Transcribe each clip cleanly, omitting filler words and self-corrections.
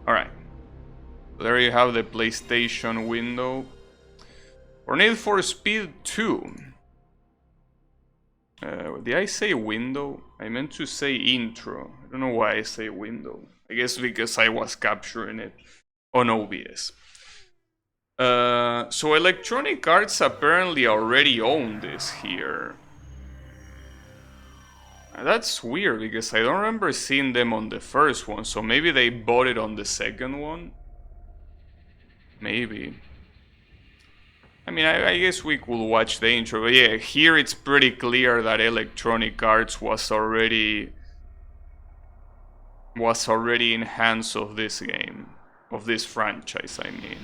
Alright. There you have the PlayStation window. For Need for Speed 2. Did I say window? I meant to say intro. I don't know why I say window. I guess because I was capturing it on OBS. So Electronic Arts apparently already own this here. That's weird because I don't remember seeing them on the first one, so maybe they bought it on the second one? Maybe. I mean, I guess we could watch the intro, but yeah, here it's pretty clear that Electronic Arts was already in hands of this game, of this franchise, I mean.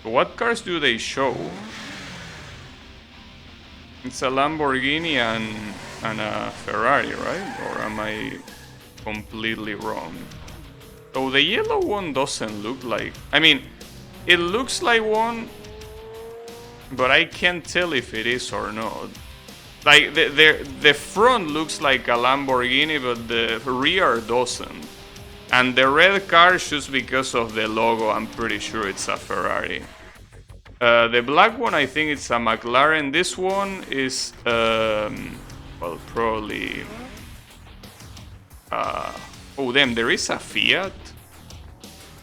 But what cars do they show? It's a Lamborghini and a Ferrari, right? Or am I completely wrong? Oh, the yellow one doesn't look like... I mean, it looks like one, but I can't tell if it is or not. Like, the front looks like a Lamborghini, but the rear doesn't. And the red car, just because of the logo, I'm pretty sure it's a Ferrari. The black one, I think it's a McLaren. This one is, well, probably... oh, damn, there is a Fiat?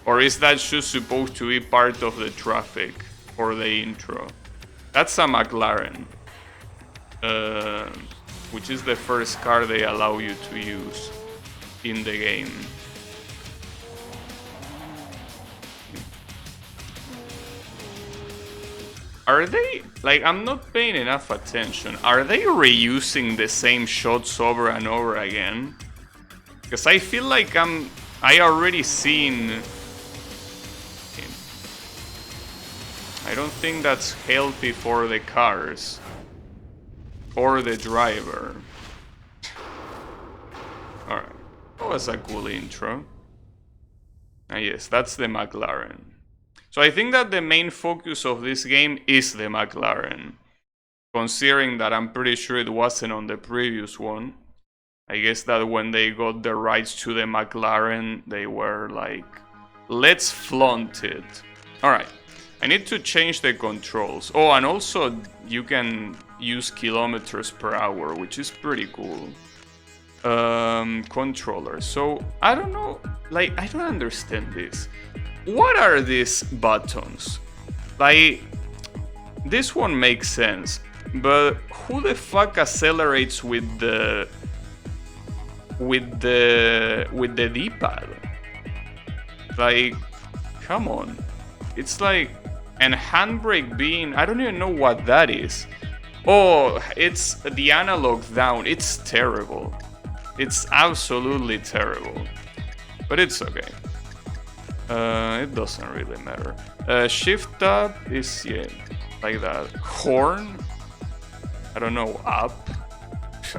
Or is that just supposed to be part of the traffic for the intro? That's a McLaren. Which is the first car they allow you to use in the game. Are they, like, I'm not paying enough attention. Are they reusing the same shots over and over again? Because I feel like I already seen... I don't think that's healthy for the cars. Or the driver. Alright. That was a cool intro. Ah, yes, that's the McLaren. So I think that the main focus of this game is the McLaren. Considering that I'm pretty sure it wasn't on the previous one. I guess that when they got the rights to the McLaren, they were like, let's flaunt it. Alright, I need to change the controls. Oh, and also you can use kilometers per hour, which is pretty cool. Controller. So, I don't know, like, I don't understand this. What are these buttons? Like, this one makes sense, but who the fuck accelerates with the D-pad? Like, come on. It's like, and handbrake being, I don't even know what that is. Oh, it's the analog down. It's terrible. It's absolutely terrible. But it's okay. It doesn't really matter. Shift tab is, yeah, like that. Horn? I don't know, up?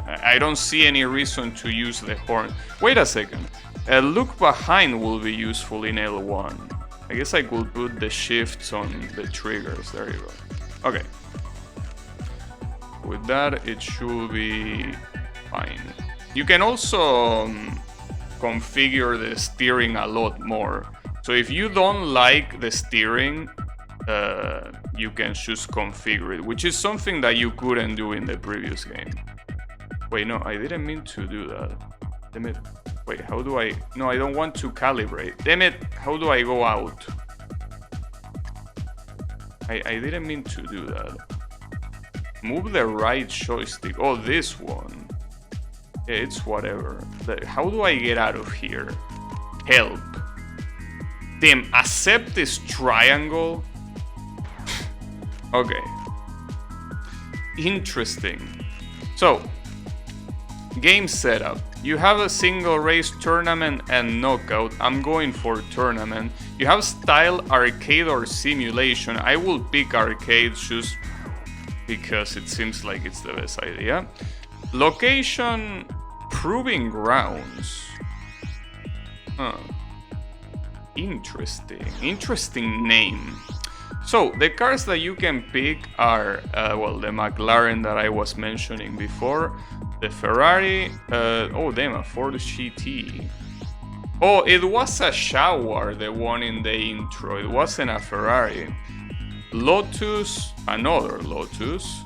I don't see any reason to use the horn. Wait a second. Look behind will be useful in L1. I guess I could put the shifts on the triggers. There you go. Okay. With that, it should be fine. You can also configure the steering a lot more. So if you don't like the steering, you can just configure it, which is something that you couldn't do in the previous game. Wait, no, I didn't mean to do that. Damn it. Wait, how do I... No, I don't want to calibrate. Damn it, how do I go out? I didn't mean to do that. Move the right joystick. Oh, this one. Yeah, it's whatever. How do I get out of here? Help. Damn, accept this triangle? Okay. Interesting. So, game setup. You have a single race, tournament, and knockout. I'm going for tournament. You have style, arcade, or simulation. I will pick arcade just because it seems like it's the best idea. Location, proving grounds. Huh. Interesting name. So the cars that you can pick are well, the McLaren that I was mentioning before, the Ferrari, oh damn, a Ford GT. Oh, it was a Jaguar, the one in the intro. It wasn't a Ferrari. Lotus, another Lotus.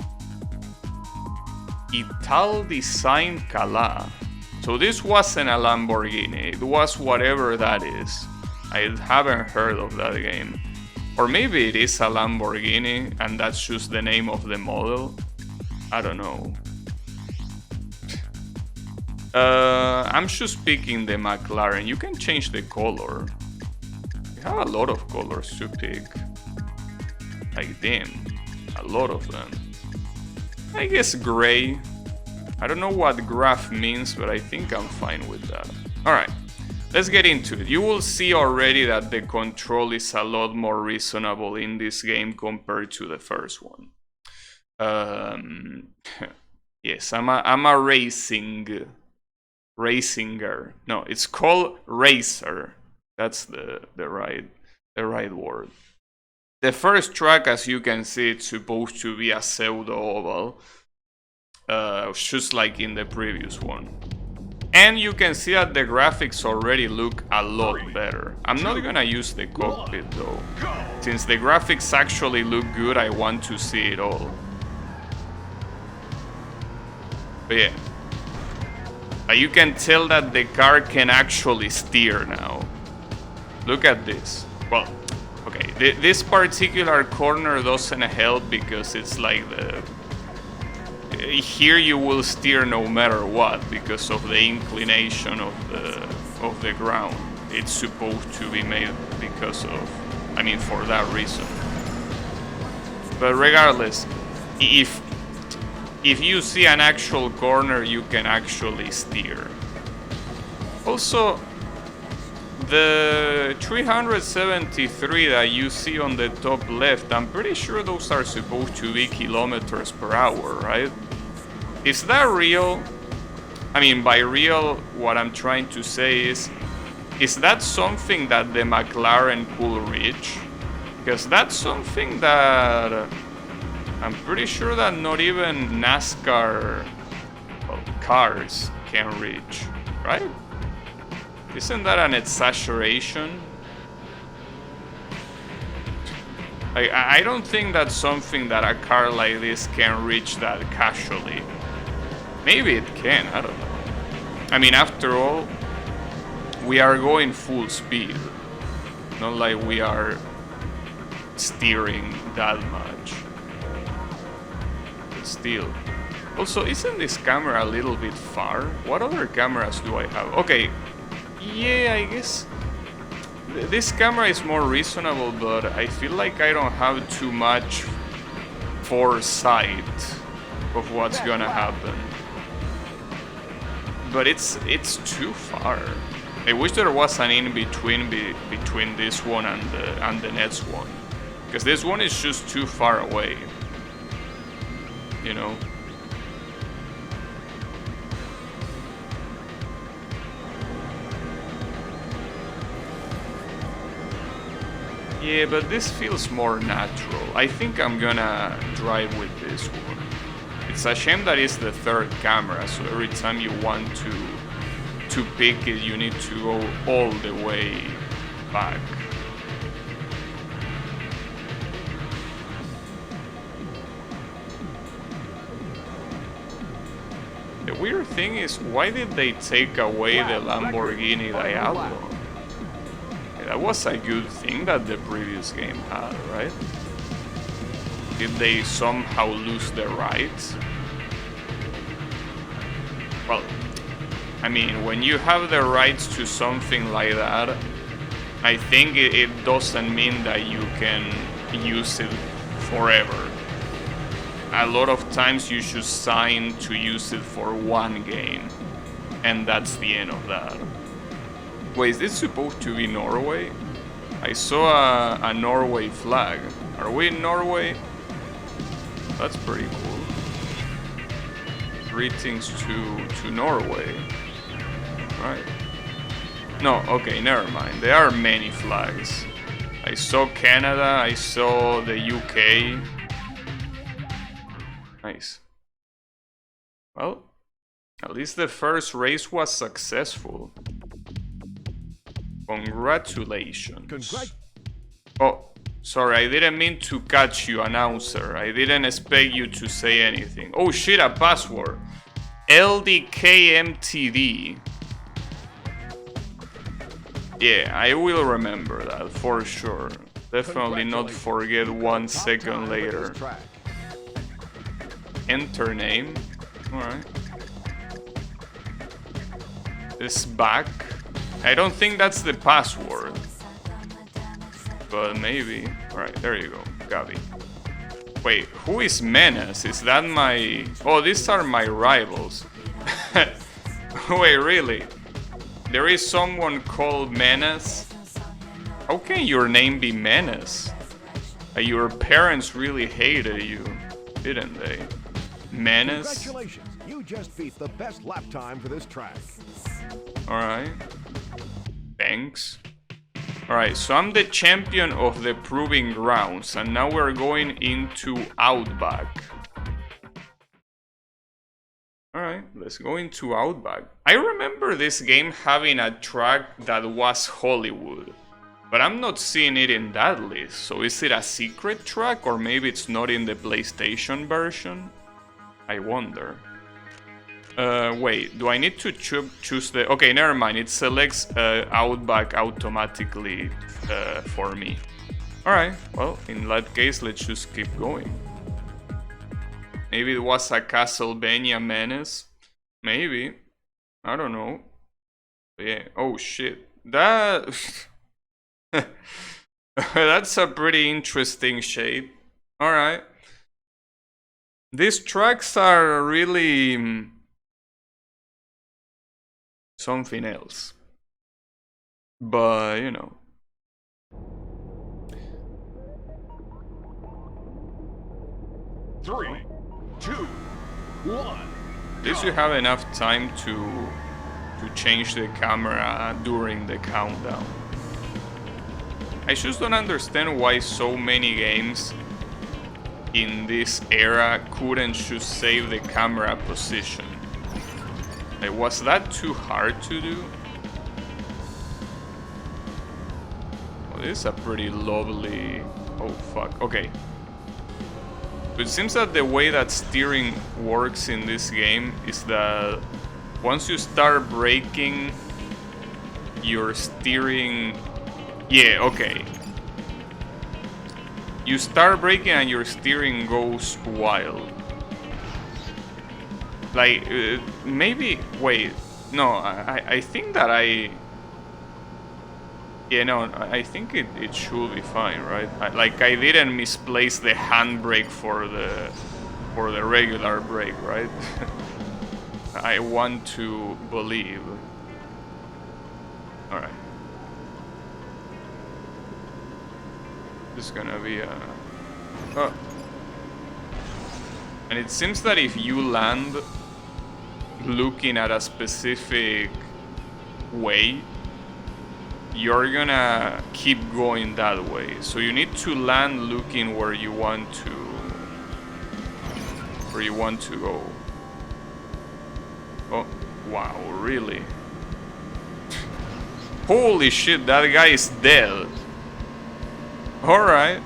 Ital Design Cala. So this wasn't a Lamborghini. It was whatever that is. I haven't heard of that game. Or maybe it is a Lamborghini and that's just the name of the model. I don't know. I'm just picking the McLaren. You can change the color. You have a lot of colors to pick. Like them. A lot of them. I guess gray. I don't know what graph means, but I think I'm fine with that. Alright, let's get into it. You will see already that the control is a lot more reasonable in this game compared to the first one. Yes, I'm a racinger. No, it's called racer. That's the right word. The first track, as you can see, it's supposed to be a pseudo oval, just like in the previous one. And you can see that the graphics already look a lot better. I'm not gonna use the cockpit though. Since the graphics actually look good, I want to see it all. But yeah. You can tell that the car can actually steer now. Look at this. Well, okay, this particular corner doesn't help because it's like the... Here you will steer no matter what because of the inclination of the ground. It's supposed to be made because of... I mean, for that reason. But regardless, if you see an actual corner, you can actually steer. Also, the 373 that you see on the top left, I'm pretty sure those are supposed to be kilometers per hour, right? Is that real? I mean, by real, what I'm trying to say is that something that the McLaren could reach? Because that's something that... I'm pretty sure that not even NASCAR cars can reach, right? Isn't that an exaggeration? I don't think that's something that a car like this can reach that casually. Maybe it can, I don't know. I mean, after all, we are going full speed. Not like we are steering that much. Still. Also, isn't this camera a little bit far? What other cameras do I have? Okay, yeah, I guess this camera is more reasonable, but I feel like I don't have too much foresight of what's gonna happen. But it's too far. I wish there was an in-between between this one and the next one. Because this one is just too far away. You know? Yeah, but this feels more natural. I think I'm gonna drive with this one. It's a shame that it's the third camera, so every time you want to pick it, you need to go all the way back. The weird thing is, why did they take away the Lamborghini Diablo? That was a good thing that the previous game had, right? Did they somehow lose the rights? Well, I mean, when you have the rights to something like that, I think it doesn't mean that you can use it forever. A lot of times you should sign to use it for one game, and that's the end of that. Wait, is this supposed to be Norway? I saw a Norway flag. Are we in Norway? That's pretty cool. Greetings to Norway. Right. No, okay, never mind. There are many flags. I saw Canada, I saw the UK. Nice. Well, at least the first race was successful. Congratulations. Oh, sorry, I didn't mean to catch you, announcer. I didn't expect you to say anything. Oh shit, a password. LDKMTD. Yeah, I will remember that for sure. Definitely not forget 1 second later. Enter name. Alright. Is back. I don't think that's the password. But maybe. Alright, there you go. Gabi. Wait, who is Menace? Is that my... Oh, these are my rivals. Wait, really? There is someone called Menace? How can your name be Menace? Your parents really hated you, didn't they? Menace? Congratulations, you just beat the best lap time for this track. Alright. Thanks. Alright, so I'm the champion of the Proving Grounds, and now we're going into Outback. Alright, let's go into Outback. I remember this game having a track that was Hollywood, but I'm not seeing it in that list. So is it a secret track, or maybe it's not in the PlayStation version? I wonder. Wait, do I need to choose the... Okay, never mind, it selects Outback automatically for me. Alright, well, in that case, let's just keep going. Maybe it was a Castlevania Menace. Maybe. I don't know. But yeah. Oh shit. That... That's a pretty interesting shape. Alright. These tracks are really... something else. But, you know. Three, 2, 1. At least you have enough time to change the camera during the countdown. I just don't understand why so many games in this era couldn't just save the camera position. Like, was that too hard to do? Well, this is a pretty lovely... Oh fuck, okay. It seems that the way that steering works in this game is that once you start braking, your steering... Yeah, okay. You start braking and your steering goes wild. Like, maybe... Wait, no, I think that I... Yeah, no, I think it should be fine, right? Like, I didn't misplace the handbrake for the regular brake, right? I want to believe. Alright. This is gonna be a... Oh. And it seems that if you land looking at a specific way, you're gonna keep going that way. So you need to land looking where you want to go. Oh, wow, really? Holy shit, that guy is dead. Alright.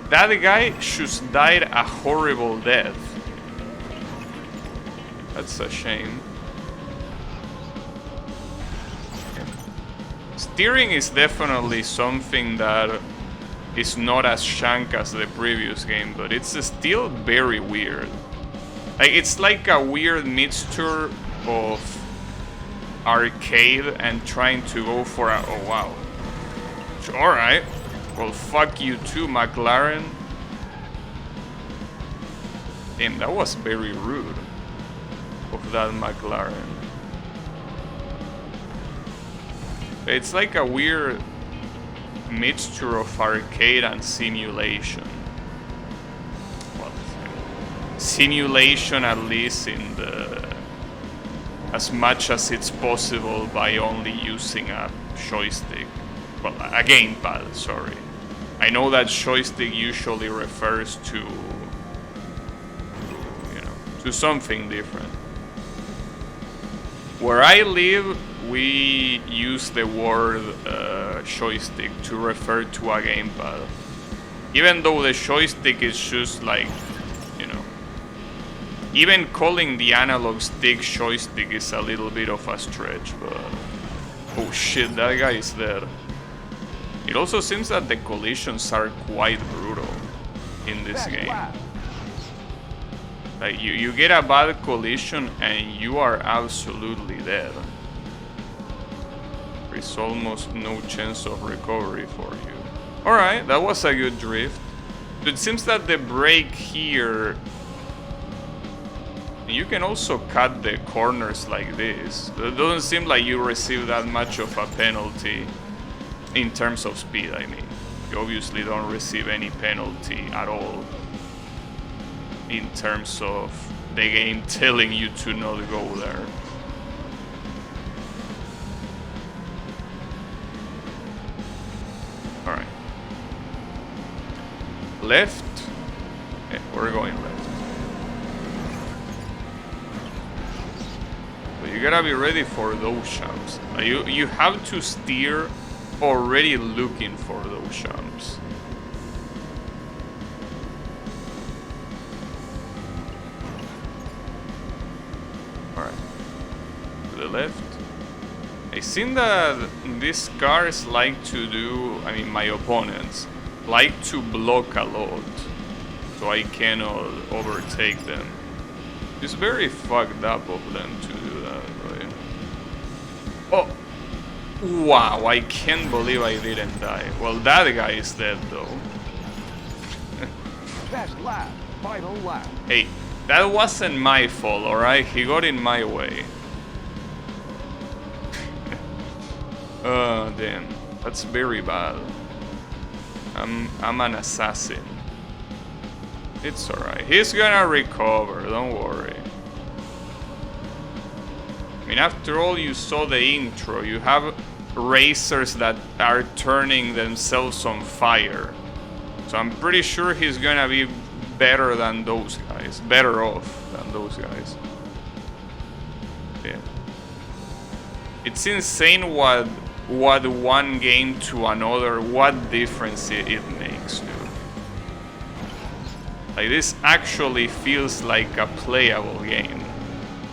That guy just died a horrible death. That's a shame. Steering is definitely something that is not as shank as the previous game, but it's still very weird. Like, it's like a weird mixture of arcade and trying to go for a... Oh, wow. Alright. Well, fuck you too, McLaren. Damn, that was very rude of that McLaren. It's like a weird mixture of arcade and simulation. Well, simulation, at least in the... as much as it's possible by only using a joystick. Well, a gamepad, sorry. I know that joystick usually refers to, you know, to something different. Where I live, we use the word joystick to refer to a gamepad. Even though the joystick is just like, you know, even calling the analog stick joystick is a little bit of a stretch, but... Oh shit, that guy is there. It also seems that the collisions are quite brutal in this game. Like, you get a bad collision and you are absolutely dead. There's almost no chance of recovery for you. Alright, that was a good drift. It seems that the brake here... You can also cut the corners like this. It doesn't seem like you receive that much of a penalty in terms of speed, I mean. You obviously don't receive any penalty at all in terms of the game telling you to not go there. Alright. Left? Yeah, we're going left. But you gotta be ready for those jumps. You have to steer already looking for those jumps. Alright. To the left. I seen that these cars like to do, I mean my opponents, like to block a lot. So I cannot overtake them. It's very fucked up of them to do that, right? Oh! Wow, I can't believe I didn't die. Well, that guy is dead though. Best lap, final lap. Hey, that wasn't my fault, alright? He got in my way. Oh, damn. That's very bad. I'm an assassin. It's alright. He's gonna recover, don't worry. I mean, after all, you saw the intro. You have racers that are turning themselves on fire. So I'm pretty sure he's gonna be better than those guys. Better off than those guys. Yeah. It's insane what one game to another, what difference it makes, dude. Like, this actually feels like a playable game.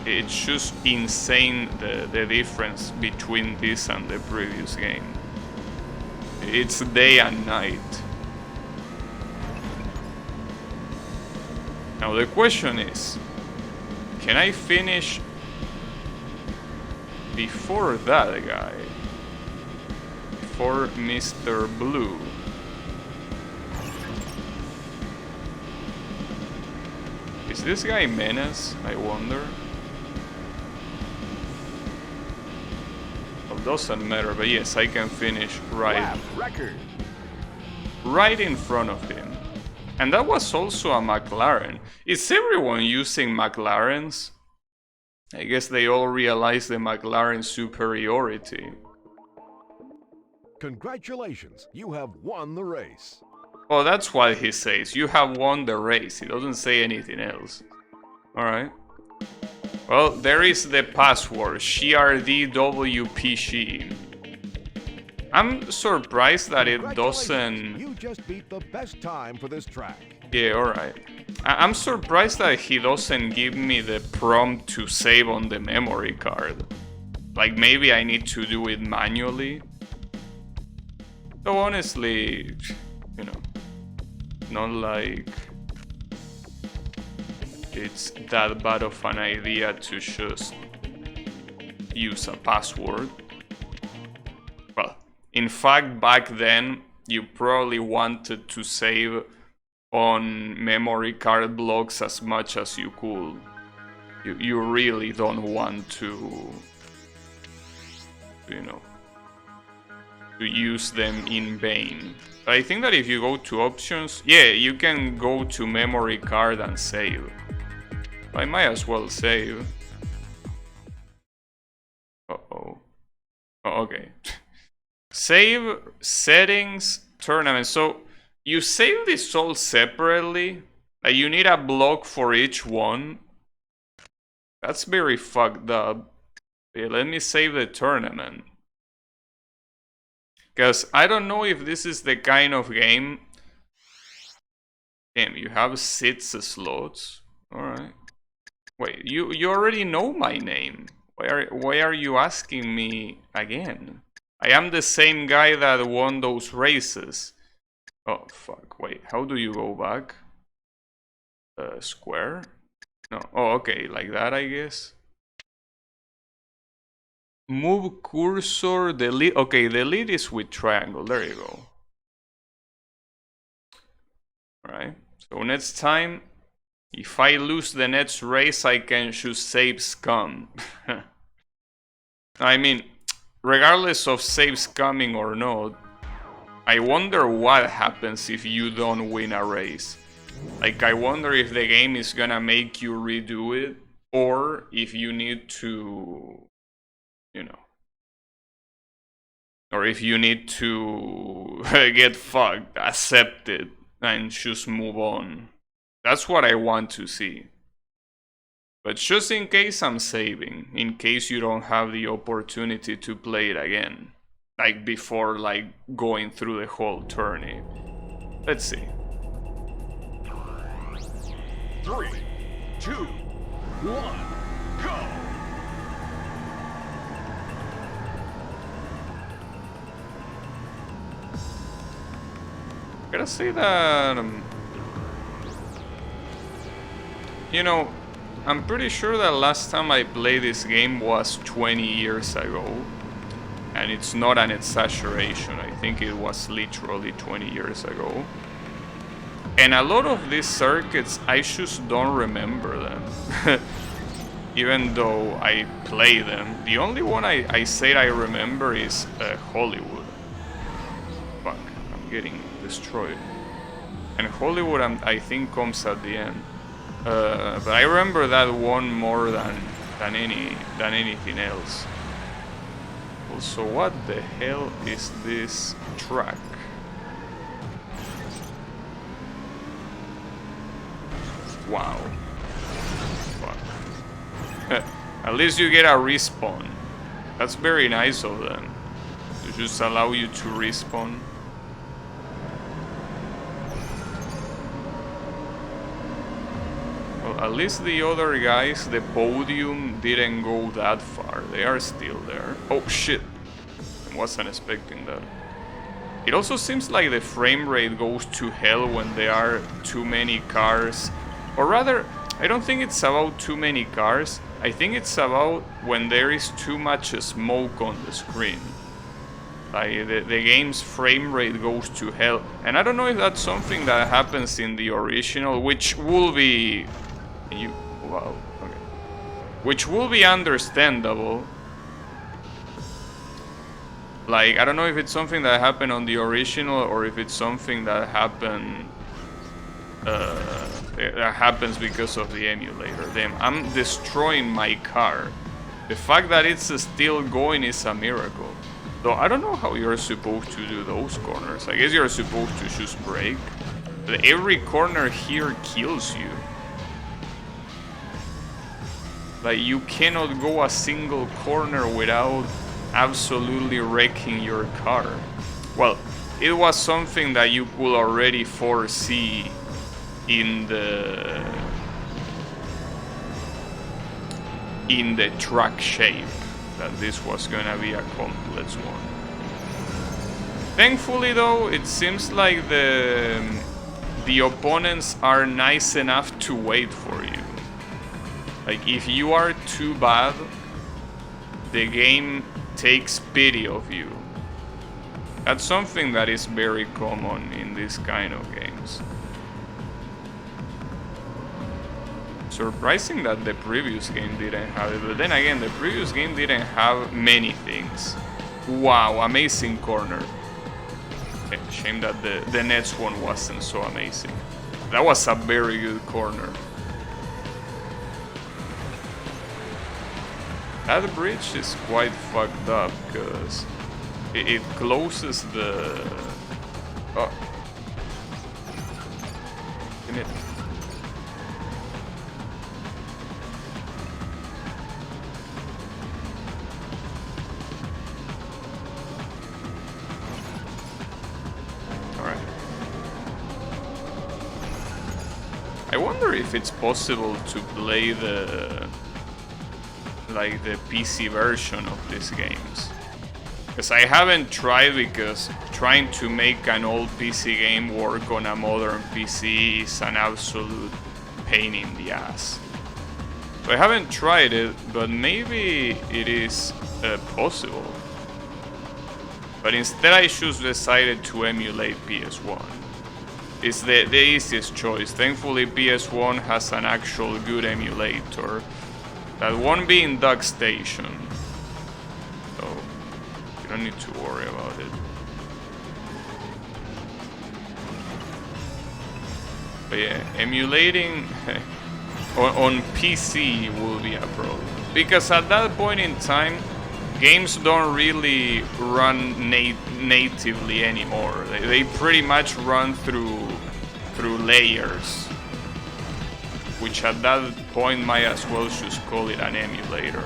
It's just insane the difference between this and the previous game. It's day and night. Now the question is, can I finish before that guy? Before Mr. Blue? Is this guy Menace, I wonder? Well, doesn't matter, but yes, I can finish right in front of him. And that was also a McLaren. Is everyone using McLarens? I guess they all realize the McLaren superiority. Congratulations, you have won the race. Oh, that's what he says. You have won the race. He doesn't say anything else. Alright. Well, there is the password. SHRDWPG. I'm surprised that it doesn't... You just beat the best time for this track. Yeah, alright. I'm surprised that he doesn't give me the prompt to save on the memory card. Like, maybe I need to do it manually. So honestly, you know, not like it's that bad of an idea to just use a password. Well, in fact, back then, you probably wanted to save on memory card blocks as much as you could. You really don't want to, you know, to use them in vain. But I think that if you go to options, yeah, you can go to memory card and save. I might as well save. Uh-oh. Oh, okay. Save, settings, tournament. So you save this all separately. Like, you need a block for each one. That's very fucked up. Yeah, let me save the tournament. Because I don't know if this is the kind of game... Damn, you have 6 slots? Alright. Wait, you already know my name. Why are you asking me again? I am the same guy that won those races. Oh, fuck. Wait, how do you go back? Square? No. Oh, okay, like that, I guess. Move cursor, delete. Okay, delete is with triangle. There you go. Alright. So next time, if I lose the next race, I can choose save scum. I mean, regardless of saves coming or not, I wonder what happens if you don't win a race. Like, I wonder if the game is gonna make you redo it, or if you need to, you know, or if you need to get fucked, accept it, and just move on. That's what I want to see. But just in case, I'm saving, in case you don't have the opportunity to play it again. Like before, like, going through the whole tourney. Let's see. 3, 2, 1, go! Gotta say that, you know, I'm pretty sure that last time I played this game was 20 years ago. And it's not an exaggeration, I think it was literally 20 years ago. And a lot of these circuits, I just don't remember them. Even though I play them. The only one I said I remember is Hollywood. Fuck, I'm getting destroyed. And Hollywood, I think, comes at the end. But I remember that one more than anything else. Also, what the hell is this track? Wow. Fuck. At least you get a respawn. That's very nice of them. To just allow you to respawn. Well, at least the other guys, the podium didn't go that far. They are still there. Oh shit. I wasn't expecting that. It also seems like the frame rate goes to hell when there are too many cars. Or rather, I don't think it's about too many cars. I think it's about when there is too much smoke on the screen. Like the game's frame rate goes to hell. And I don't know if that's something that happens in the original, which will be... Wow, okay. Which will be understandable. Like, I don't know if it's something that happened on the original or if it's something that happened... that happens because of the emulator. Damn, I'm destroying my car. The fact that it's still going is a miracle. Though I don't know how you're supposed to do those corners. I guess you're supposed to just brake. But every corner here kills you. Like, you cannot go a single corner without absolutely wrecking your car. Well, it was something that you could already foresee in the track shape, that this was gonna be a complex one. Thankfully though, it seems like the opponents are nice enough to wait for you. Like, if you are too bad, the game takes pity of you. That's something that is very common in this kind of games. Surprising that the previous game didn't have it, but then again, the previous game didn't have many things. Wow, amazing corner. Okay, shame that the next one wasn't so amazing. That was a very good corner. That bridge is quite fucked up, because it closes the... Oh. Damn it. I wonder if it's possible to play the PC version of these games. Because I haven't tried, because trying to make an old PC game work on a modern PC is an absolute pain in the ass. So I haven't tried it, but maybe it is possible. But instead I just decided to emulate PS1. It's the easiest choice. Thankfully PS1 has an actual good emulator. That one being DuckStation. So you don't need to worry about it. But yeah, emulating on PC will be a problem. Because at that point in time, games don't really run natively anymore. They pretty much run through layers, which at that point might as well just call it an emulator.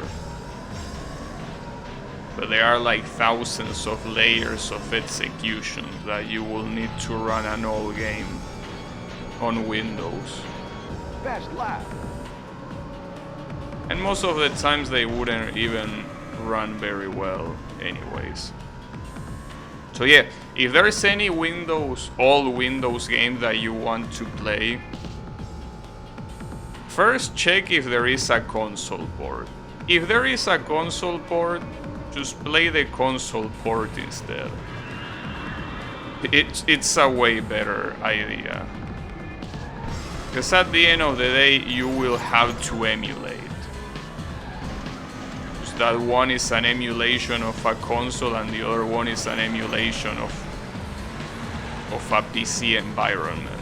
But there are like thousands of layers of execution that you will need to run an old game on Windows. Best lap. And most of the times they wouldn't even run very well anyways. So yeah, if there is any old Windows game that you want to play, first check if there is a console port. If there is a console port, just play the console port instead. It's a way better idea. Because at the end of the day, you will have to emulate. Just that one is an emulation of a console and the other one is an emulation of a PC environment.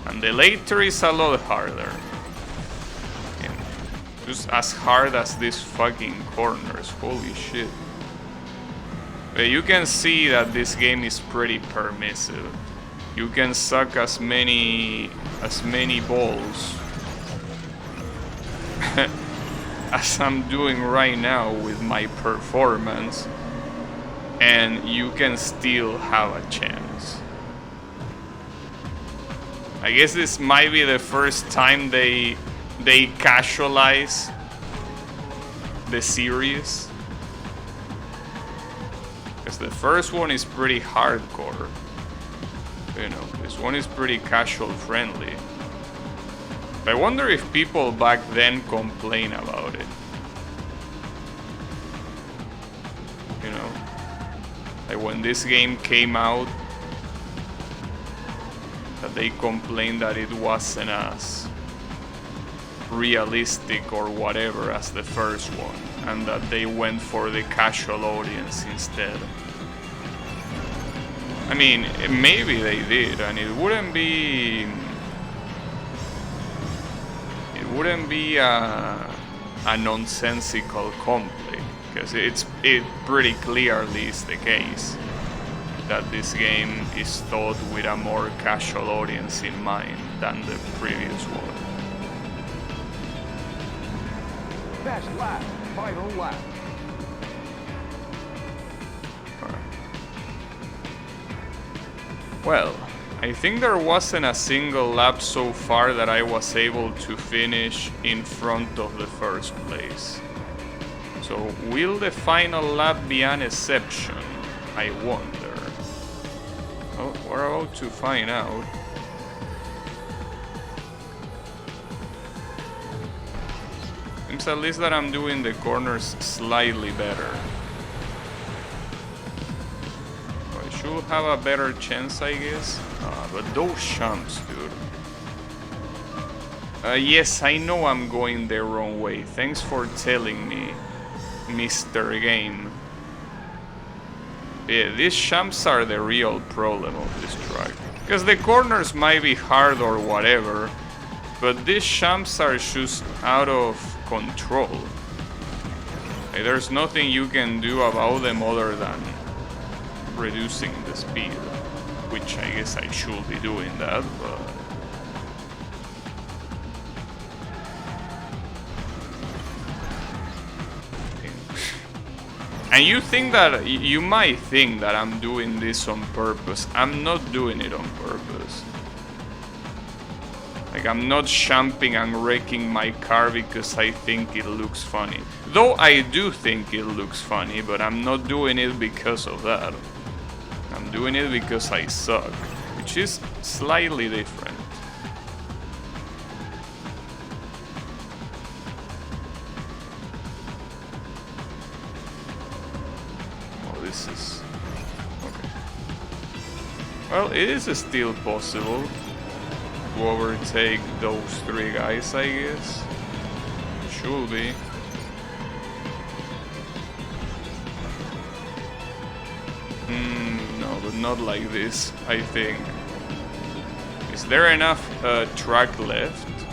And the later is a lot harder. And just as hard as these fucking corners, holy shit. But you can see that this game is pretty permissive. You can suck as many balls as I'm doing right now with my performance, and you can still have a chance. I guess this might be the first time they casualize the series, because the first one is pretty hardcore. You know, this one is pretty casual friendly. I wonder if people back then complain about it. You know, like when this game came out, that they complained that it wasn't as realistic or whatever as the first one, and that they went for the casual audience instead. I mean, maybe they did, and it wouldn't be a nonsensical complaint, because it pretty clearly is the case that this game is thought with a more casual audience in mind than the previous one. Best lap. Final lap. Well, I think there wasn't a single lap so far that I was able to finish in front of the first place. So will the final lap be an exception? I wonder. Oh, we're about to find out. Seems at least that I'm doing the corners slightly better. Should have a better chance, I guess. But those shumps, dude. Yes, I know I'm going the wrong way. Thanks for telling me, Mr. Game. Yeah, these shumps are the real problem of this track. Because the corners might be hard or whatever, but these shumps are just out of control. Like, there's nothing you can do about them other than reducing the speed, which I guess I should be doing that, but and you might think that I'm doing this on purpose. I'm not doing it on purpose. Like, I'm not jumping and wrecking my car because I think it looks funny. Though I do think it looks funny, but I'm not doing it because of that. I'm doing it because I suck, which is slightly different. Oh, this is... okay. Well, it is still possible to overtake those three guys, I guess. Should be. No, but not like this, I think. Is there enough track left?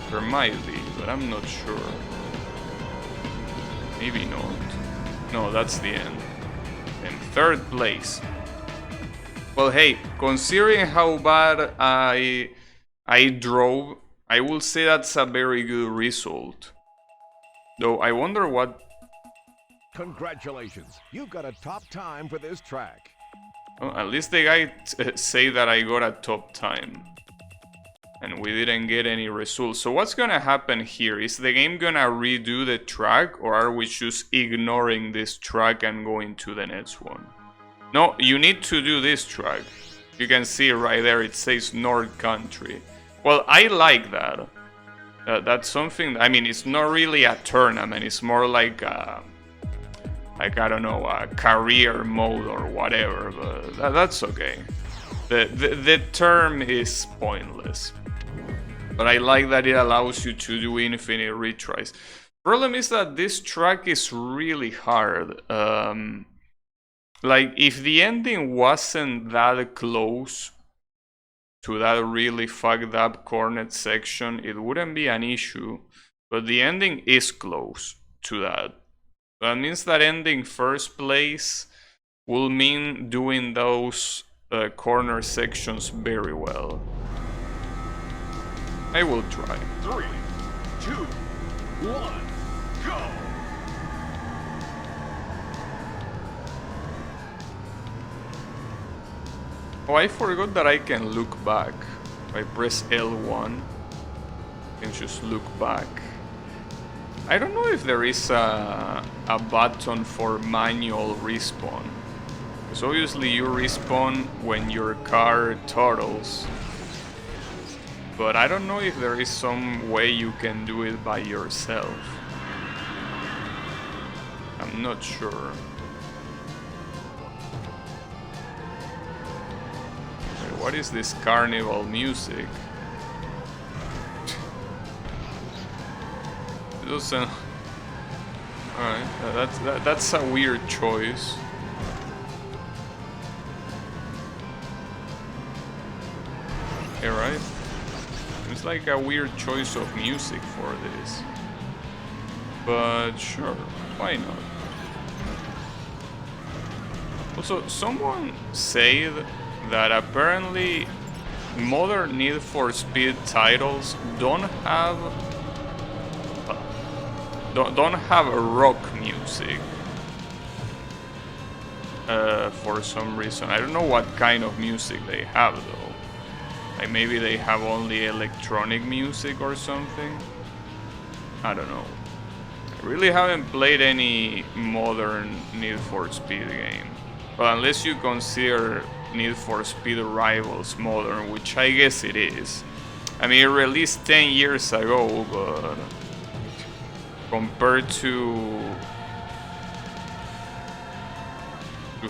There might be, but I'm not sure. Maybe not. No, that's the end. In third place. Well, hey, considering how bad I drove, I will say that's a very good result. Though I wonder what... Congratulations, you've got a top time for this track. Well, at least the guy say that I got a top time. And we didn't get any results. So what's gonna happen here? Is the game gonna redo the track, or are we just ignoring this track and going to the next one? No, you need to do this track. You can see right there, it says North Country. Well, I like that. That's something, I mean, it's not really a tournament, it's more like a, I don't know, a career mode or whatever, but that's okay. The term is pointless. But I like that it allows you to do infinite retries. Problem is that this track is really hard. Like, if the ending wasn't that close to that really fucked up cornet section, it wouldn't be an issue. But the ending is close to that. That means that ending first place will mean doing those corner sections very well. I will try. 3, 2, 1, go! Oh, I forgot that I can look back. If I press L1, I can just look back. I don't know if there is a button for manual respawn. Because obviously you respawn when your car tottles. But I don't know if there is some way you can do it by yourself. I'm not sure. Wait, what is this carnival music? It doesn't... Alright, that's a weird choice. Okay, right? It's like a weird choice of music for this. But sure, why not? Also, someone said that apparently modern Need for Speed titles don't have rock music for some reason. I don't know what kind of music they have though. Like maybe they have only electronic music or something. I don't know. I really haven't played any modern Need for Speed game. Well, unless you consider Need for Speed Rivals modern, which I guess it is. I mean, it released 10 years ago, but compared to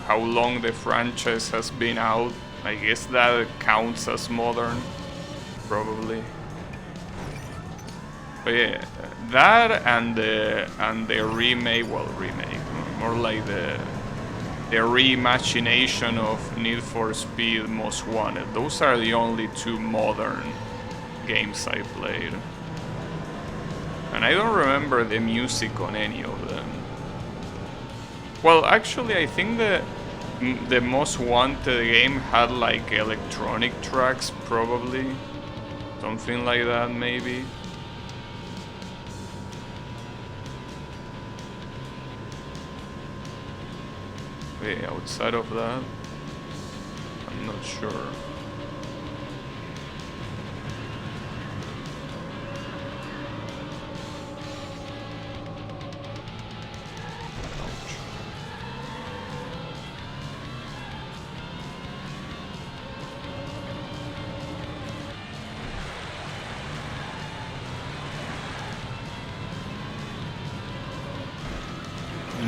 how long the franchise has been out, I guess that counts as modern, probably. But yeah, that and the remake, well, more like the reimagination of Need for Speed Most Wanted. Those are the only two modern games I played. And I don't remember the music on any of them. Well, actually, I think the Most Wanted game had like electronic tracks, probably. Something like that, maybe. Okay, outside of that, I'm not sure.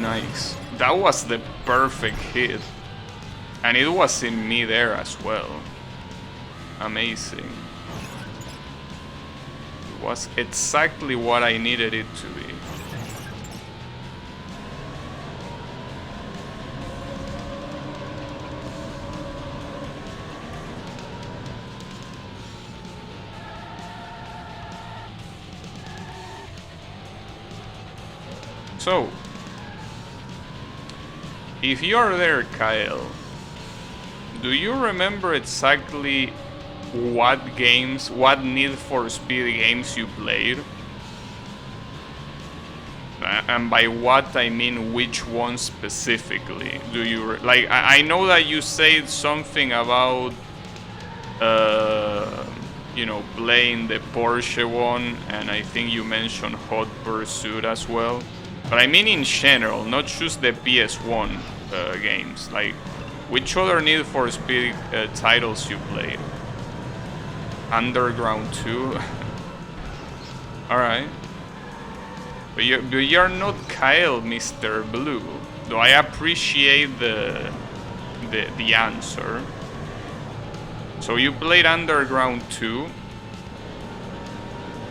Nice. That was the perfect hit. And it was in mid-air as well. Amazing. It was exactly what I needed it to be. So, if you're there, Kyle, do you remember exactly what games, what Need for Speed games you played? And by what I mean which one specifically? Do you like? I know that you said something about, you know, playing the Porsche one, and I think you mentioned Hot Pursuit as well. But I mean in general, not just the PS1 games. Like, which other Need for Speed titles you played? Underground 2? Alright. But you're not Kyle, Mr. Blue. Though I appreciate the answer. So you played Underground 2?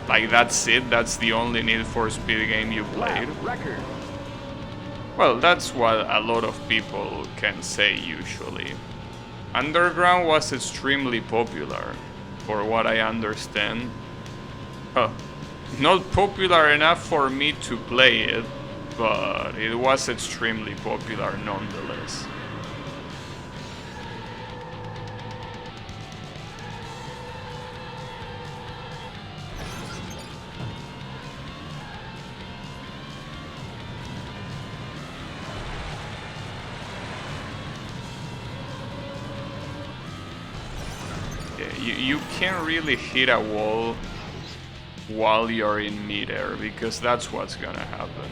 Like, that's it? That's the only Need for Speed game you played? Well, that's what a lot of people can say usually. Underground was extremely popular, for what I understand. Not popular enough for me to play it, but it was extremely popular nonetheless. You can't really hit a wall while you're in midair, because that's what's gonna happen.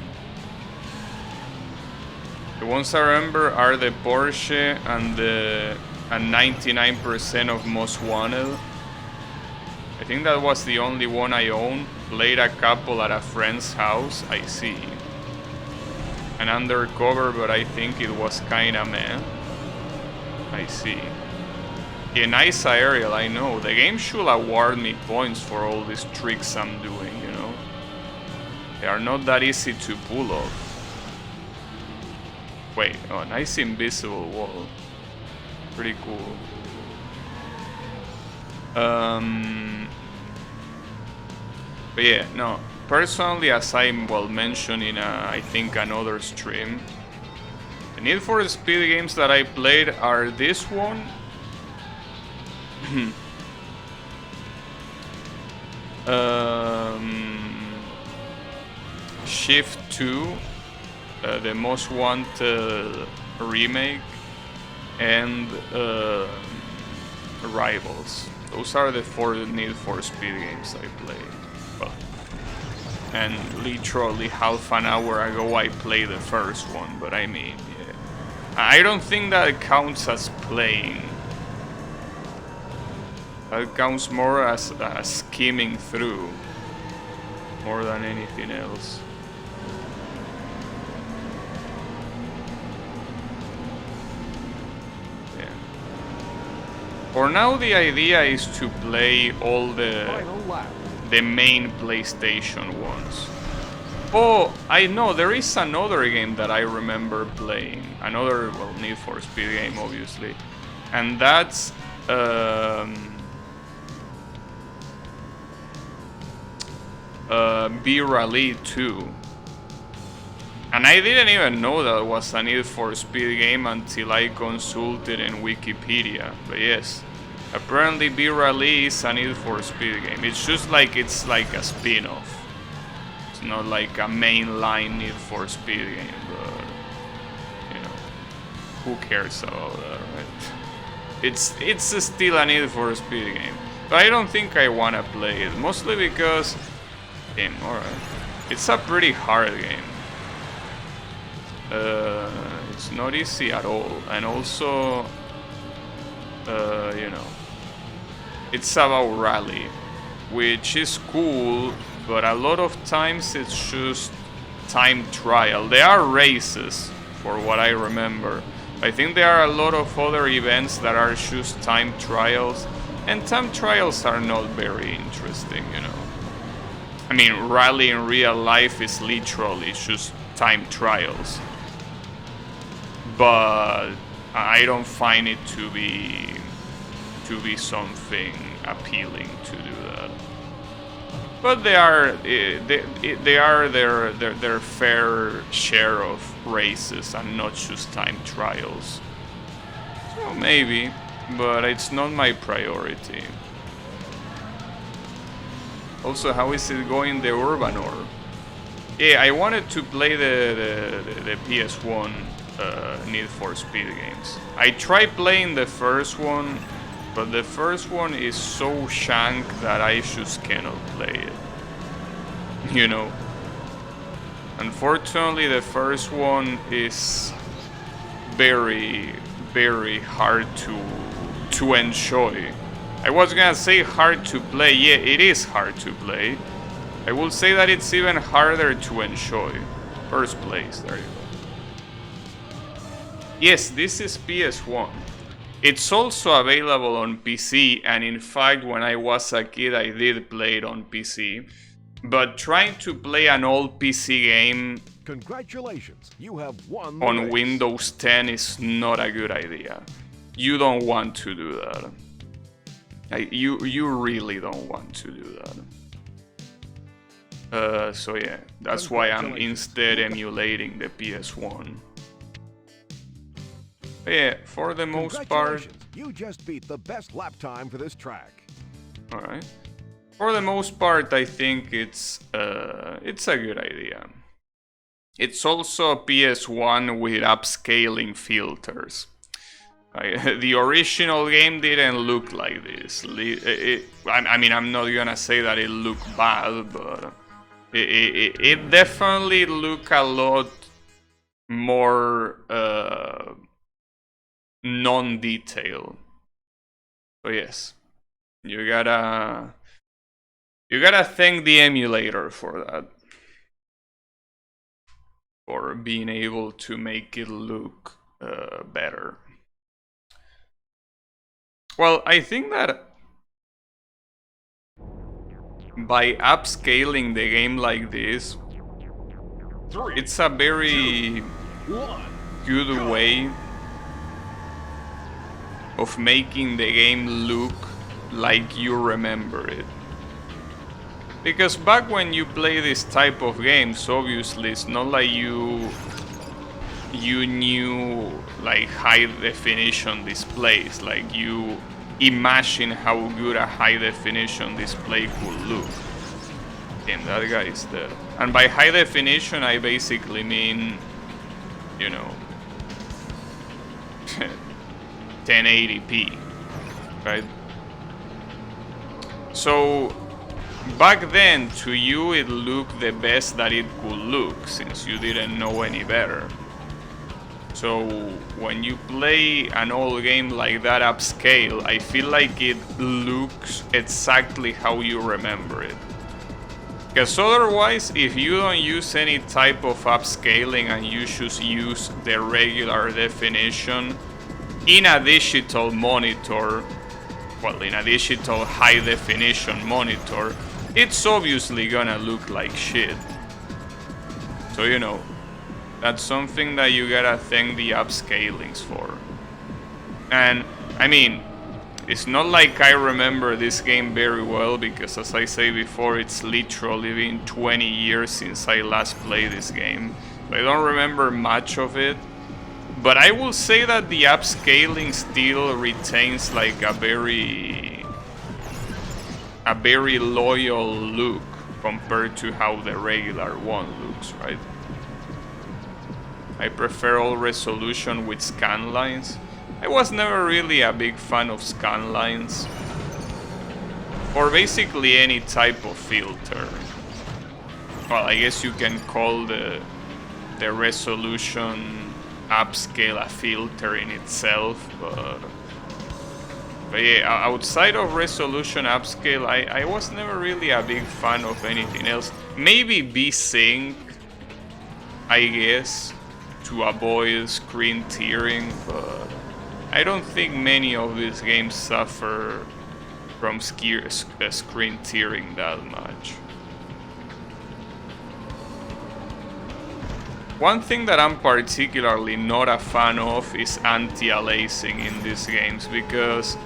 The ones I remember are the Porsche and the 99% of Most Wanted. I think that was the only one I owned. Played a couple at a friend's house, I see. And Undercover, but I think it was kinda meh. I see. Yeah, nice aerial, I know. The game should award me points for all these tricks I'm doing, you know? They are not that easy to pull off. Wait, oh, nice invisible wall. Pretty cool. But yeah, no. Personally, as I mentioned in I think another stream, the Need for Speed games that I played are this one. Shift 2, the Most Wanted remake, and Rivals. Those are the 4 Need for Speed games I played. Well, and literally half an hour ago I played the first one, but I mean, yeah. I don't think that counts as playing. That counts more as skimming through, more than anything else. Yeah. For now, the idea is to play all the main PlayStation ones. Oh, I know, there is another game that I remember playing. Another, well, Need for Speed game, obviously. And that's... B-Rally 2. And I didn't even know that was a Need for Speed game until I consulted in Wikipedia. But yes, apparently B-Rally is a Need for Speed game. It's just like it's like a spin-off. It's not like a mainline Need for Speed game, but you know, who cares about that, right? It's still a Need for Speed game. But I don't think I wanna play it, mostly because alright. It's a pretty hard game. It's not easy at all, and also, you know, it's about rally, which is cool, but a lot of times it's just time trial. There are races, for what I remember. I think there are a lot of other events that are just time trials, and time trials are not very interesting, you know. I mean, rally in real life is literally just time trials, but I don't find it to be something appealing to do that. But they are their fair share of races and not just time trials. So maybe, but it's not my priority. Also, how is it going, the Urban Orb? Yeah, I wanted to play the PS1 Need for Speed games. I tried playing the first one, but the first one is so shank that I just cannot play it. You know? Unfortunately, the first one is very, very hard to enjoy. I was gonna say hard to play. Yeah, it is hard to play. I will say that it's even harder to enjoy. First place, there you go. Yes, this is PS1. It's also available on PC, and in fact, when I was a kid, I did play it on PC. But trying to play an old PC game Congratulations, you have won the on race. Windows 10 is not a good idea. You don't want to do that. You really don't want to do that. So yeah, that's why I'm instead emulating the PS1. But yeah, for the most part... Congratulations, you just beat the best lap time for this track. Alright. For the most part, I think it's a good idea. It's also a PS1 with upscaling filters. The original game didn't look like this. I mean, I'm not gonna say that it looked bad, but it definitely looked a lot more non-detailed. So yes, you gotta thank the emulator for that, for being able to make it look better. Well, I think that by upscaling the game like this, it's a very good way of making the game look like you remember it. Because back when you play this type of games, obviously it's not like you knew like high definition displays, like you imagine how good a high definition display could look. Damn, that guy is dead. And by high definition I basically mean, you know, 1080p, right? So back then to you it looked the best that it could look, since you didn't know any better. So when you play an old game like that upscale, I feel like it looks exactly how you remember it. Because otherwise, if you don't use any type of upscaling and you just use the regular definition in a digital monitor, well, in a digital high definition monitor, it's obviously gonna look like shit. So, you know, that's something that you gotta thank the upscalings for. And, I mean, it's not like I remember this game very well, because as I say before, it's literally been 20 years since I last played this game. So I don't remember much of it. But I will say that the upscaling still retains like a very loyal look compared to how the regular one looks, right? I prefer all resolution with scan lines. I was never really a big fan of scan lines, or basically any type of filter. Well, I guess you can call the resolution upscale a filter in itself, but yeah, outside of resolution upscale, I was never really a big fan of anything else. Maybe VSync I guess, to avoid screen tearing, but I don't think many of these games suffer from screen tearing that much. One thing that I'm particularly not a fan of is anti-aliasing in these games, because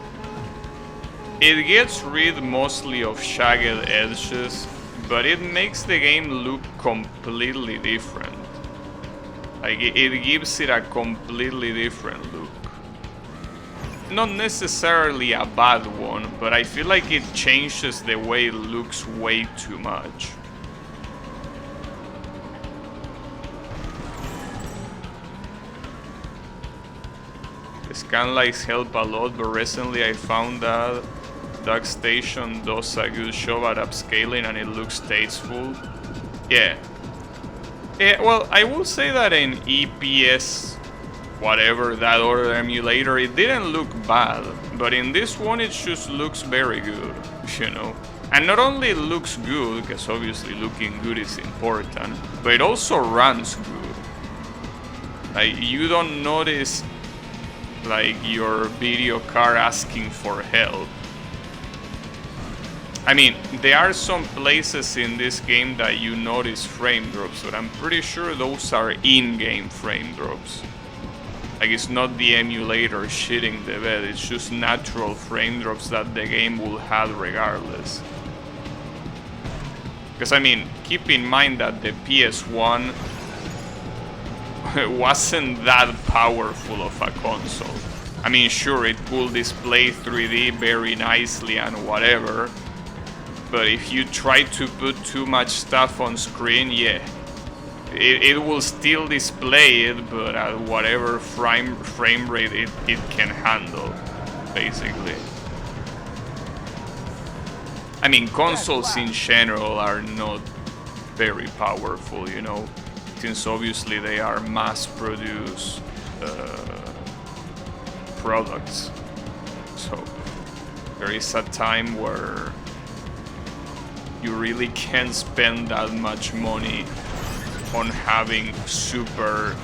it gets rid mostly of jagged edges, but it makes the game look completely different. Like, it gives it a completely different look. Not necessarily a bad one, but I feel like it changes the way it looks way too much. Scanlights help a lot, but recently I found that DuckStation does a good job at upscaling and it looks tasteful. Yeah. Well, I will say that in EPS, whatever, that other emulator, it didn't look bad, but in this one it just looks very good, you know. And not only it looks good, because obviously looking good is important, but it also runs good. Like, you don't notice like your video card asking for help. I mean, there are some places in this game that you notice frame drops, but I'm pretty sure those are in-game frame drops. Like, it's not the emulator shitting the bed, it's just natural frame drops that the game will have regardless. Because, I mean, keep in mind that the PS1 wasn't that powerful of a console. I mean, sure, it could display 3D very nicely and whatever, but if you try to put too much stuff on screen, yeah, it will still display it, but at whatever frame rate it can handle, basically. I mean, consoles in general are not very powerful, you know, since obviously they are mass-produced products. So there is a time where you really can't spend that much money on having super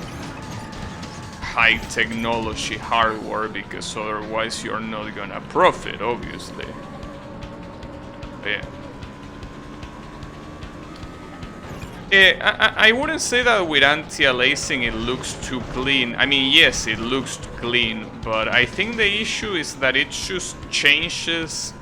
high technology hardware, because otherwise you're not gonna profit, obviously. But yeah. I wouldn't say that with anti-aliasing it looks too clean. I mean, yes, it looks clean, but I think the issue is that it just changes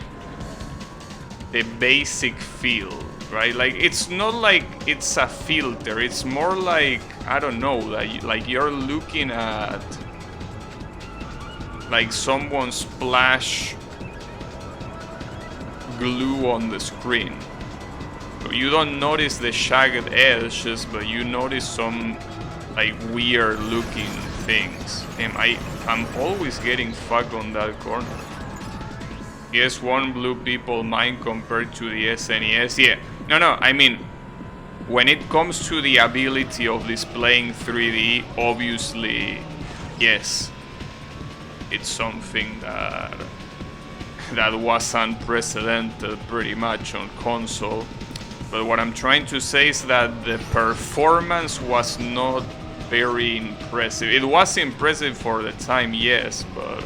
the basic feel, right? Like, it's not like it's a filter, it's more like, I don't know, like you're looking at like someone splash glue on the screen. So you don't notice the jagged edges, but you notice some like weird looking things. And I'm always getting fucked on that corner. PS1 blew people mind compared to the SNES. Yeah, no, I mean, when it comes to the ability of displaying 3D, obviously, yes, it's something that was unprecedented pretty much on console. But what I'm trying to say is that the performance was not very impressive. It was impressive for the time, yes, but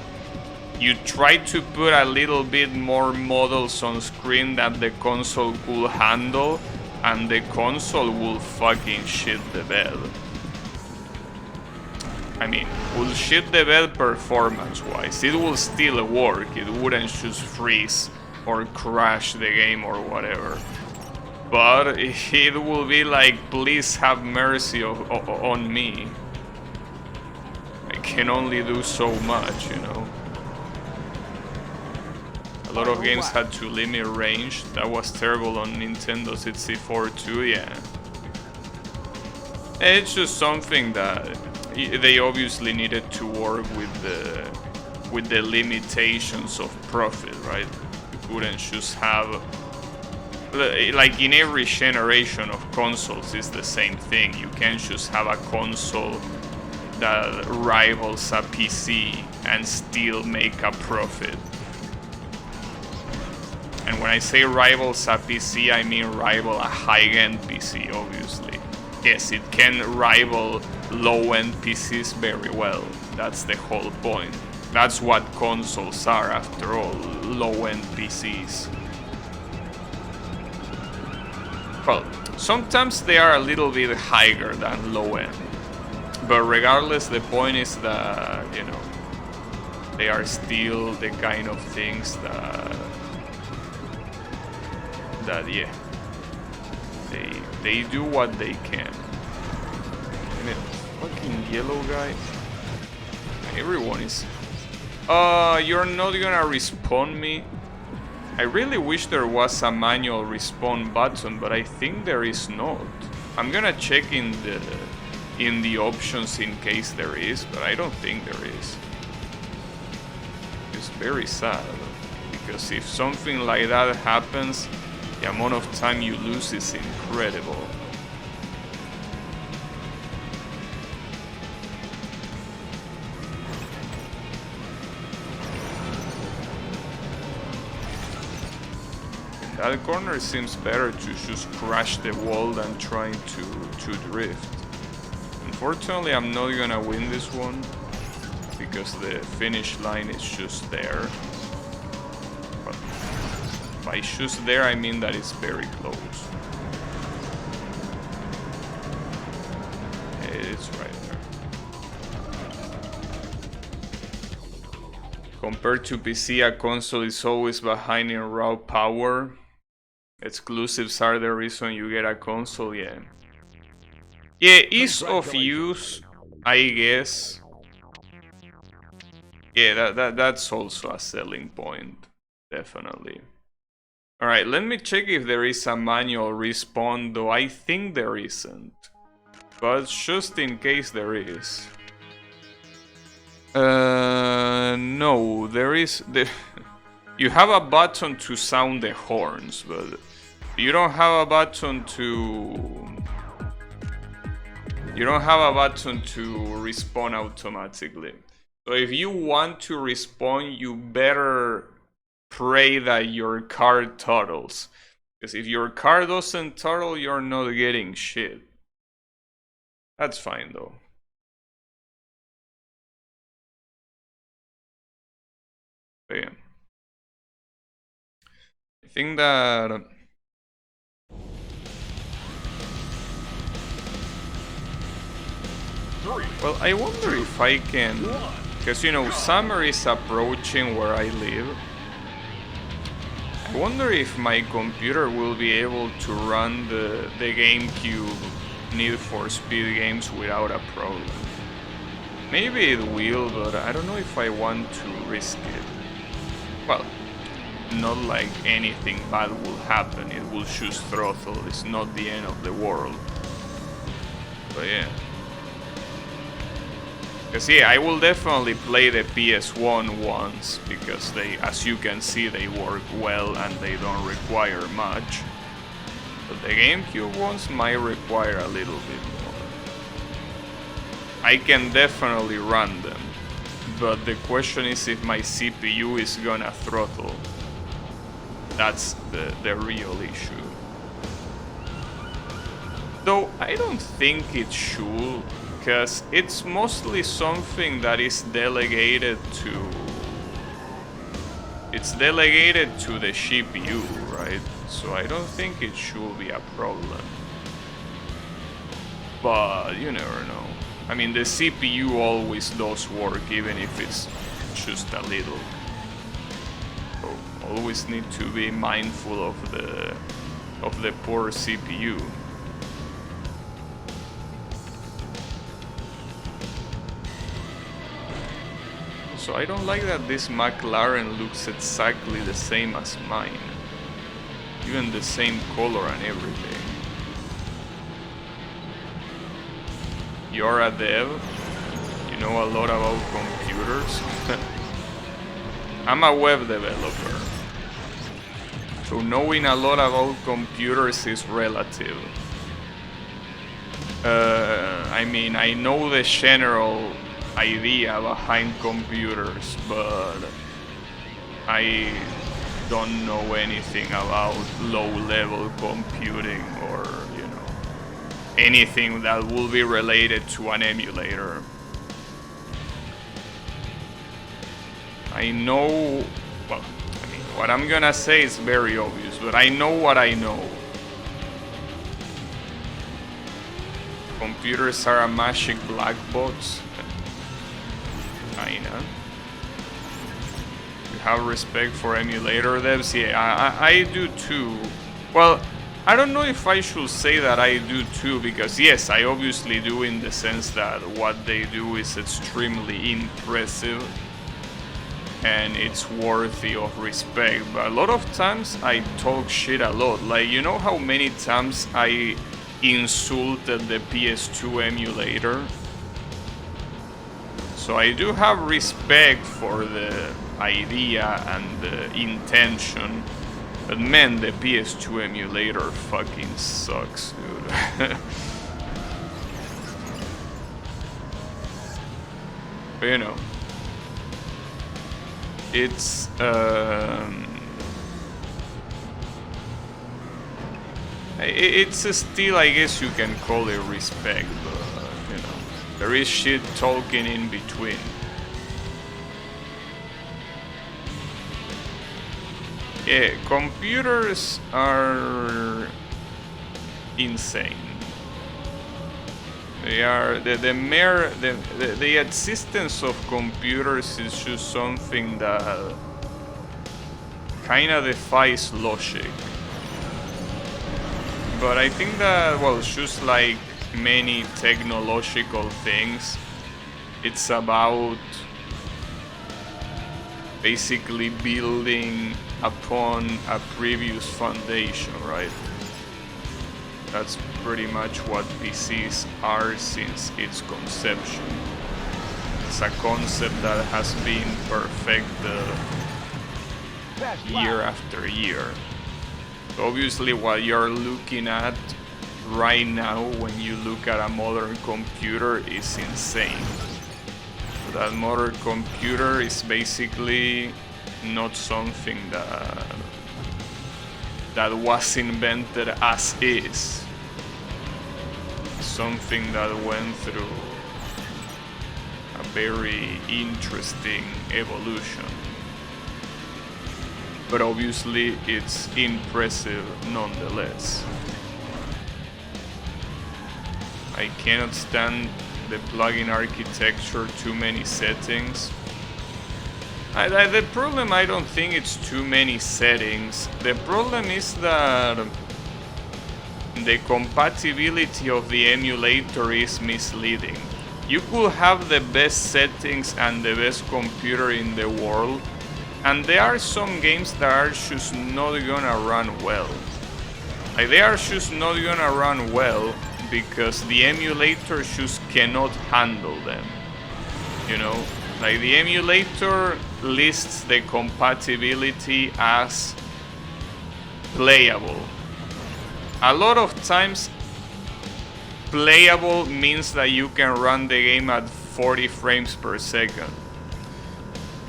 you try to put a little bit more models on screen that the console could handle, and the console will fucking shit the bed. I mean, will shit the bed performance-wise. It will still work, it wouldn't just freeze or crash the game or whatever. But it will be like, please have mercy on me. I can only do so much, you know. A lot of games had to limit range. That was terrible on Nintendo 64 too, yeah. It's just something that they obviously needed to work with the limitations of profit, right? You couldn't just have, like in every generation of consoles is the same thing. You can't just have a console that rivals a PC and still make a profit. And when I say rivals a PC, I mean rival a high-end PC, obviously. yes, it can rival low-end PCs very well. That's the whole point. That's what consoles are, after all, low-end PCs. Well, sometimes they are a little bit higher than low-end. But regardless, the point is that, you know, they are still the kind of things that yeah, they do what they can. And it, fucking yellow guy. Everyone is. You're not gonna respawn me. I really wish there was a manual respawn button, but I think there is not. I'm gonna check in the options in case there is, but I don't think there is. It's very sad, because if something like that happens, the amount of time you lose is incredible. That corner seems better to just crash the wall than trying to drift. Unfortunately, I'm not gonna win this one because the finish line is just there. But by just there, I mean that it's very close. It's right there. Compared to PC, a console is always behind in raw power. Exclusives are the reason you get a console, yeah. Yeah, ease of use, I guess. Yeah, that's also a selling point, definitely. Alright, let me check if there is a manual respawn, though I think there isn't. But just in case there is. No, there is... You have a button to sound the horns, but you don't have a button to... You don't have a button to respawn automatically. So if you want to respawn, you better pray that your car turtles. Because if your car doesn't turtle, you're not getting shit. That's fine though. But yeah. I think that... Well, I wonder if I can... Because, you know, summer is approaching where I live. I wonder if my computer will be able to run the GameCube Need for Speed games without a problem. Maybe it will, but I don't know if I want to risk it. Well, not like anything bad will happen, it will just throttle, it's not the end of the world. But yeah. Because yeah, I will definitely play the PS1 ones, because they, as you can see, they work well and they don't require much. But the GameCube ones might require a little bit more. I can definitely run them, but the question is if my CPU is gonna throttle. That's the real issue. Though I don't think it should, because it's mostly something that is delegated to... It's delegated to the CPU, right? So I don't think it should be a problem. But you never know. I mean, the CPU always does work, even if it's just a little. So always need to be mindful of the poor CPU. So I don't like that this McLaren looks exactly the same as mine. Even the same color and everything. You're a dev? You know a lot about computers? I'm a web developer. So knowing a lot about computers is relative. I mean, I know the general idea behind computers, but I don't know anything about low-level computing or, you know, anything that will be related to an emulator. I know, well, I mean, what I'm gonna say is very obvious, but I know what I know. Computers are a magic black box. Kinda. You have respect for emulator devs? Yeah, I do too. Well, I don't know if I should say that I do too, because yes, I obviously do, in the sense that what they do is extremely impressive and it's worthy of respect. But a lot of times I talk shit a lot. Like, you know how many times I insulted the PS2 emulator? So I do have respect for the idea and the intention, but man, the PS2 emulator fucking sucks, dude. But, you know, it's it's still, I guess you can call it respect, but you know, there is shit talking in between. Yeah, computers are insane. They are the existence of computers is just something that kind of defies logic. But I think that, well, just like many technological things, it's about basically building upon a previous foundation, right? That's pretty much what PCs are since its conception. It's a concept that has been perfected year after year. So obviously what you're looking at right now when you look at a modern computer is insane. So that modern computer is basically not something that was invented as is. Something that went through a very interesting evolution. But obviously it's impressive nonetheless. I cannot stand the plugin architecture, too many settings. The problem, I don't think it's too many settings. The problem is that the compatibility of the emulator is misleading. You could have the best settings and the best computer in the world, and there are some games that are just not gonna run well. Like, they are just not gonna run well because the emulator just cannot handle them. You know? Like, the emulator lists the compatibility as playable. A lot of times, playable means that you can run the game at 40 frames per second.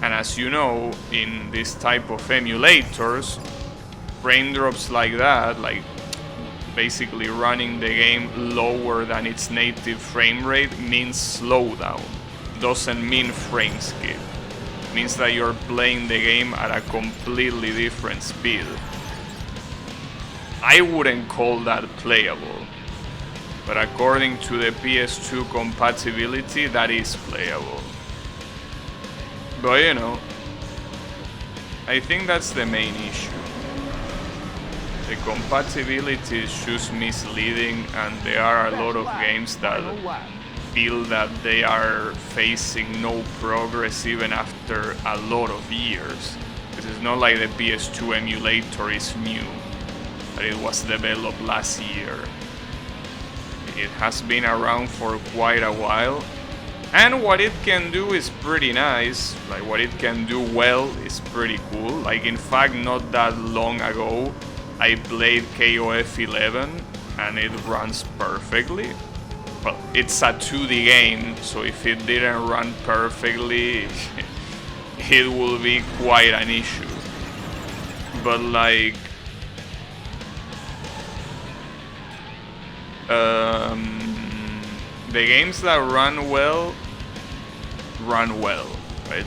And as you know, in this type of emulators, frame drops like that, like basically running the game lower than its native frame rate, means slowdown. Doesn't mean frame skip. It means that you're playing the game at a completely different speed. I wouldn't call that playable, but according to the PS2 compatibility, that is playable. But you know, I think that's the main issue. The compatibility is just misleading, and there are a lot of games that feel that they are facing no progress even after a lot of years. Because it's not like the PS2 emulator is new, but it was developed last year. It has been around for quite a while, and what it can do is pretty nice. Like, what it can do well is pretty cool. Like, in fact, not that long ago, I played KOF 11 and it runs perfectly. Well, it's a 2D game, so if it didn't run perfectly, it will be quite an issue. But like, The games that run well, right?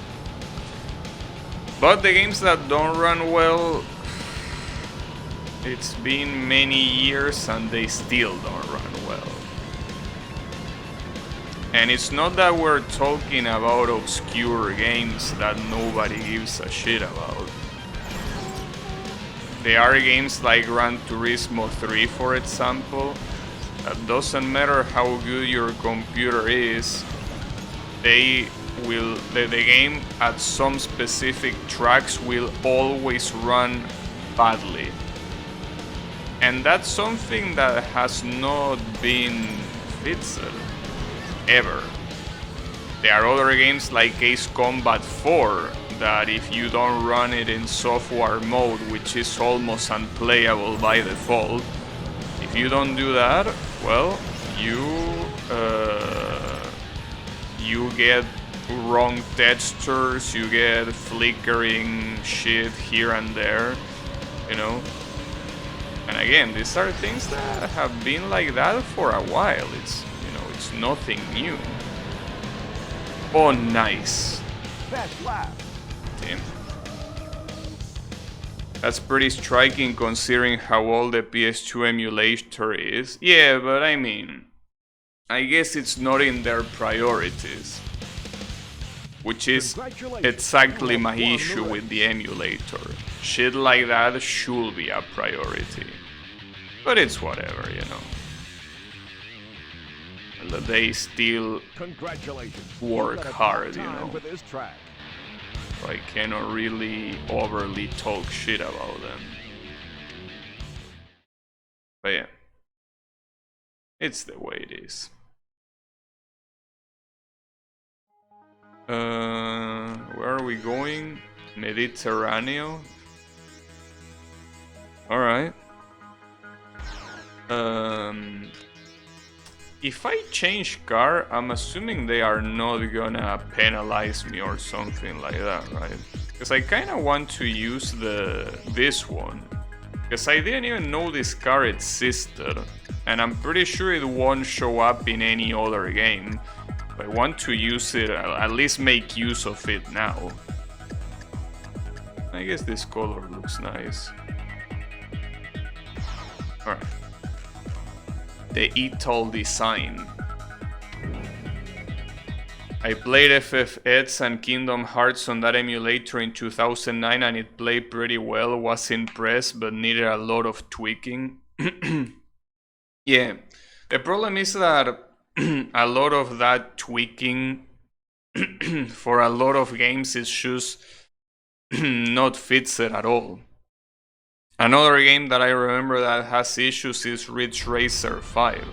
But the games that don't run well, it's been many years and they still don't run well. And it's not that we're talking about obscure games that nobody gives a shit about. There are games like Gran Turismo 3, for example, that doesn't matter how good your computer is, the game at some specific tracks will always run badly. And that's something that has not been fixed ever. There are other games like Ace Combat 4 that if you don't run it in software mode, which is almost unplayable by default, if you don't do that, well, you get wrong textures, you get flickering shit here and there, you know. And again, these are things that have been like that for a while. It's nothing new. Oh, nice. Best lap. Damn. That's pretty striking considering how old the PS2 emulator is. Yeah, but I mean, I guess it's not in their priorities. Which is exactly my issue with the emulator. Shit like that should be a priority. But it's whatever, you know. They still work hard, you know. So I cannot really overly talk shit about them. But yeah, it's the way it is. Where are we going? Mediterranean. Alright. If I change car, I'm assuming they are not gonna penalize me or something like that, right? Because I kinda want to use this one. Because I didn't even know this car existed. And I'm pretty sure it won't show up in any other game. I want to use it, at least make use of it now. I guess this color looks nice. Alright. The ETOL design. I played FF8 and Kingdom Hearts on that emulator in 2009 and it played pretty well, was impressed but needed a lot of tweaking. Yeah, the problem is that a lot of that tweaking for a lot of games is just not fixed at all. Another game that I remember that has issues is Ridge Racer 5.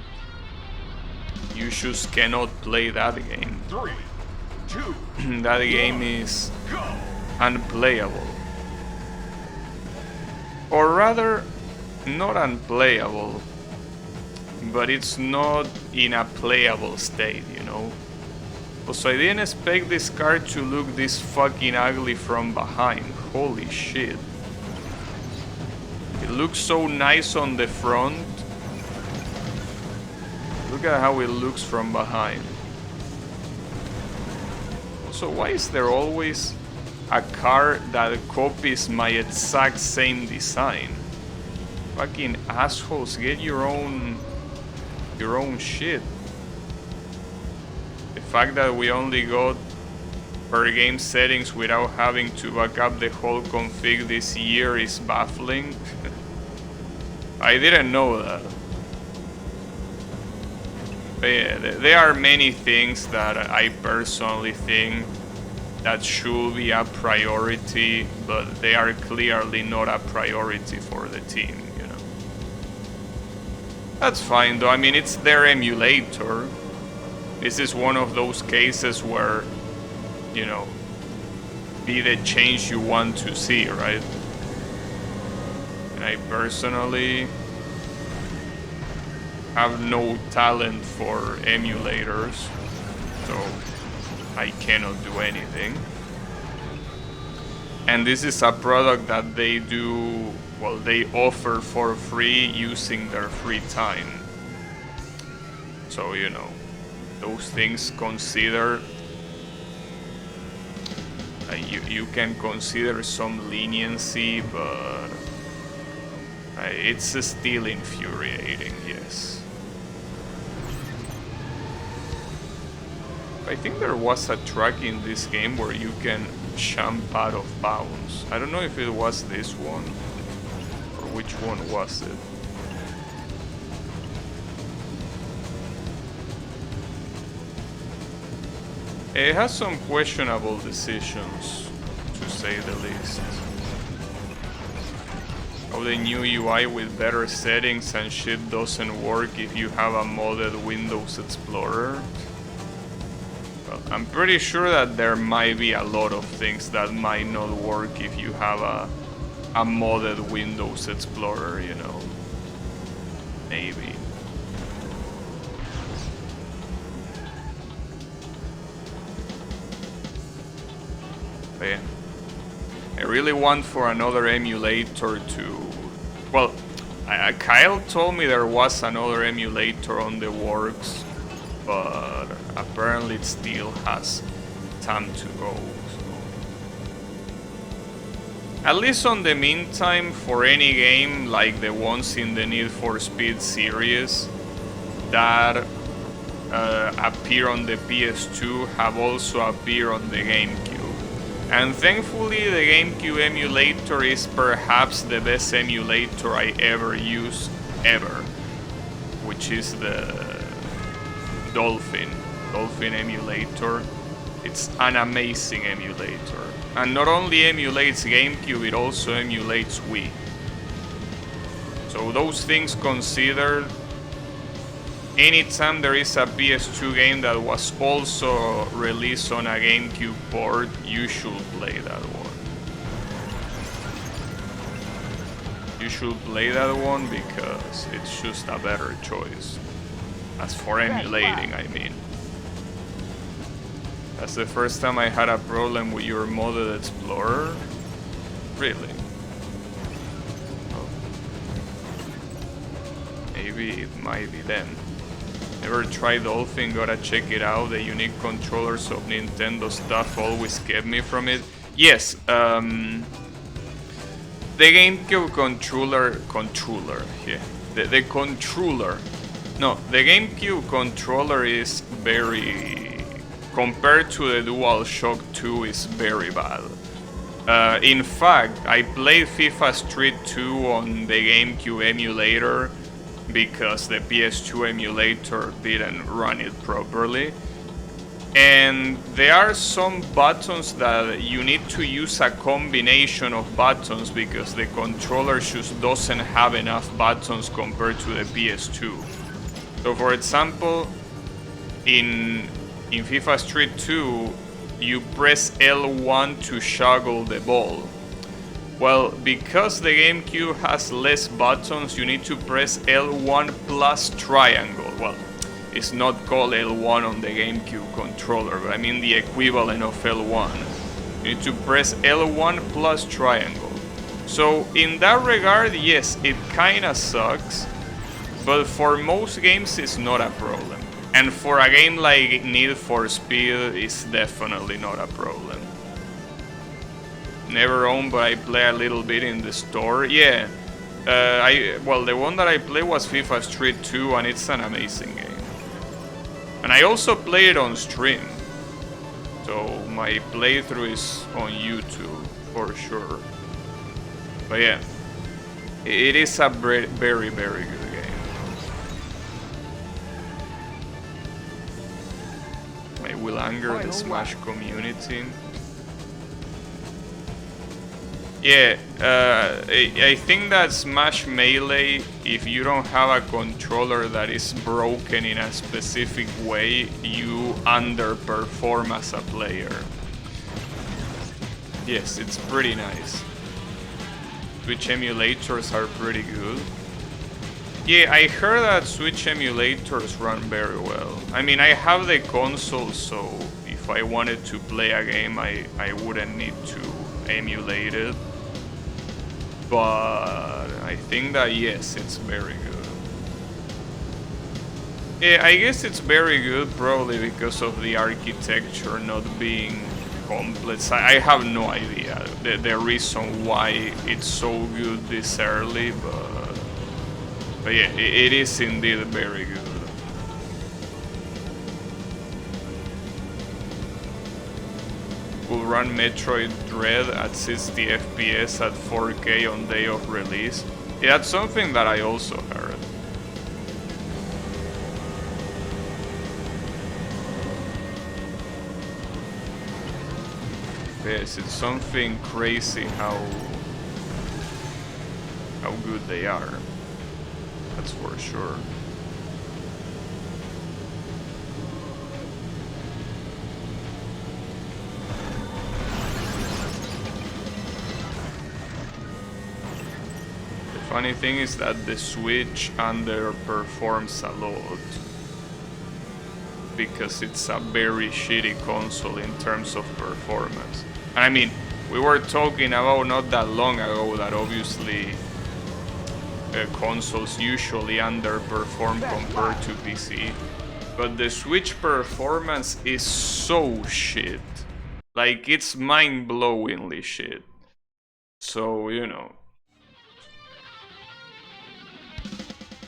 You just cannot play that game. 3, 2, that game is unplayable. Or rather, not unplayable, but it's not in a playable state, you know? So I didn't expect this car to look this fucking ugly from behind. Holy shit. It looks so nice on the front. Look at how it looks from behind. So why is there always a car that copies my exact same design? Fucking assholes, get your own shit. The fact that we only got per game settings without having to back up the whole config this year is baffling. I didn't know that. But yeah, there are many things that I personally think that should be a priority, but they are clearly not a priority for the team, you know. That's fine though, I mean, it's their emulator. This is one of those cases where, you know, be the change you want to see, right? And I personally have no talent for emulators, so I cannot do anything. And this is a product that they do, well, they offer for free using their free time. So, you know, those things considered, you can consider some leniency, but it's still infuriating, yes. I think there was a track in this game where you can jump out of bounds. I don't know if it was this one or which one was it. It has some questionable decisions, to say the least. Oh, the new UI with better settings and shit doesn't work if you have a modded Windows Explorer. Well, I'm pretty sure that there might be a lot of things that might not work if you have a modded Windows Explorer, you know. Maybe. But yeah. I really want for another emulator to... Well, Kyle told me there was another emulator on the works, but apparently it still has time to go. So. At least on the meantime, for any game like the ones in the Need for Speed series that appear on the PS2 have also appeared on the GameCube. And thankfully the GameCube emulator is perhaps the best emulator I ever used, ever. Which is the Dolphin emulator. It's an amazing emulator. And not only emulates GameCube, it also emulates Wii. So those things considered, anytime there is a PS2 game that was also released on a GameCube port, you should play that one. You should play that one because it's just a better choice. As for emulating, I mean. That's the first time I had a problem with your modded Explorer. Really? Oh. Maybe it might be them. Never tried Dolphin, gotta check it out. The unique controllers of Nintendo stuff always kept me from it. Yes, the GameCube controller, yeah. The controller. No, the GameCube controller is very, compared to the DualShock 2, is very bad. In fact, I played FIFA Street 2 on the GameCube emulator because the PS2 emulator didn't run it properly. And there are some buttons that you need to use a combination of buttons because the controller just doesn't have enough buttons compared to the PS2. So for example, in FIFA Street 2, you press L1 to juggle the ball. Well, because the GameCube has less buttons, you need to press L1 plus triangle. Well, it's not called L1 on the GameCube controller, but I mean the equivalent of L1. You need to press L1 plus triangle. So in that regard, yes, it kinda sucks, but for most games it's not a problem. And for a game like Need for Speed, it's definitely not a problem. Never owned, but I play a little bit in the store. Yeah, well, the one that I played was FIFA Street 2, and it's an amazing game. And I also play it on stream, so my playthrough is on YouTube for sure. But yeah, it is a very, very good game. I will anger the Smash community. Yeah, I think that Smash Melee, if you don't have a controller that is broken in a specific way, you underperform as a player. Yes, it's pretty nice. Switch emulators are pretty good. Yeah, I heard that Switch emulators run very well. I mean, I have the console, so if I wanted to play a game, I wouldn't need to emulate it. But I think that yes, it's very good. Yeah, I guess it's very good, probably because of the architecture not being complex. I have no idea the reason why it's so good this early, but yeah, it is indeed very good. Will run Metroid Dread at 60 FPS at 4K on day of release. Yeah, that's something that I also heard. Yes, it's something crazy how good they are. That's for sure. The funny thing is that the Switch underperforms a lot because it's a very shitty console in terms of performance. I mean, we were talking about not that long ago that obviously consoles usually underperform compared to PC, but the Switch performance is so shit. Like, it's mind-blowingly shit. So, you know.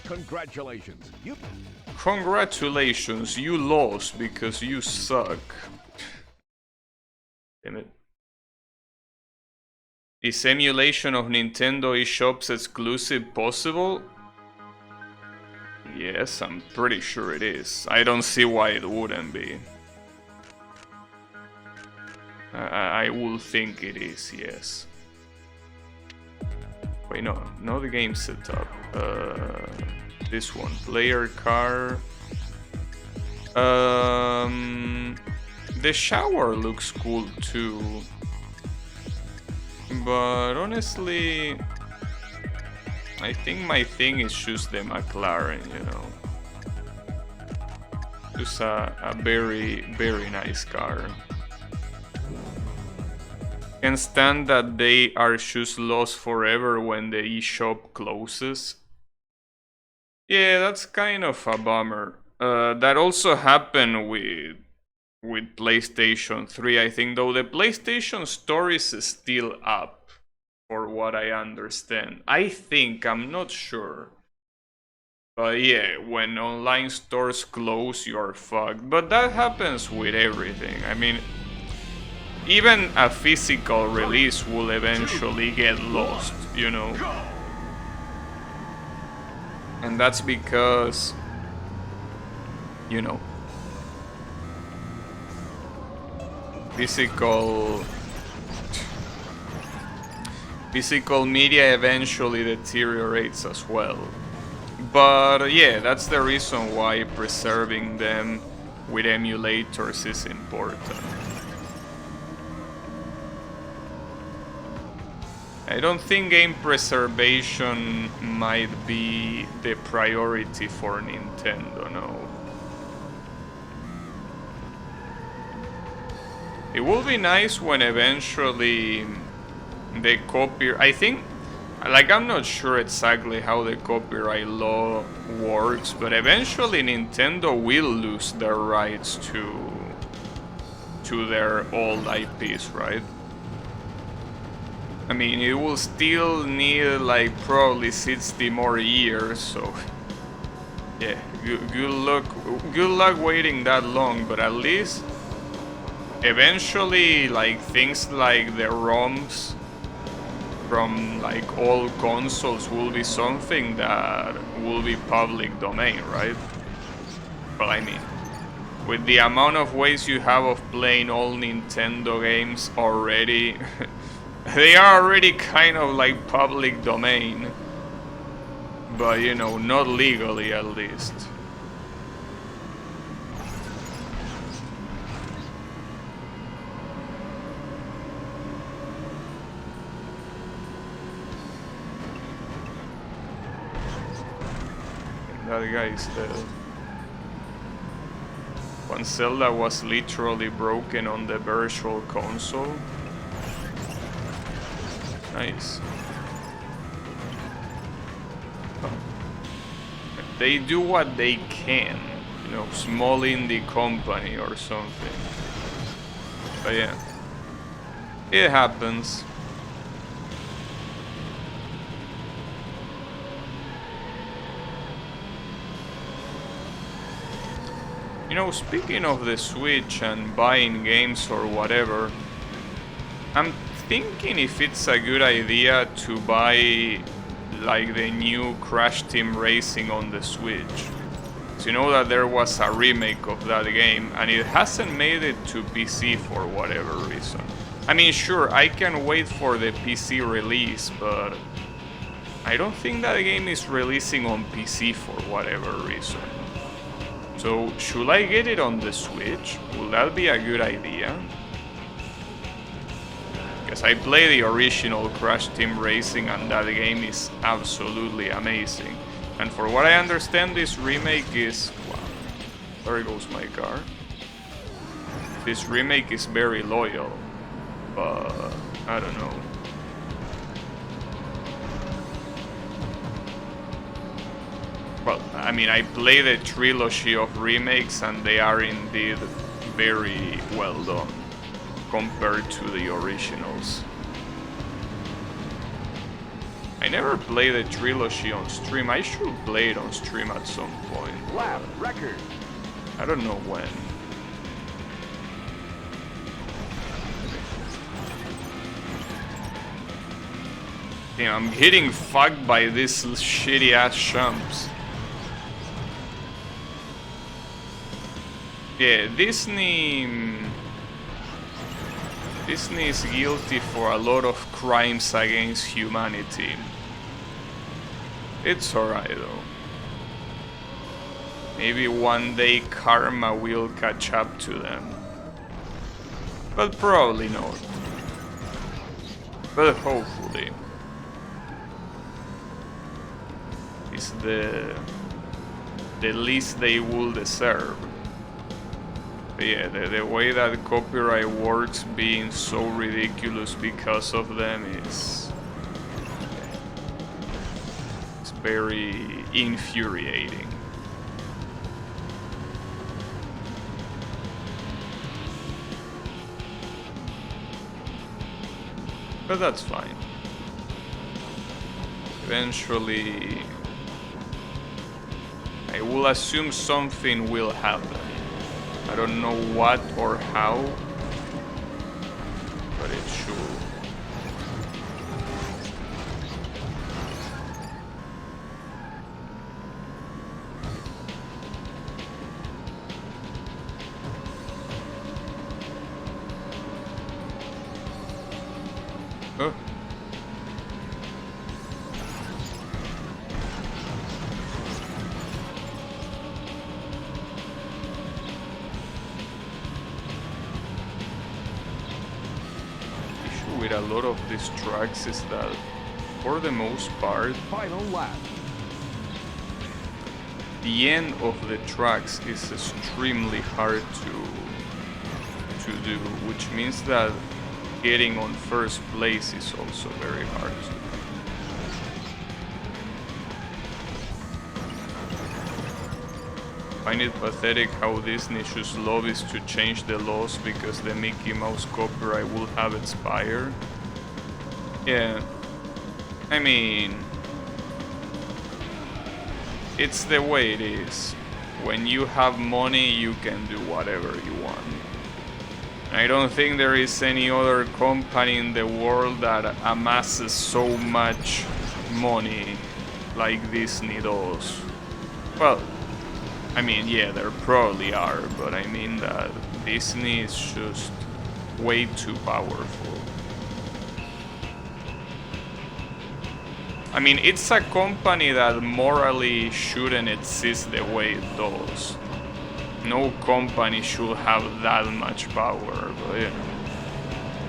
Congratulations. Congratulations, you lost because you suck. Damn it. Is emulation of Nintendo eShop's exclusive possible? Yes, I'm pretty sure it is. I don't see why it wouldn't be. I will think it is, yes. Wait, no, not the game setup. This one, player car. The shower looks cool too. But honestly, I think my thing is just the McLaren, you know. Just a very, very nice car. Can't stand that they are just lost forever when the eShop closes. Yeah, that's kind of a bummer. That also happened with PlayStation 3, I think, though the PlayStation Store is still up, for what I understand. I think, I'm not sure. But yeah, when online stores close, you're fucked. But that happens with everything. I mean, even a physical release will eventually get lost, you know? And that's because, you know, physical media eventually deteriorates as well. But yeah, that's the reason why preserving them with emulators is important. I don't think game preservation might be the priority for Nintendo, no. It will be nice when eventually the copyright... I think... Like, I'm not sure exactly how the copyright law works, but eventually Nintendo will lose their rights to their old IPs, right? I mean, it will still need like probably 60 more years, so yeah, good luck waiting that long, but at least eventually like things like the ROMs from like old consoles will be something that will be public domain, right? Well, I mean, with the amount of ways you have of playing all Nintendo games already, they are already kind of like public domain, but you know, not legally at least. That guy is dead. When Zelda was literally broken on the Virtual Console. Nice. They do what they can. small indie company or something. But yeah, it happens. Speaking of the Switch and buying games or whatever, I'm thinking if it's a good idea to buy like the new Crash Team Racing on the Switch. So you know that there was a remake of that game and it hasn't made it to PC for whatever reason. I mean, sure, I can wait for the PC release, but I don't think that game is releasing on PC for whatever reason. So, should I get it on the Switch? Will that be a good idea? Because I play the original Crash Team Racing and that game is absolutely amazing. And for what I understand, this remake is... Wow, there goes my car. This remake is very loyal, but I don't know. Well, I mean, I play the trilogy of remakes and they are indeed very well done compared to the originals. I never played the trilogy on stream. I should play it on stream at some point. Lap record. I don't know when. Damn, I'm getting fucked by these shitty ass jumps. Yeah, Disney is guilty for a lot of crimes against humanity. It's alright though. Maybe one day karma will catch up to them. But probably not. But hopefully. It's the least they will deserve. But yeah, the way that copyright works being so ridiculous because of them is... it's very infuriating. But that's fine. Eventually... I will assume something will happen. I don't know what or how, but it should. Oh. With a lot of these tracks is that, for the most part, Final lap. the end of the tracks is extremely hard to do, which means that getting on first place is also very hard to do. I find it pathetic how Disney should lobbies to change the laws because the Mickey Mouse copyright will have expired. Yeah, I mean, it's the way it is. When you have money, you can do whatever you want. I don't think there is any other company in the world that amasses so much money like Disney does. Well, I mean, yeah, there probably are, but I mean that Disney is just way too powerful. I mean, it's a company that morally shouldn't exist the way it does. No company should have that much power, but yeah,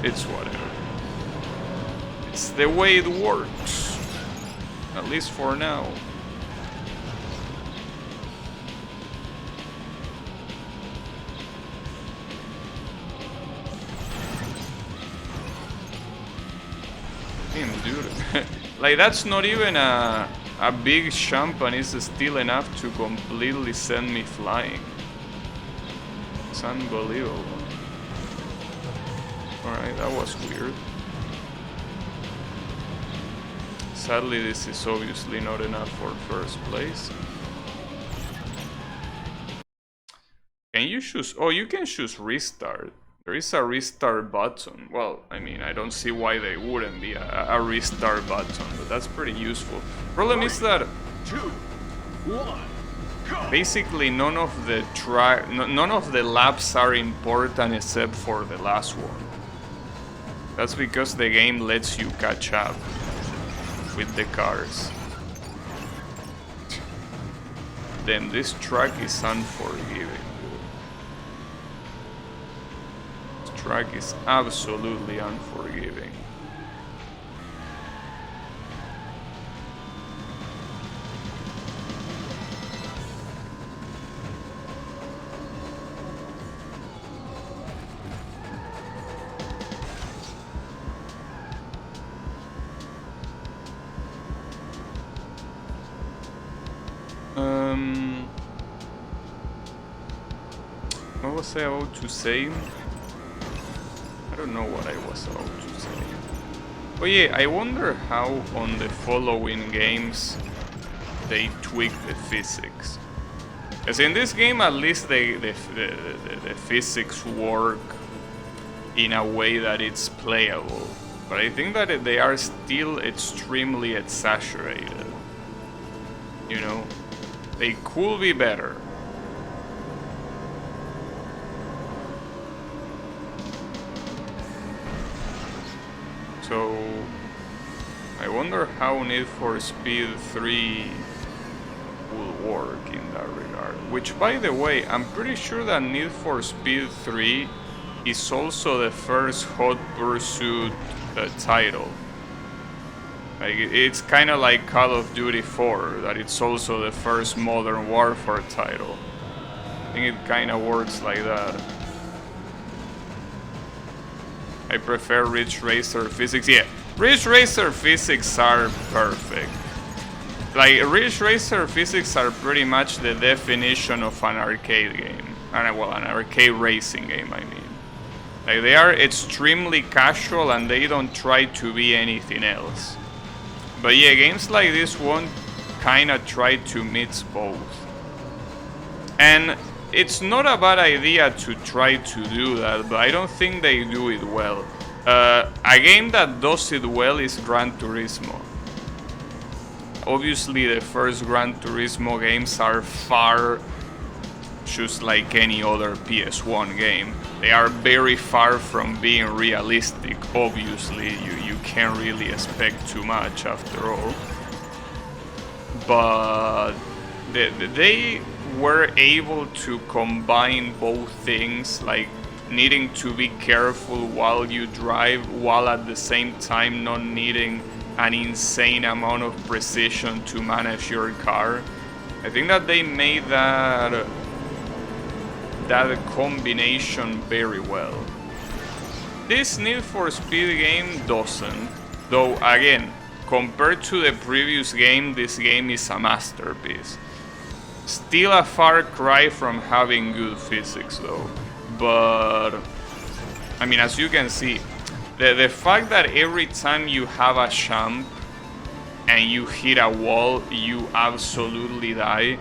it's whatever. It's the way it works, at least for now. Damn, dude. Like, that's not even a big jump and it's still enough to completely send me flying. unbelievable. Alright, that was weird. Sadly, this is obviously not enough for first place. Can you choose? Oh, you can choose restart. There is a restart button. Well, I mean, I don't see why there wouldn't be a restart button, but that's pretty useful. Problem is that 2, 1, go! basically none of the laps are important except for the last one. That's because the game lets you catch up with the cars. Damn, this track is unforgiving. This track is absolutely unforgiving. What was I about to say? I don't know what I was about to say. Oh yeah, I wonder how on the following games they tweak the physics. Because in this game at least the physics work in a way that it's playable. But I think that they are still extremely exaggerated. You know? They could be better. So, I wonder how Need for Speed 3 will work in that regard. Which, by the way, I'm pretty sure that Need for Speed 3 is also the first Hot Pursuit title. Like, it's kind of like Call of Duty 4, that it's also the first Modern Warfare title. I think it kind of works like that. I prefer Ridge Racer physics. Yeah, Ridge Racer physics are perfect. Like, Ridge Racer physics are pretty much the definition of an arcade game. Well, an arcade racing game, I mean. Like, they are extremely casual and they don't try to be anything else. But yeah, games like this one kinda try to mix both. And it's not a bad idea to try to do that, but I don't think they do it well. A game that does it well is Gran Turismo. Obviously the first Gran Turismo games are far just like any other PS1 game. They are very far from being realistic. Obviously, you can't really expect too much after all. But they were able to combine both things, like needing to be careful while you drive, while at the same time not needing an insane amount of precision to manage your car. I think that they made that combination very well. This Need for Speed game doesn't, though again, compared to the previous game, this game is a masterpiece. Still a far cry from having good physics though, but I mean, as you can see, the fact that every time you have a jump and you hit a wall, you absolutely die,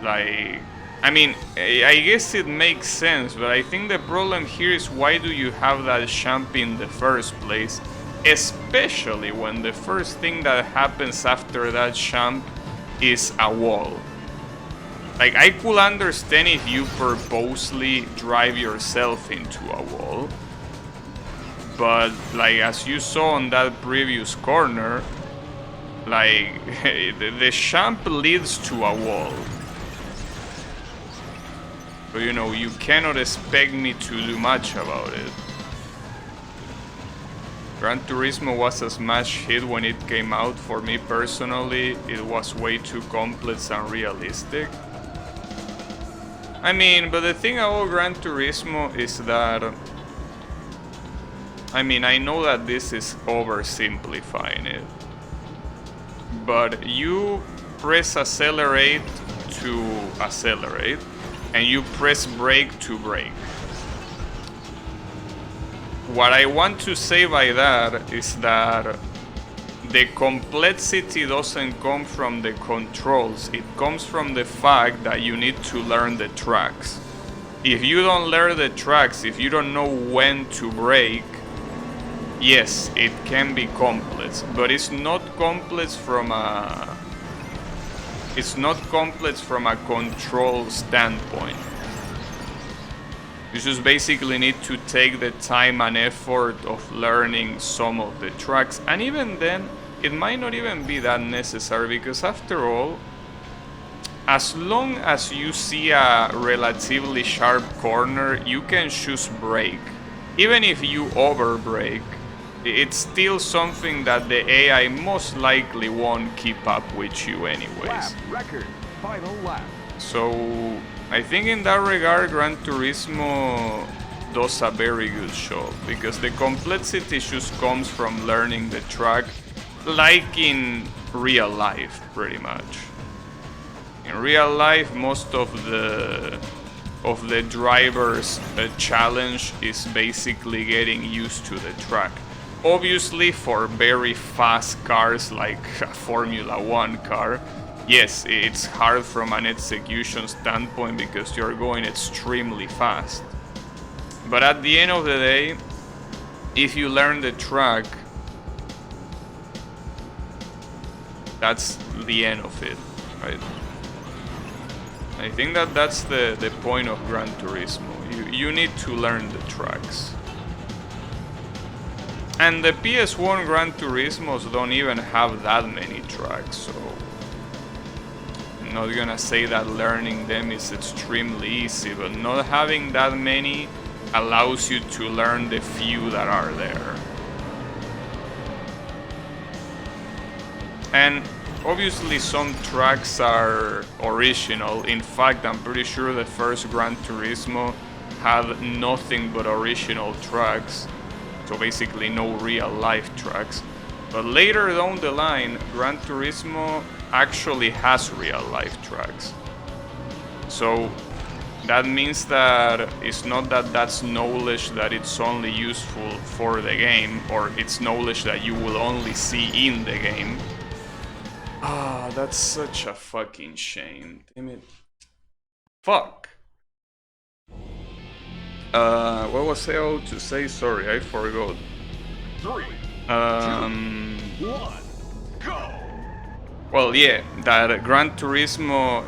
like, I mean, I guess it makes sense, but I think the problem here is why do you have that jump in the first place? Especially when the first thing that happens after that jump is a wall. Like, I could understand if you purposely drive yourself into a wall, but like as you saw on that previous corner, like the jump leads to a wall. So, you know, you cannot expect me to do much about it. Gran Turismo was a smash hit when it came out. For me personally, it was way too complex and realistic. I mean, but the thing about Gran Turismo is that, I mean, I know that this is oversimplifying it, but you press accelerate to accelerate, and you press brake to brake. What I want to say by that is that the complexity doesn't come from the controls, it comes from the fact that you need to learn the tracks. If you don't learn the tracks, if you don't know when to brake, yes, it can be complex, but it's not complex from a control standpoint. You just basically need to take the time and effort of learning some of the tracks, and even then, it might not even be that necessary, because after all, as long as you see a relatively sharp corner, you can choose brake. Even if you over brake, it's still something that the AI most likely won't keep up with you anyways. Lap record. Final lap. So I think in that regard, Gran Turismo does a very good job, because the complexity just comes from learning the track, like in real life, pretty much. In real life, most of the drivers' challenge is basically getting used to the track. Obviously, for very fast cars like a Formula 1 car, yes, it's hard from an execution standpoint because you're going extremely fast. But at the end of the day, if you learn the track, that's the end of it, right? I think that that's the point of Gran Turismo. You need to learn the tracks. And the PS1 Gran Turismos don't even have that many tracks, so I'm not gonna say that learning them is extremely easy, but not having that many allows you to learn the few that are there. And obviously some tracks are original. In fact, I'm pretty sure the first Gran Turismo had nothing but original tracks. So basically no real life tracks. But later down the line, Gran Turismo actually has real life tracks. So that means that it's not that that's knowledge that it's only useful for the game, or it's knowledge that you will only see in the game. Ah, that's such a fucking shame. Damn it. Fuck. What was I able to say? Sorry, I forgot. 3, 2, 1, go! Well, yeah, that Gran Turismo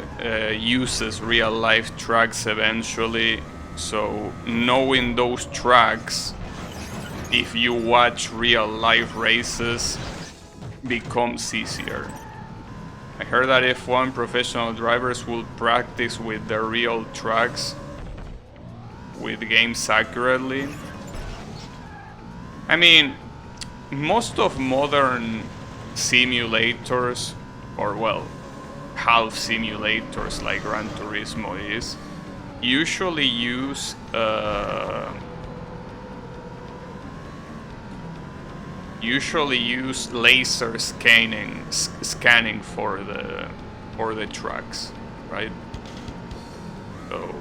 uses real life tracks eventually, so knowing those tracks, if you watch real life races, becomes easier. I heard that F1 professional drivers will practice with the real tracks with games accurately. I mean, most of modern simulators, or well, half simulators like Gran Turismo is, usually use laser scanning for the tracks, right? So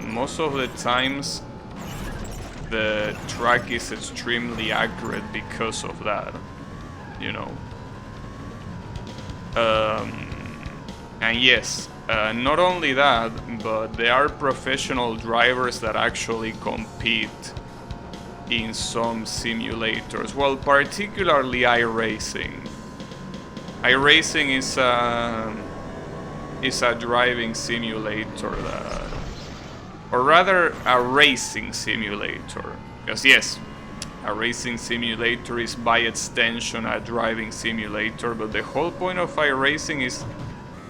most of the times the track is extremely accurate because of that, you know. And yes, not only that, but there are professional drivers that actually compete in some simulators. Well, particularly iRacing. iRacing is a driving simulator that, or rather a racing simulator. Because yes, a racing simulator is by extension a driving simulator, but the whole point of iRacing is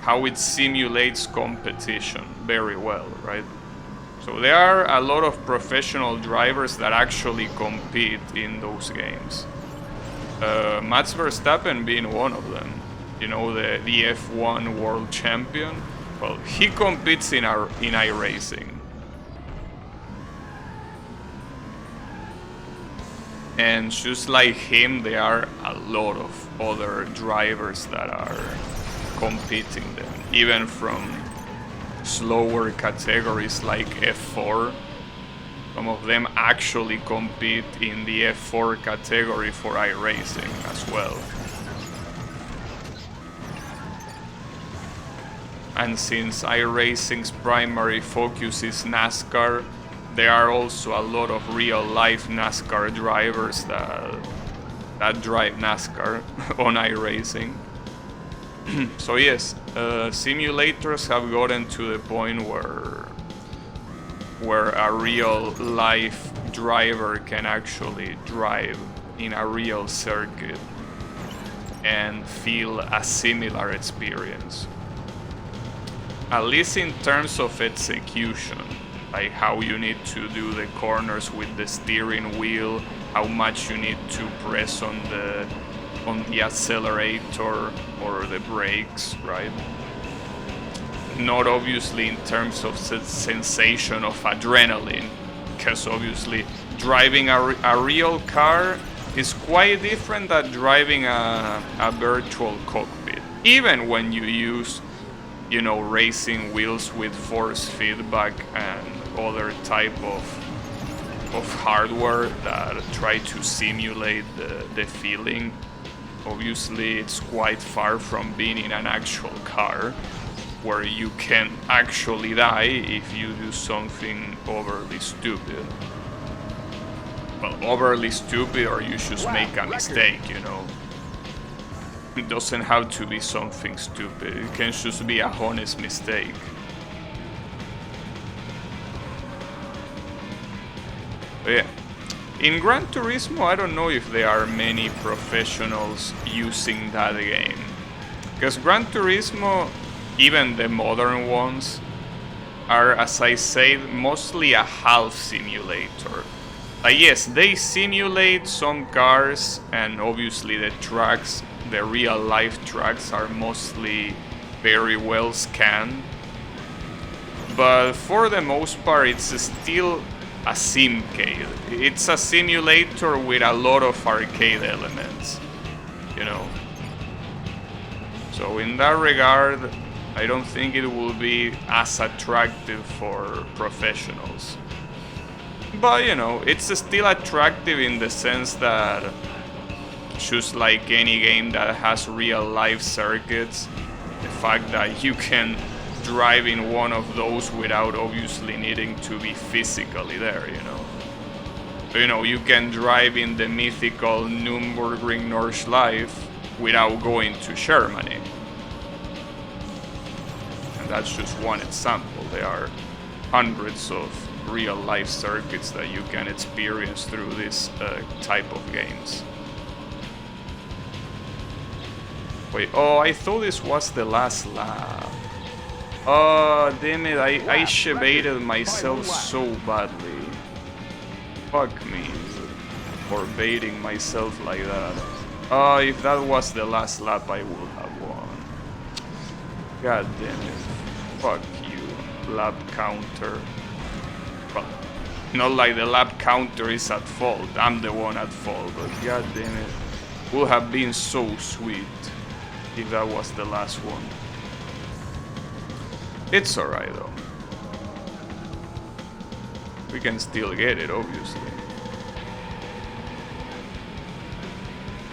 how it simulates competition very well, right? So there are a lot of professional drivers that actually compete in those games. Max Verstappen being one of them, you know, the F1 world champion. Well, he competes in iRacing. And just like him, there are a lot of other drivers that are competing them, even from slower categories like F4. Some of them actually compete in the F4 category for iRacing as well. And since iRacing's primary focus is NASCAR, there are also a lot of real-life NASCAR drivers that drive NASCAR on iRacing. So yes, simulators have gotten to the point where a real-life driver can actually drive in a real circuit and feel a similar experience. At least in terms of execution, like how you need to do the corners with the steering wheel, how much you need to press on the accelerator or the brakes, right? Not obviously in terms of sensation of adrenaline, because obviously driving a real car is quite different than driving a virtual cockpit. Even when you use, you know, racing wheels with force feedback and other type of hardware that try to simulate the feeling. Obviously, it's quite far from being in an actual car where you can actually die if you do something overly stupid. Well, overly stupid, or you just make a mistake, you know. It doesn't have to be something stupid, it can just be a honest mistake. But yeah, in Gran Turismo I don't know if there are many professionals using that game. Because Gran Turismo, even the modern ones, are, as I said, mostly a half simulator. Yes, they simulate some cars, and obviously the tracks, the real life tracks, are mostly very well scanned. But for the most part, it's still a simcade. It's a simulator with a lot of arcade elements, you know. So in that regard, I don't think it will be as attractive for professionals. But, you know, it's still attractive in the sense that, just like any game that has real life circuits, the fact that you can drive in one of those without obviously needing to be physically there, you know. So, you know, you can drive in the mythical Nürburgring Nordschleife without going to Germany. And that's just one example. There are hundreds of real life circuits that you can experience through this type of games. Wait, oh, I thought this was the last lap. Oh, damn it, I chevated myself so badly. Fuck me for baiting myself like that. Oh, if that was the last lap, I would have won. God damn it. Fuck you, lap counter. Well, not like the lap counter is at fault, I'm the one at fault, but god damn it. Would have been so sweet if that was the last one. It's alright though. We can still get it, obviously.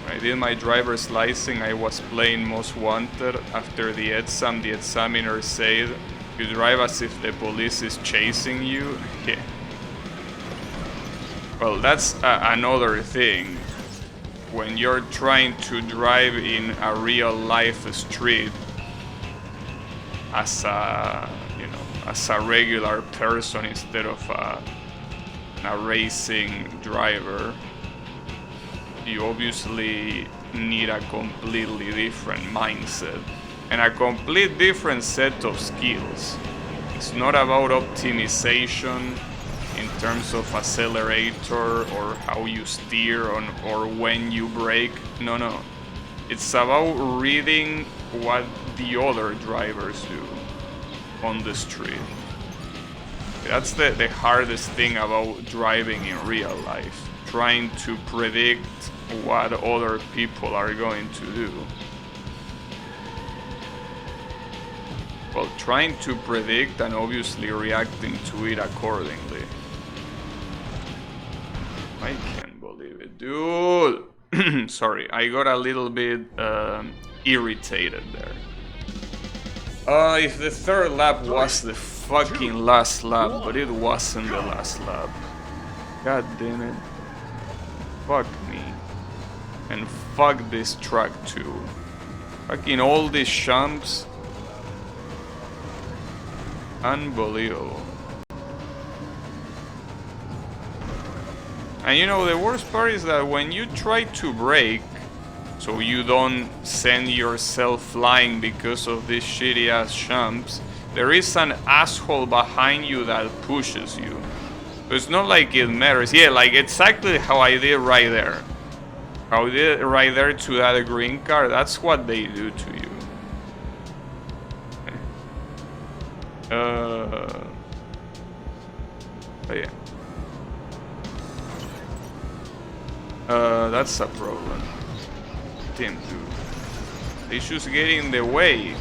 I did my driver's license, I was playing Most Wanted. After the exam, the examiner said, "You drive as if the police is chasing you." Yeah. Well, that's another thing. When you're trying to drive in a real life street as a, you know, as a regular person instead of a racing driver, you obviously need a completely different mindset and a complete different set of skills. It's not about optimization in terms of accelerator or how you steer or when you brake. No. It's about reading what the other drivers do on the street. That's the hardest thing about driving in real life. Trying to predict what other people are going to do. well, trying to predict and obviously reacting to it accordingly. I can't believe it, dude. Sorry, I got a little bit irritated there. If the third lap was the fucking last lap, but it wasn't the last lap. God damn it. Fuck me. And fuck this track too. Fucking all these jumps. Unbelievable. And you know, the worst part is that when you try to brake, so you don't send yourself flying because of these shitty ass jumps, there is an asshole behind you that pushes you. So it's not like it matters. Yeah, like exactly how I did right there. How I did right there to that green car, that's what they do to you. But yeah. That's a problem. Damn, dude. They just get in the way.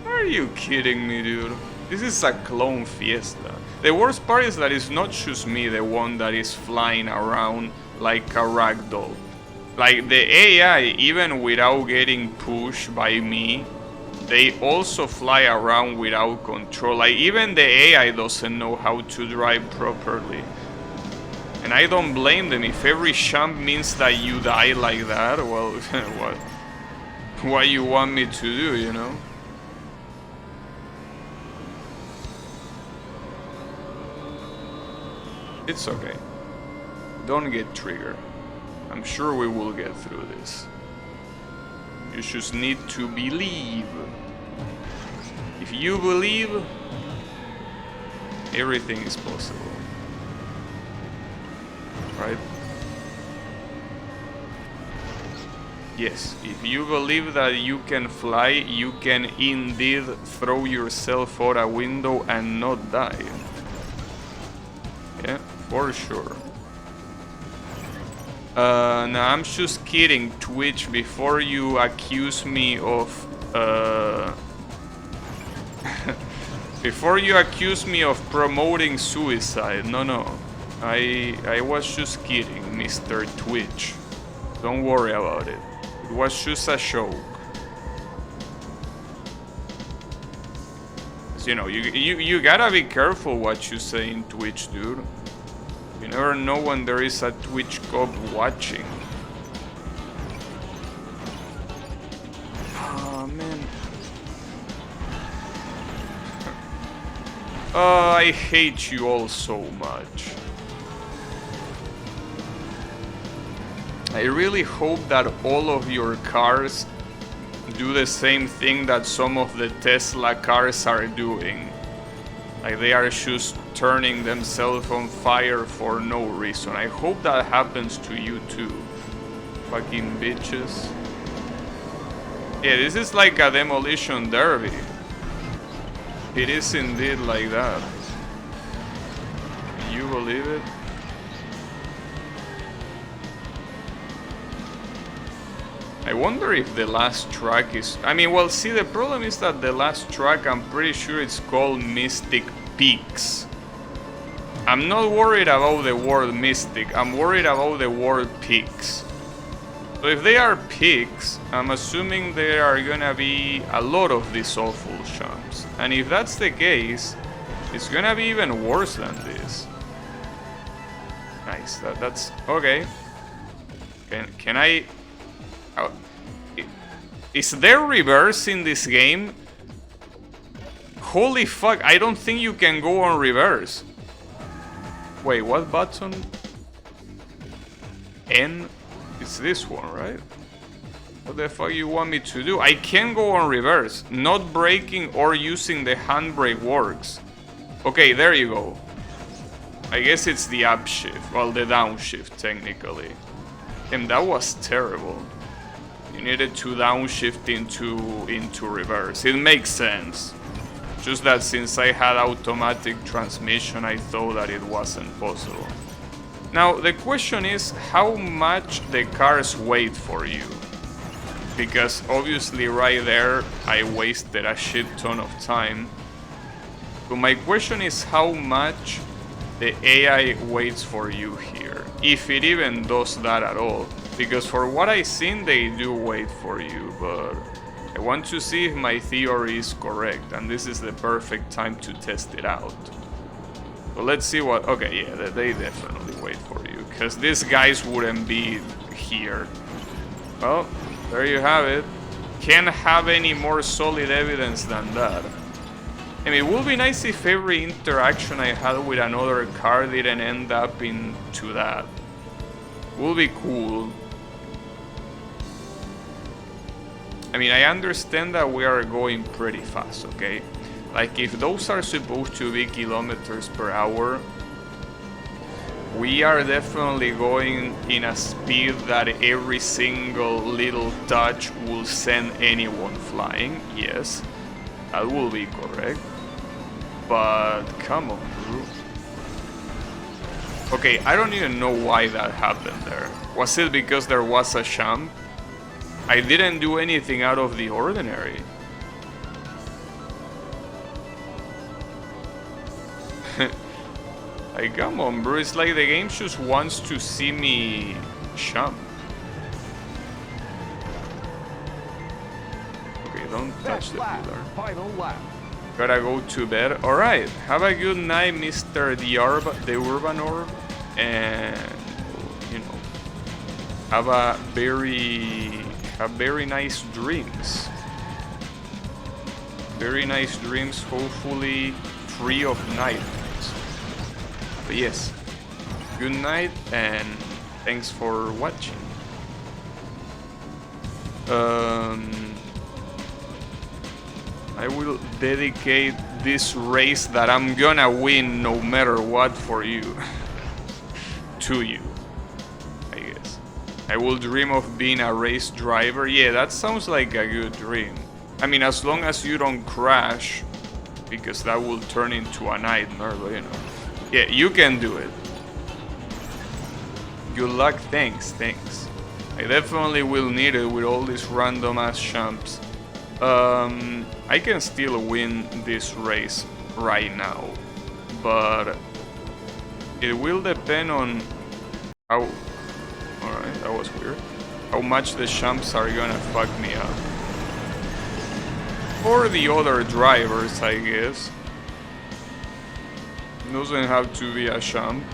Are you kidding me, dude? This is a clone fiesta. The worst part is that it's not just me, the one that is flying around like a ragdoll. Like the AI, even without getting pushed by me, they also fly around without control. Like even the AI doesn't know how to drive properly. And I don't blame them. If every jump means that you die like that, well, what you want me to do, you know? It's okay. Don't get triggered. I'm sure we will get through this. You just need to believe. If you believe, everything is possible. Right? Yes, if you believe that you can fly, you can indeed throw yourself out a window and not die. Yeah, for sure. No, I'm just kidding, Twitch, before you accuse me of before you accuse me of promoting suicide. No. I was just kidding, Mr. Twitch. Don't worry about it. It was just a joke. You know, you gotta be careful what you say in Twitch, dude. You never know when there is a Twitch cop watching. Oh, man. Oh, I hate you all so much. I really hope that all of your cars do the same thing that some of the Tesla cars are doing. Like they are just turning themselves on fire for no reason. I hope that happens to you too. Fucking bitches. Yeah, this is like a demolition derby. It is indeed like that. Can you believe it? I wonder if the last track is... I mean, well, see, the problem is that the last track, I'm pretty sure it's called Mystic Peaks. I'm not worried about the word Mystic, I'm worried about the word Peaks. So if they are peaks, I'm assuming there are gonna be a lot of these awful jumps. And if that's the case, it's gonna be even worse than this. Nice, that's... okay. Can I... Is there reverse in this game? Holy fuck, I don't think you can go on reverse. Wait, what button? N? It's this one, right? What the fuck you want me to do? I can go on reverse. Not braking or using the handbrake works. Okay, there you go. I guess it's the upshift. Well, the downshift, technically. And that was terrible. You needed to downshift into reverse. It makes sense. Just that since I had automatic transmission, I thought that it wasn't possible. Now, the question is how much the cars wait for you. Because obviously right there I wasted a shit ton of time. So my question is how much the AI waits for you here, if it even does that at all. Because for what I've seen, they do wait for you, but I want to see if my theory is correct, and this is the perfect time to test it out. So let's see what... Okay, yeah, they definitely wait for you, because these guys wouldn't be here. Well, there you have it. Can't have any more solid evidence than that. I mean, it would be nice if every interaction I had with another car didn't end up into that. Would be cool. I mean, I understand that we are going pretty fast, okay? Like, if those are supposed to be kilometers per hour, we are definitely going in a speed that every single little touch will send anyone flying. Yes, that will be correct. But come on, bro. Okay, I don't even know why that happened there. Was it because there was a champ? I didn't do anything out of the ordinary. Like, come on, bro. It's like the game just wants to see me champ. Okay, don't touch the pillar. Final lap. Gotta go to bed. Alright, have a good night, Mr. the Urban Orb. And, you know, have a very nice dreams. Very nice dreams, hopefully free of nightmares. But yes, good night and thanks for watching. I will dedicate this race that I'm gonna win no matter what for you. To you, I guess. I will dream of being a race driver. Yeah, that sounds like a good dream. I mean, as long as you don't crash, because that will turn into a nightmare, but you know. Yeah, you can do it. Good luck, thanks. I definitely will need it with all these random ass champs. I can still win this race right now, but it will depend on how... Alright, that was weird. How much the champs are gonna fuck me up. Or the other drivers, I guess. It doesn't have to be a champ.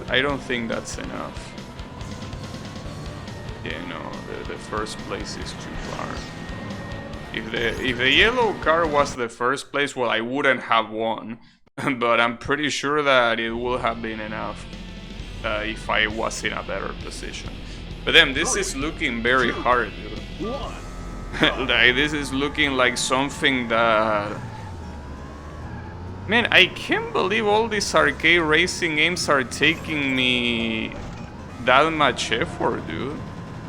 I don't think that's enough. Yeah, no, the first place is too far. If the yellow car was the first place, well, I wouldn't have won. But I'm pretty sure that it would have been enough if I was in a better position. But then, this is looking very hard, dude. Like, this is looking like something that... Man, I can't believe all these arcade racing games are taking me that much effort, dude.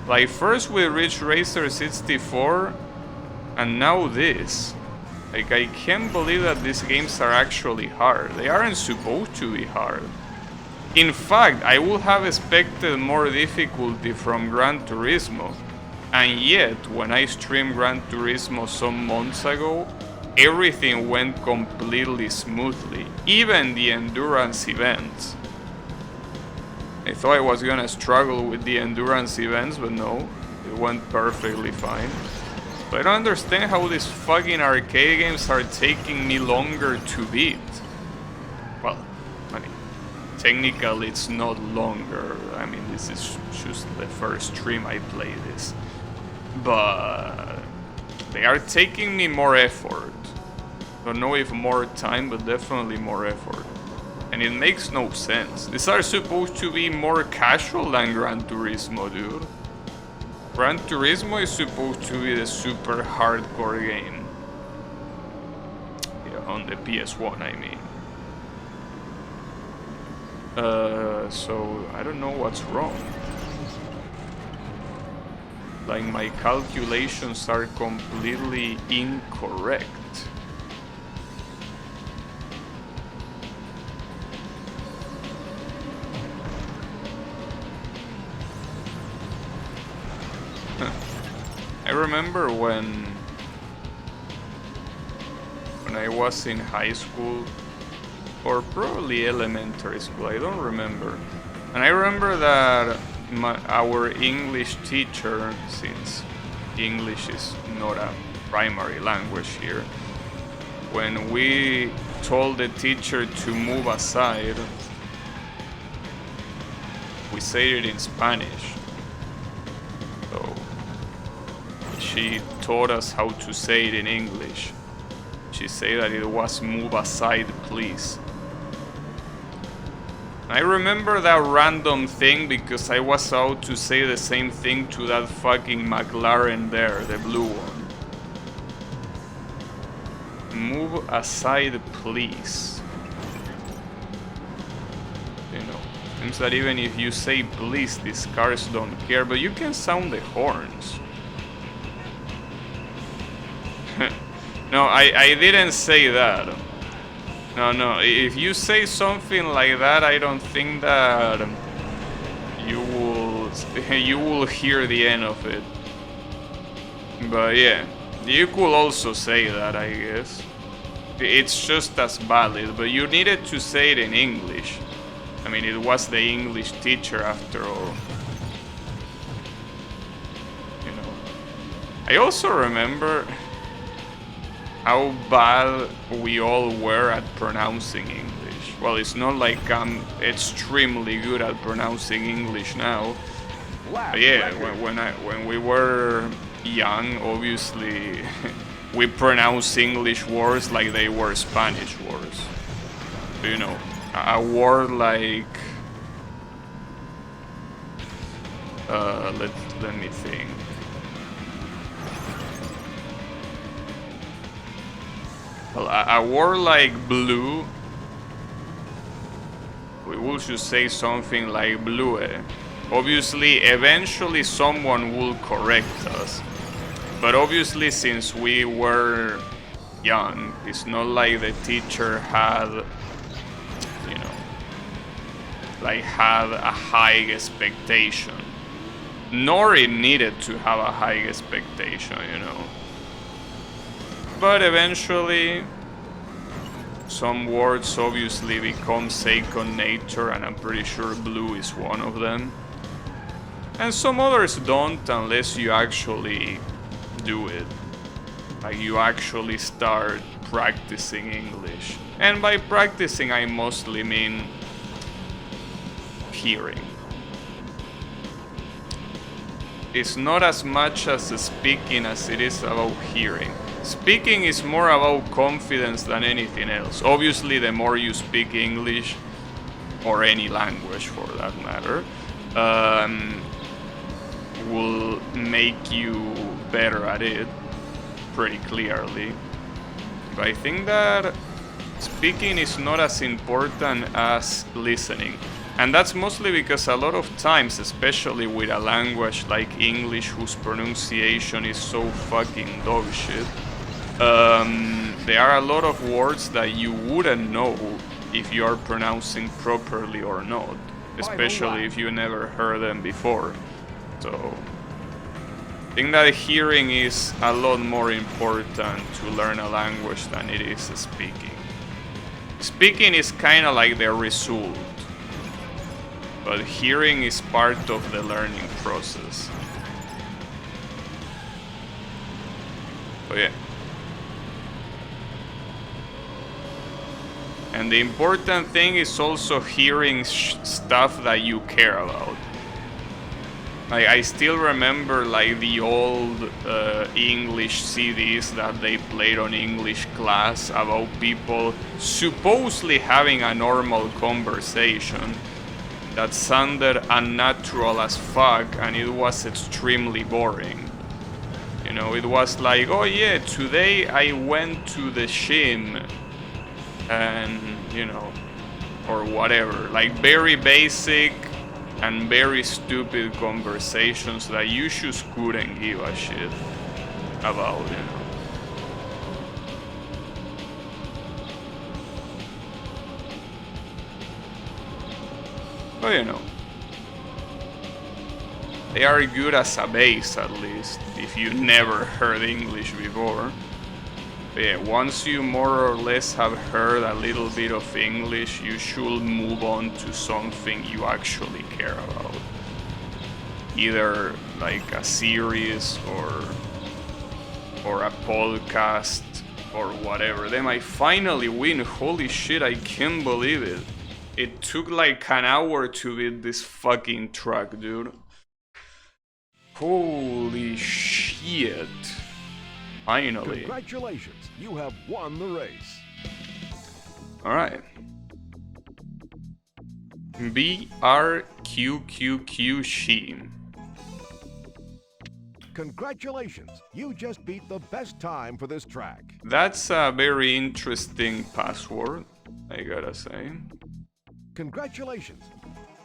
Like, first with Ridge Racer 64, and now this. Like, I can't believe that these games are actually hard. They aren't supposed to be hard. In fact, I would have expected more difficulty from Gran Turismo. And yet, when I streamed Gran Turismo some months ago, everything went completely smoothly, even the endurance events. I thought I was gonna struggle with the endurance events, but no, it went perfectly fine. But I don't understand how these fucking arcade games are taking me longer to beat. Well, I mean, technically it's not longer. I mean, this is just the first stream I play this. But they are taking me more effort. Don't know if more time, but definitely more effort. And it makes no sense. These are supposed to be more casual than Gran Turismo, dude. Gran Turismo is supposed to be the super hardcore game. Yeah, on the PS1, I mean. So, I don't know what's wrong. Like my calculations are completely incorrect. I remember when I was in high school, or probably elementary school, I don't remember. And I remember that our English teacher, since English is not a primary language here, when we told the teacher to move aside, we said it in Spanish. So she taught us how to say it in English. She said that it was "move aside, please." I remember that random thing because I was out to say the same thing to that fucking McLaren there, the blue one. Move aside, please. You know, seems that even if you say please, these cars don't care, but you can sound the horns. No, I didn't say that. No, if you say something like that, I don't think that you will hear the end of it. But yeah, you could also say that, I guess. It's just as valid, but you needed to say it in English. I mean, it was the English teacher after all. You know. I also remember how bad we all were at pronouncing English. Well, it's not like I'm extremely good at pronouncing English now. But yeah, when we were young, obviously we pronounce English words like they were Spanish words. You know, a word like let me think. Well, a word like blue, we will just say something like blue. Obviously, eventually someone will correct us. But obviously, since we were young, it's not like the teacher had, you know, like had a high expectation. Nor it needed to have a high expectation, you know. But eventually, some words obviously become second nature, and I'm pretty sure blue is one of them. And some others don't unless you actually do it. Like you actually start practicing English. And by practicing, I mostly mean hearing. It's not as much as speaking as it is about hearing. Speaking is more about confidence than anything else. Obviously, the more you speak English, or any language for that matter, will make you better at it, pretty clearly. But I think that speaking is not as important as listening. And that's mostly because a lot of times, especially with a language like English whose pronunciation is so fucking dog shit, there are a lot of words that you wouldn't know if you are pronouncing properly or not, especially if you never heard them before. So I think that hearing is a lot more important to learn a language than it is speaking. Speaking is kind of like the result, but hearing is part of the learning process. So yeah. And the important thing is also hearing stuff that you care about. Like, I still remember like the old English CDs that they played on English class about people supposedly having a normal conversation that sounded unnatural as fuck, and it was extremely boring. You know, it was like, oh yeah, today I went to the gym, and you know, or whatever, like very basic, and very stupid conversations that you just couldn't give a shit about, you know. But you know, they are good as a base, at least, if you never heard English before. But yeah, once you more or less have heard a little bit of English, you should move on to something you actually care about. Either like a series or a podcast or whatever. They might finally win. Holy shit, I can't believe it. It took like an hour to beat this fucking truck, dude. Holy shit. Finally. Congratulations, you have won the race. Alright. BRQQQ Sheen. Congratulations, you just beat the best time for this track. That's a very interesting password, I gotta say. Congratulations.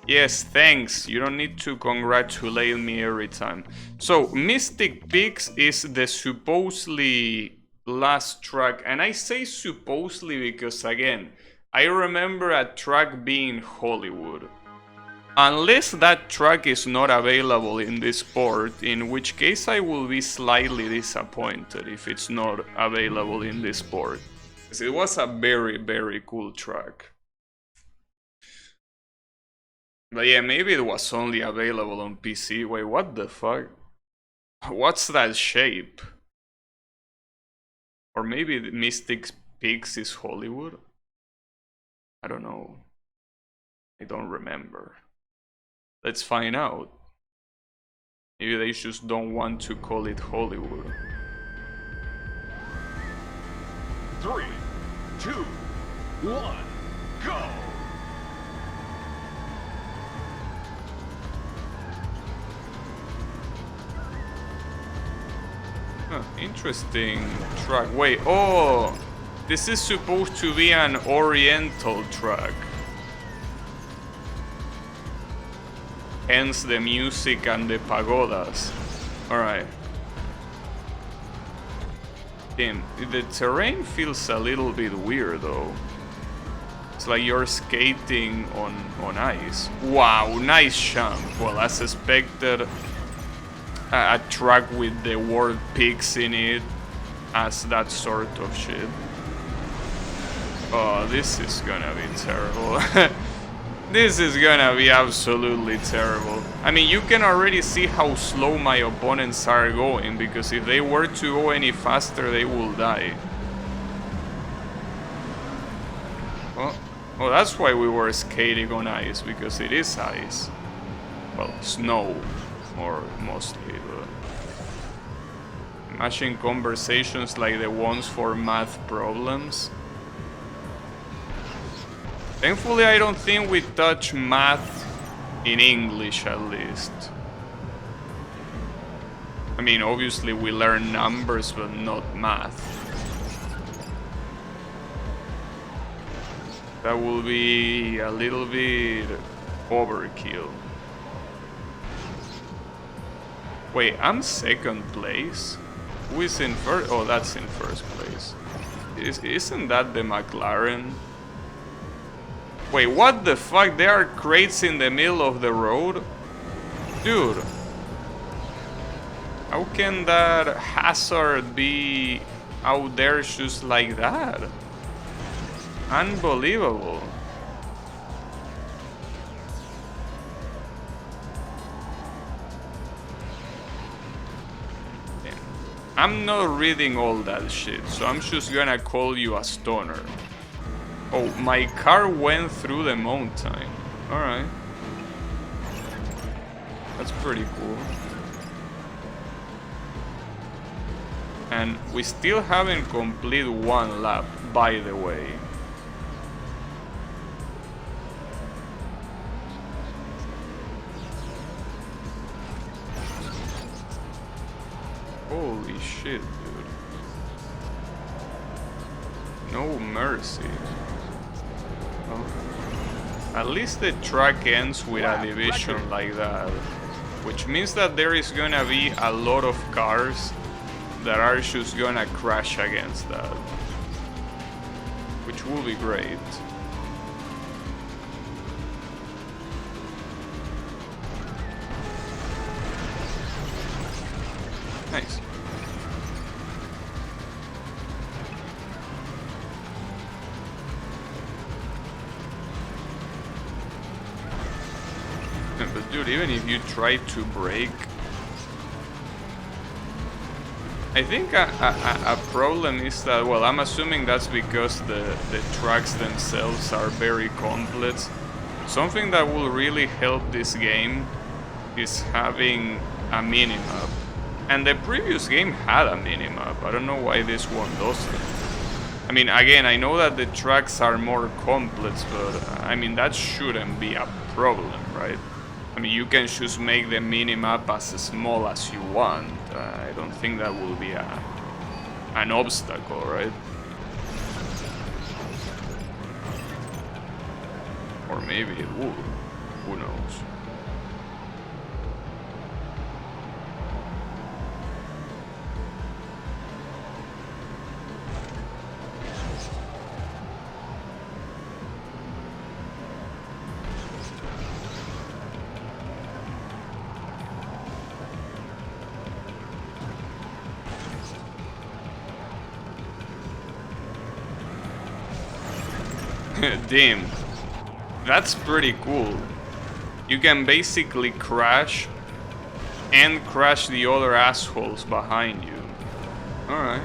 Yes, thanks. You don't need to congratulate me every time. So, Mystic Peaks is the supposedly last track. And I say supposedly because, again, I remember a track being Hollywood. Unless that track is not available in this port, in which case I will be slightly disappointed if it's not available in this port. Because it was a very, very cool track. But yeah, maybe it was only available on PC. Wait, what the fuck? What's that shape? Or maybe the Mystic Peaks is Hollywood? I don't know. I don't remember. Let's find out. Maybe they just don't want to call it Hollywood. 3, 2, 1, go! Interesting track. Wait, oh! This is supposed to be an Oriental track. Hence the music and the pagodas. Alright. Damn, the terrain feels a little bit weird though. It's like you're skating on ice. Wow, nice jump. Well, as expected, a track with the word pigs in it as that sort of shit. Oh, this is gonna be terrible. This is gonna be absolutely terrible. I mean, you can already see how slow my opponents are going, because if they were to go any faster, they will die. Oh, that's why we were skating on ice, because it is ice. Well, snow, more mostly. But imagine conversations like the ones for math problems. Thankfully, I don't think we touch math in English, at least. I mean, obviously we learn numbers, but not math. That will be a little bit overkill. Wait, I'm second place? Who is in first? Oh, that's in first place. Isn't that the McLaren? Wait, what the fuck? There are crates in the middle of the road? Dude. How can that hazard be out there just like that? Unbelievable. Damn. I'm not reading all that shit, so I'm just gonna call you a stoner. Oh, my car went through the mountain. Alright. That's pretty cool. And we still haven't completed one lap, by the way. Holy shit, dude. No mercy. Oh. At least the track ends with a division like that, which means that there is gonna be a lot of cars that are just gonna crash against that, which will be great. Nice. But dude, even if you try to brake, I think a problem is that, well, I'm assuming that's because the tracks themselves are very complex. Something that will really help this game is having a minimap. And the previous game had a minimap. I don't know why this one doesn't. I mean, again, I know that the tracks are more complex, but I mean, that shouldn't be a problem, right? I mean, you can just make the minimap as small as you want. I don't think that will be an obstacle, right? Or maybe it would. Who knows? Damn, that's pretty cool. You can basically crash and crash the other assholes behind you. Alright.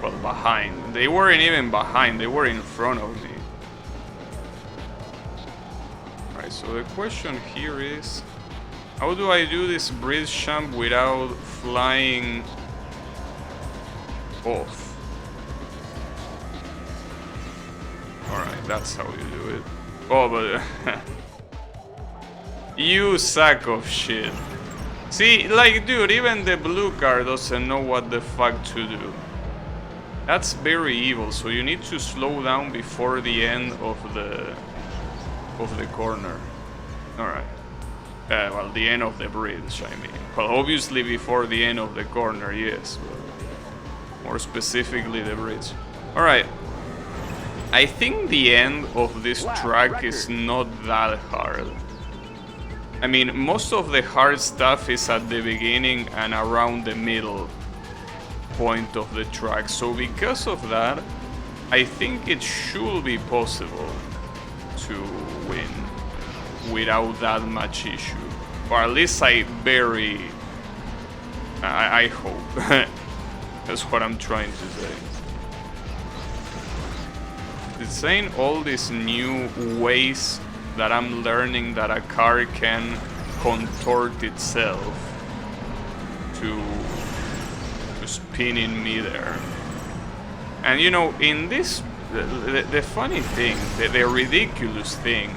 Well, behind. They weren't even behind, they were in front of me. Alright, so the question here is, how do I do this bridge jump without flying off? Alright, that's how you do it. Oh, but... you sack of shit. See, like, dude, even the blue car doesn't know what the fuck to do. That's very evil, so you need to slow down before the end of the corner. Alright. Well, the end of the bridge, I mean. Well, obviously before the end of the corner, yes. But more specifically, the bridge. Alright. I think the end of this track is not that hard. I mean, most of the hard stuff is at the beginning and around the middle point of the track. So because of that, I think it should be possible to win without that much issue. Or at least I hope. That's what I'm trying to say. It's saying all these new ways that I'm learning that a car can contort itself to spinning me there. And you know, in this, the funny thing, the ridiculous thing,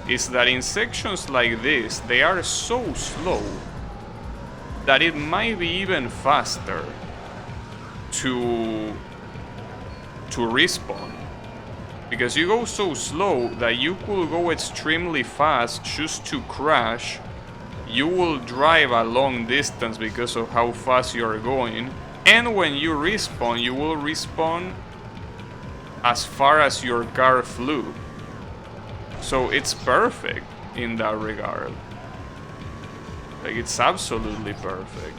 is that in sections like this, they are so slow that it might be even faster to respawn. Because you go so slow that you could go extremely fast just to crash. You will drive a long distance because of how fast you are going. And when you respawn, you will respawn as far as your car flew. So it's perfect in that regard. Like, it's absolutely perfect.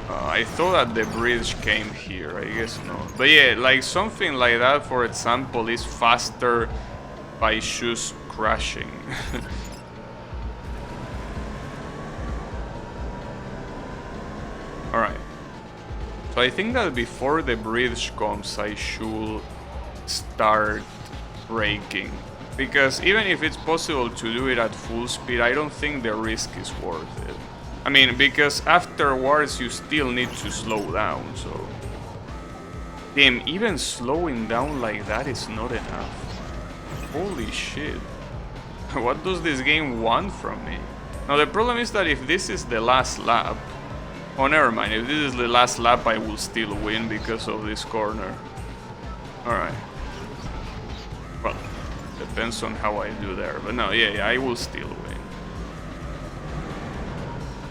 I thought that the bridge came here, I guess not. But yeah, like something like that, for example, is faster by just crashing. Alright. So I think that before the bridge comes, I should start braking. Because even if it's possible to do it at full speed, I don't think the risk is worth it. I mean, because afterwards you still need to slow down, so... Damn, even slowing down like that is not enough. Holy shit. What does this game want from me? Now the problem is that if this is the last lap, Oh, never mind. If this is the last lap, I will still win because of this corner. Alright. Well, depends on how I do there. But no, yeah, I will still win.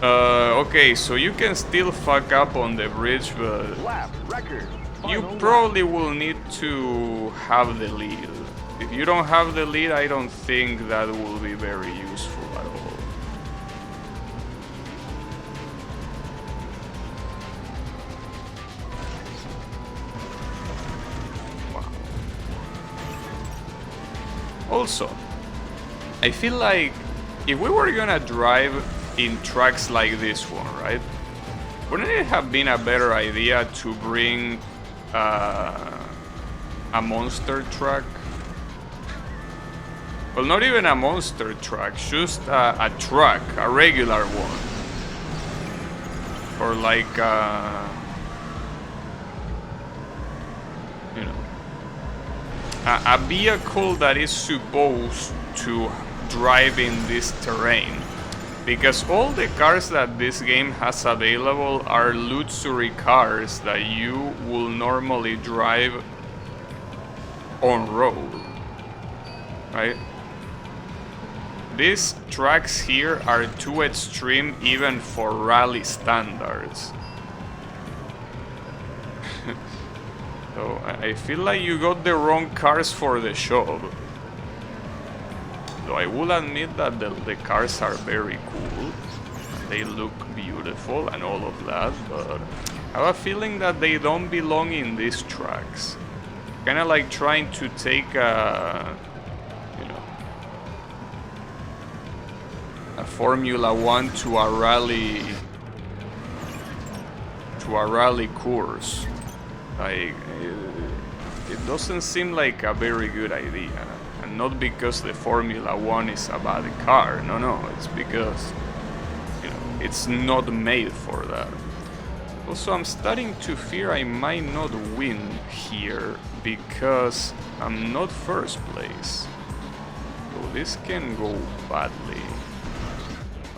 Okay, so you can still fuck up on the bridge, but Lap record. you Final probably will need to have the lead. If you don't have the lead, I don't think that will be very useful at all. Wow. Also, I feel like if we were gonna drive in tracks like this one, right? Wouldn't it have been a better idea to bring a monster truck? Well, not even a monster truck, just a truck, a regular one. Or like, you know, a vehicle that is supposed to drive in this terrain. Because all the cars that this game has available are luxury cars that you will normally drive on road, right? These tracks here are too extreme even for rally standards. So I feel like you got the wrong cars for the job. Though I will admit that the cars are very cool. They look beautiful and all of that, but I have a feeling that they don't belong in these tracks. Kinda like trying to take a, you know, a Formula 1 to a rally course. Like, it doesn't seem like a very good idea. And not because the Formula 1 is a bad car, no, it's because, you know, it's not made for that. Also, I'm starting to fear I might not win here because I'm not first place. So this can go badly.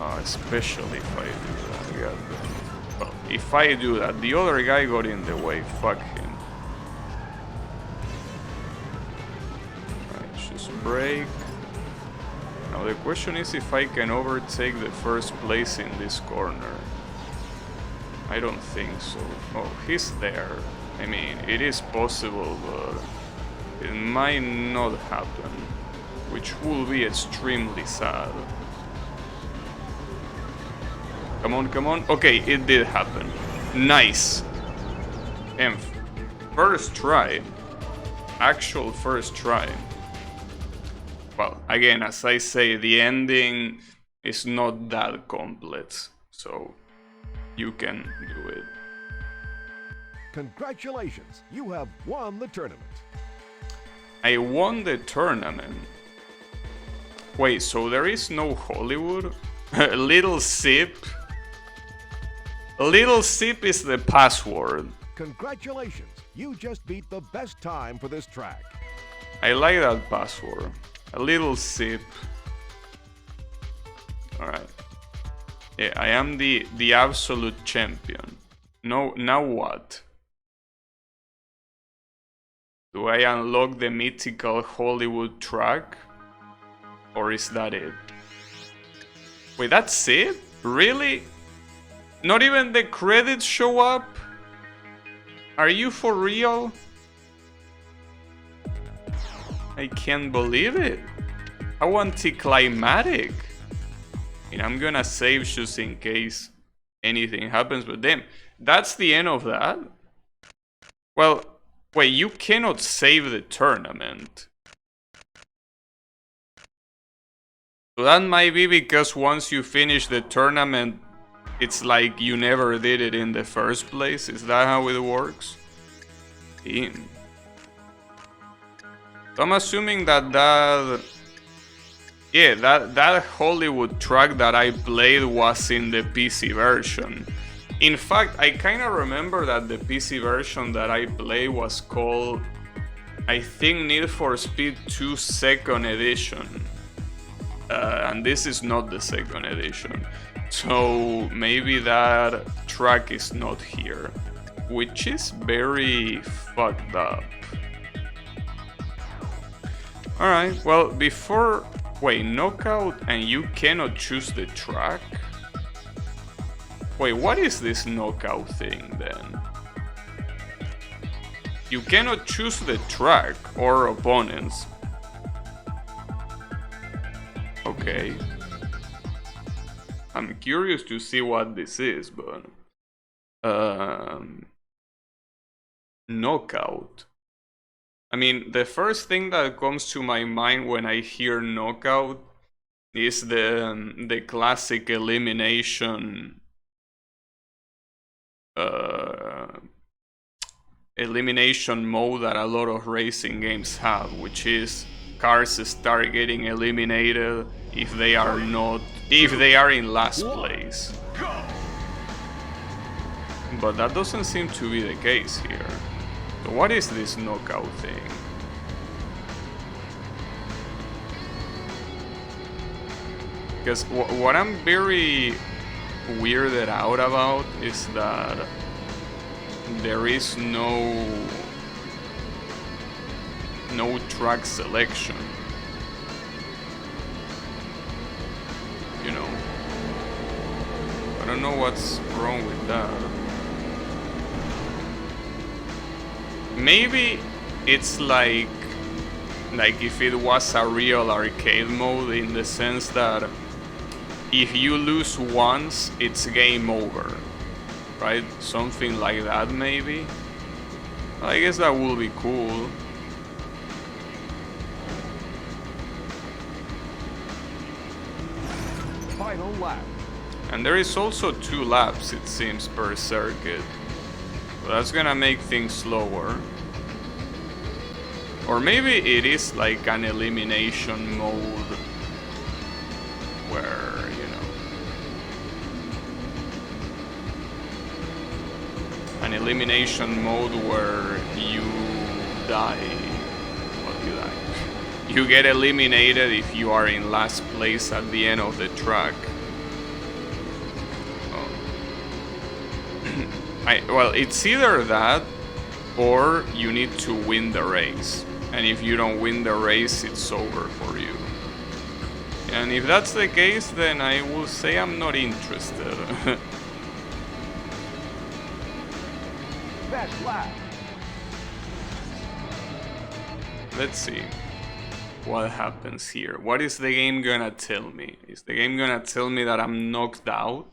Especially if I do that. Well, if I do that, the other guy got in the way, fuck him. Break. Now the question is if I can overtake the first place in this corner. I don't think so. Oh, he's there. I mean, it is possible, but it might not happen, which will be extremely sad. Come on, come on. Okay, it did happen. Nice. And first try. Actual first try. Well, again, as I say, the ending is not that complex, so you can do it. Congratulations, you have won the tournament. I won the tournament. Wait, so there is no Hollywood? Little Sip? Little Sip is the password. Congratulations, you just beat the best time for this track. I like that password. A little sip. Alright. Yeah, I am the absolute champion. No, now what? Do I unlock the mythical Hollywood track? Or is that it? Wait, that's it? Really? Not even the credits show up? Are you for real? I can't believe it. How anticlimactic. I mean, I'm gonna save just in case anything happens, but damn, that's the end of that? Well, wait, you cannot save the tournament. So that might be because once you finish the tournament, it's like you never did it in the first place. Is that how it works? Damn. So I'm assuming that Hollywood track that I played was in the PC version. In fact, I kind of remember that the PC version that I played was called, I think, Need for Speed 2 Second Edition. And this is not the second edition. So maybe that track is not here, which is very fucked up. Alright, well, before... Wait, knockout and you cannot choose the track? Wait, what is this knockout thing then? You cannot choose the track or opponents. Okay. I'm curious to see what this is, but... knockout. I mean, the first thing that comes to my mind when I hear knockout is the classic elimination mode that a lot of racing games have, which is cars start getting eliminated if they are in last place. But that doesn't seem to be the case here. So what is this knockout thing? Because what I'm very weirded out about is that there is no track selection. You know, I don't know what's wrong with that. Maybe it's like if it was a real arcade mode, in the sense that if you lose once, it's game over, right? Something like that, maybe. I guess that would be cool. Final lap. And there is also 2 laps, it seems, per circuit. So that's gonna make things slower. Or maybe it is like an elimination mode where, you know, an elimination mode where you die. Well, you die. You get eliminated if you are in last place at the end of the track. Well, it's either that or you need to win the race. And if you don't win the race, it's over for you. And if that's the case, then I will say I'm not interested. Best lap. Let's see what happens here. What is the game gonna tell me? Is the game gonna tell me that I'm knocked out?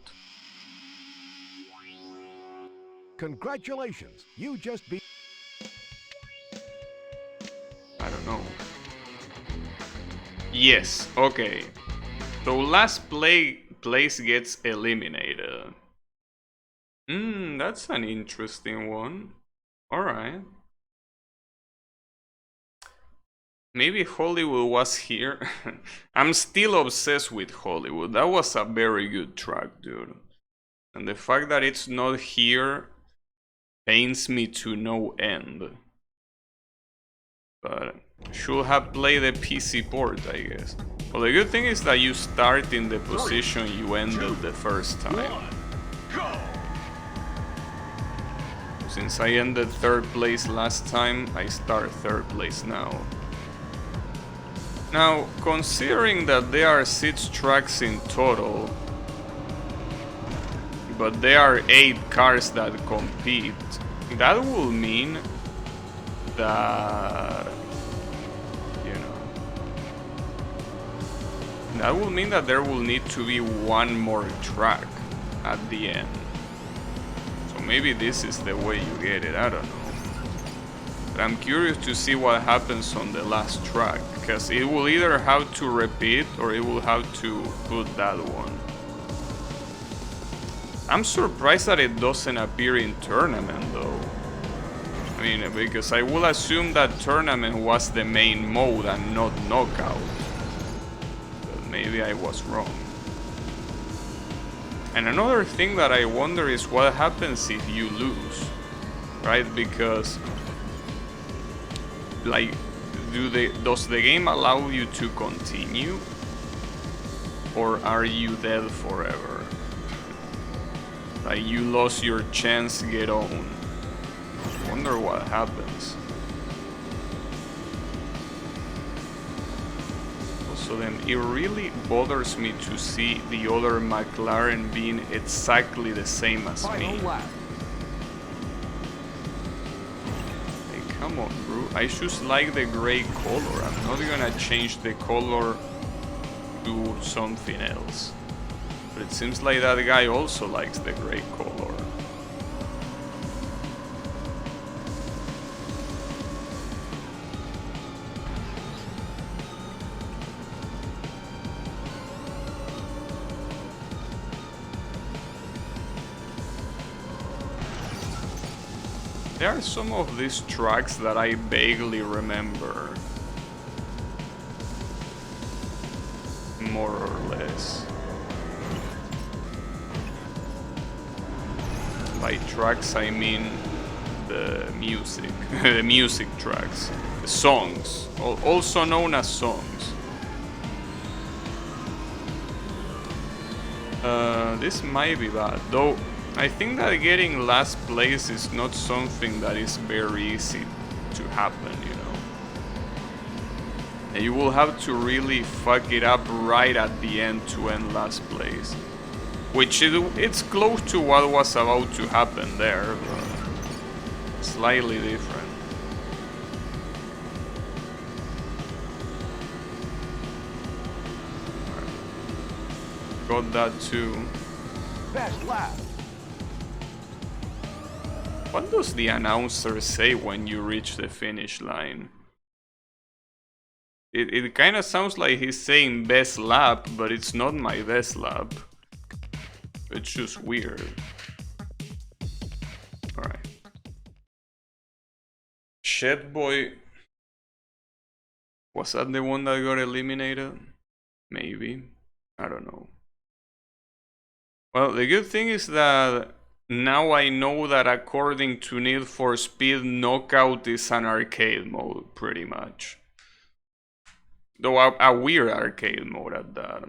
Congratulations, you just beat... I don't know. Yes, okay. So last place gets eliminated. That's an interesting one. Alright. Maybe Hollywood was here. I'm still obsessed with Hollywood. That was a very good track, dude. And the fact that it's not here pains me to no end. But should have played the PC port, I guess. Well, the good thing is that you start in the position you ended the first time. Since I ended 3rd place last time, I start 3rd place now. Now, considering that there are 6 tracks in total, but there are 8 cars that compete, that will mean that, you know, that will mean that there will need to be one more track at the end. So maybe this is the way you get it, I don't know. But I'm curious to see what happens on the last track, because it will either have to repeat or it will have to put that one. I'm surprised that it doesn't appear in tournament though. I mean, because I will assume that tournament was the main mode and not knockout. But maybe I was wrong. And another thing that I wonder is what happens if you lose, right? Because, like, does the game allow you to continue? Or are you dead forever? Like, you lost your chance to get on. Wonder what happens. Also then, it really bothers me to see the other McLaren being exactly the same as me. Hey, come on, bro. I just like the gray color. I'm not gonna change the color to something else. But it seems like that guy also likes the gray color. There are some of these tracks that I vaguely remember. More or less. By tracks I mean the music. The music tracks. The songs. Also known as songs. This might be bad, though. I think that getting last place is not something that is very easy to happen, you know. And you will have to really fuck it up right at the end to end last place. Which it's close to what was about to happen there, but slightly different. Got that too. Best lap. What does the announcer say when you reach the finish line? It kind of sounds like he's saying best lap, but it's not my best lap. It's just weird. Alright. Shed Boy. Was that the one that got eliminated? Maybe. I don't know. Well, the good thing is that now I know that according to Need for Speed, Knockout is an arcade mode, pretty much. Though a weird arcade mode at that.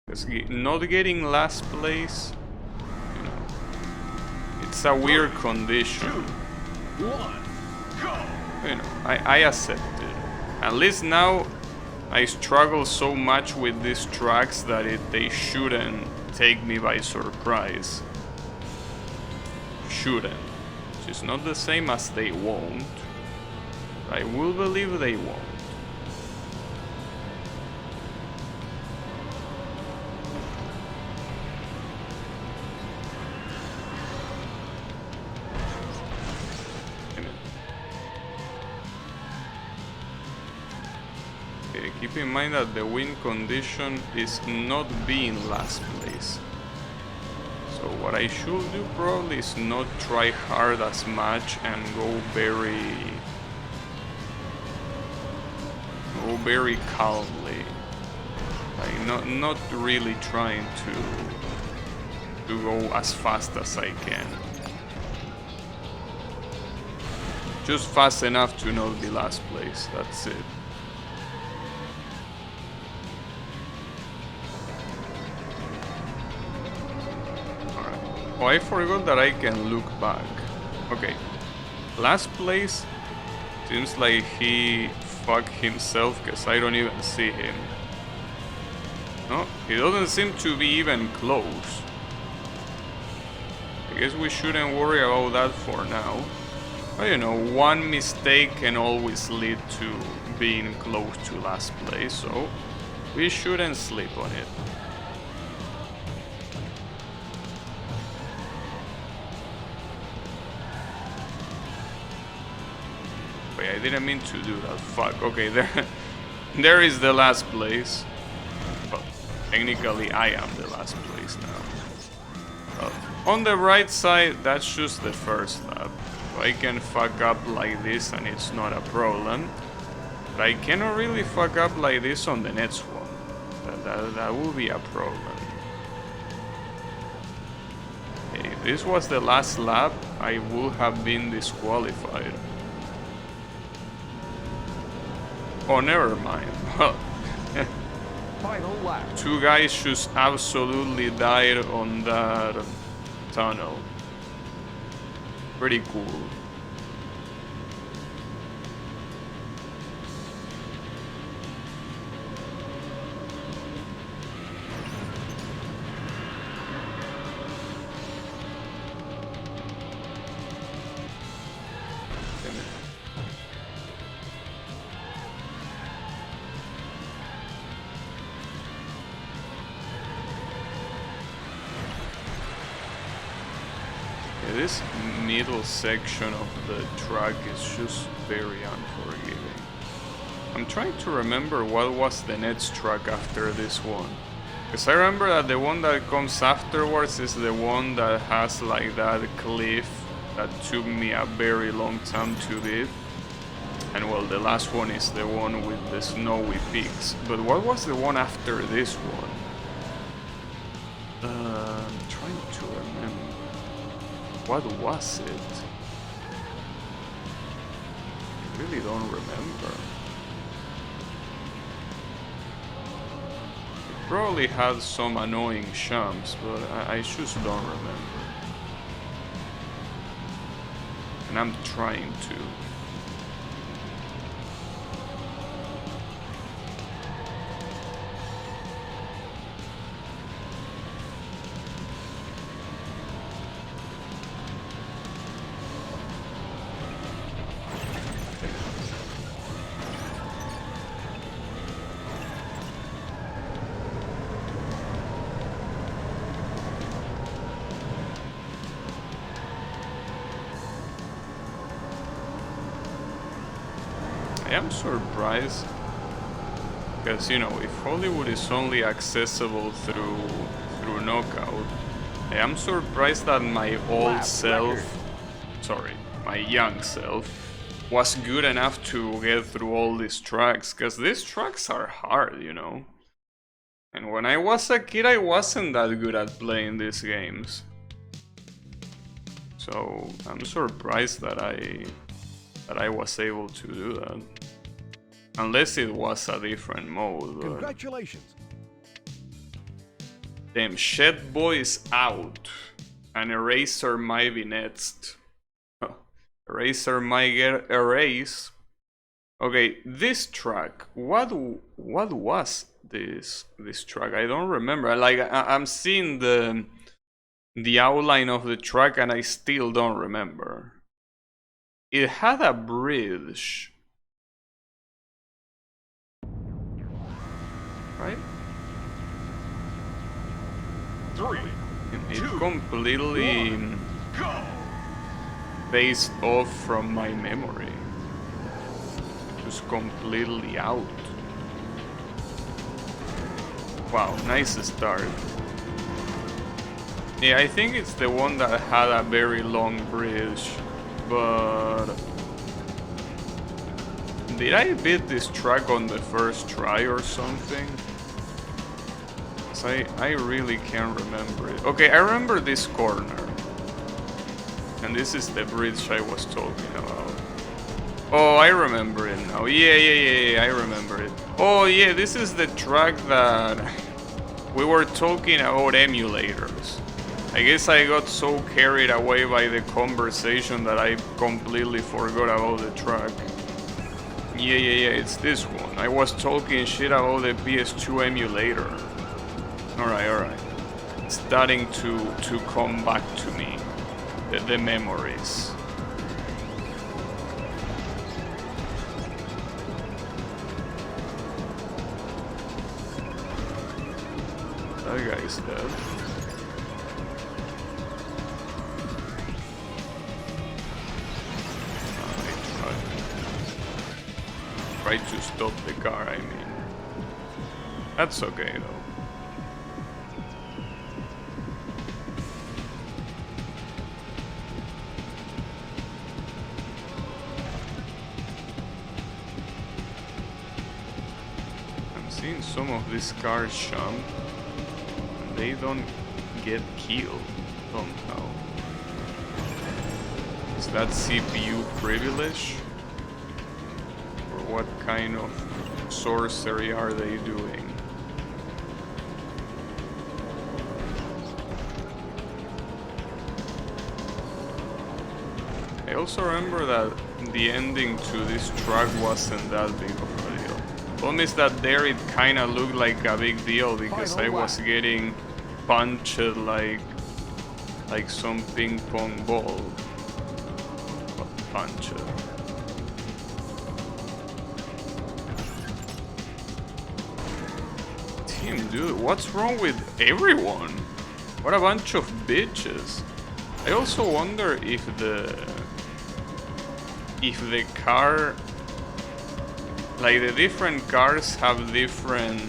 Because not getting last place, you know, it's a weird condition. 2, 1, go! You know, I accept it. At least now, I struggle so much with these tracks that they shouldn't take me by surprise. Shouldn't. Which is not the same as they won't. I will believe they won't. Okay, keep in mind that the win condition is not being last place. So what I should do probably is not try hard as much and go very calmly. Like not really trying to go as fast as I can. Just fast enough to not be last place, that's it. Oh, I forgot that I can look back. Okay. Last place seems like he fucked himself because I don't even see him. No, he doesn't seem to be even close. I guess we shouldn't worry about that for now. But you know, one mistake can always lead to being close to last place, so we shouldn't sleep on it. Wait, I didn't mean to do that. Fuck. Okay, there is the last place. But technically, I am the last place now. On the right side, that's just the first lap. So I can fuck up like this and it's not a problem. But I cannot really fuck up like this on the next one. That will be a problem. Okay, if this was the last lap, I would have been disqualified. Oh, never mind. Well, Final lap. two guys just absolutely died on that tunnel. Pretty cool. This middle section of the track is just very unforgiving. I'm trying to remember what was the next track after this one. Because I remember that the one that comes afterwards is the one that has like that cliff that took me a very long time to beat. And well, the last one is the one with the snowy peaks. But what was the one after this one? I'm trying to remember. What was it? I really don't remember. It probably had some annoying shams, but I just don't remember. And I'm trying to. I am surprised because, you know, if Hollywood is only accessible through Knockout, I am surprised that my old self, sorry, my young self, was good enough to get through all these tracks, because these tracks are hard, you know. And when I was a kid, I wasn't that good at playing these games. So I'm surprised that I was able to do that. Unless it was a different mode. Congratulations. Damn, Shed Boy is out. And Eraser might be next. Oh, Eraser might get erased. Okay, this track. What was this track? I don't remember. Like I'm seeing the outline of the track and I still don't remember. It had a bridge, right? 3, It 2, completely 1, go! phased off from my memory. Just completely out. Wow, nice start. Yeah, I think it's the one that had a very long bridge. But did I beat this track on the first try or something? I really can't remember it. Okay, I remember this corner. And this is the bridge I was talking about. Oh, I remember it now. Yeah, I remember it. Oh yeah, this is the track that we were talking about emulators. I guess I got so carried away by the conversation that I completely forgot about the track. Yeah, it's this one. I was talking shit about the PS2 emulator. Alright. It's starting to come back to me. The memories. That guy's dead. Tried to stop the car, I mean. That's okay though. I'm seeing some of these cars jump and they don't get killed somehow. Is that CPU privilege? What kind of sorcery are they doing? I also remember that the ending to this track wasn't that big of a deal. Problem is that there it kinda looked like a big deal because I was getting punched like some ping pong ball. Punched. Team, dude, what's wrong with everyone? What a bunch of bitches. I also wonder if the car, like the different cars have different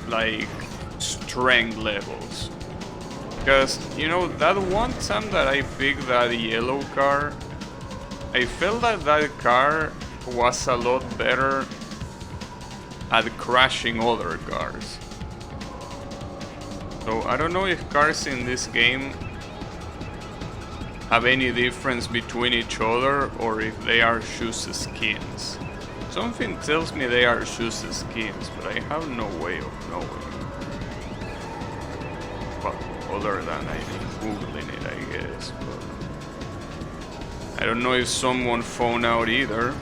like strength levels. Because, you know, that one time that I picked that yellow car, I felt that that car was a lot better at crashing other cars. So I don't know if cars in this game have any difference between each other or if they are shoes skins. Something tells me they are shoes skins, but I have no way of knowing. Well, other than I googling it, I guess. But I don't know if someone found out either.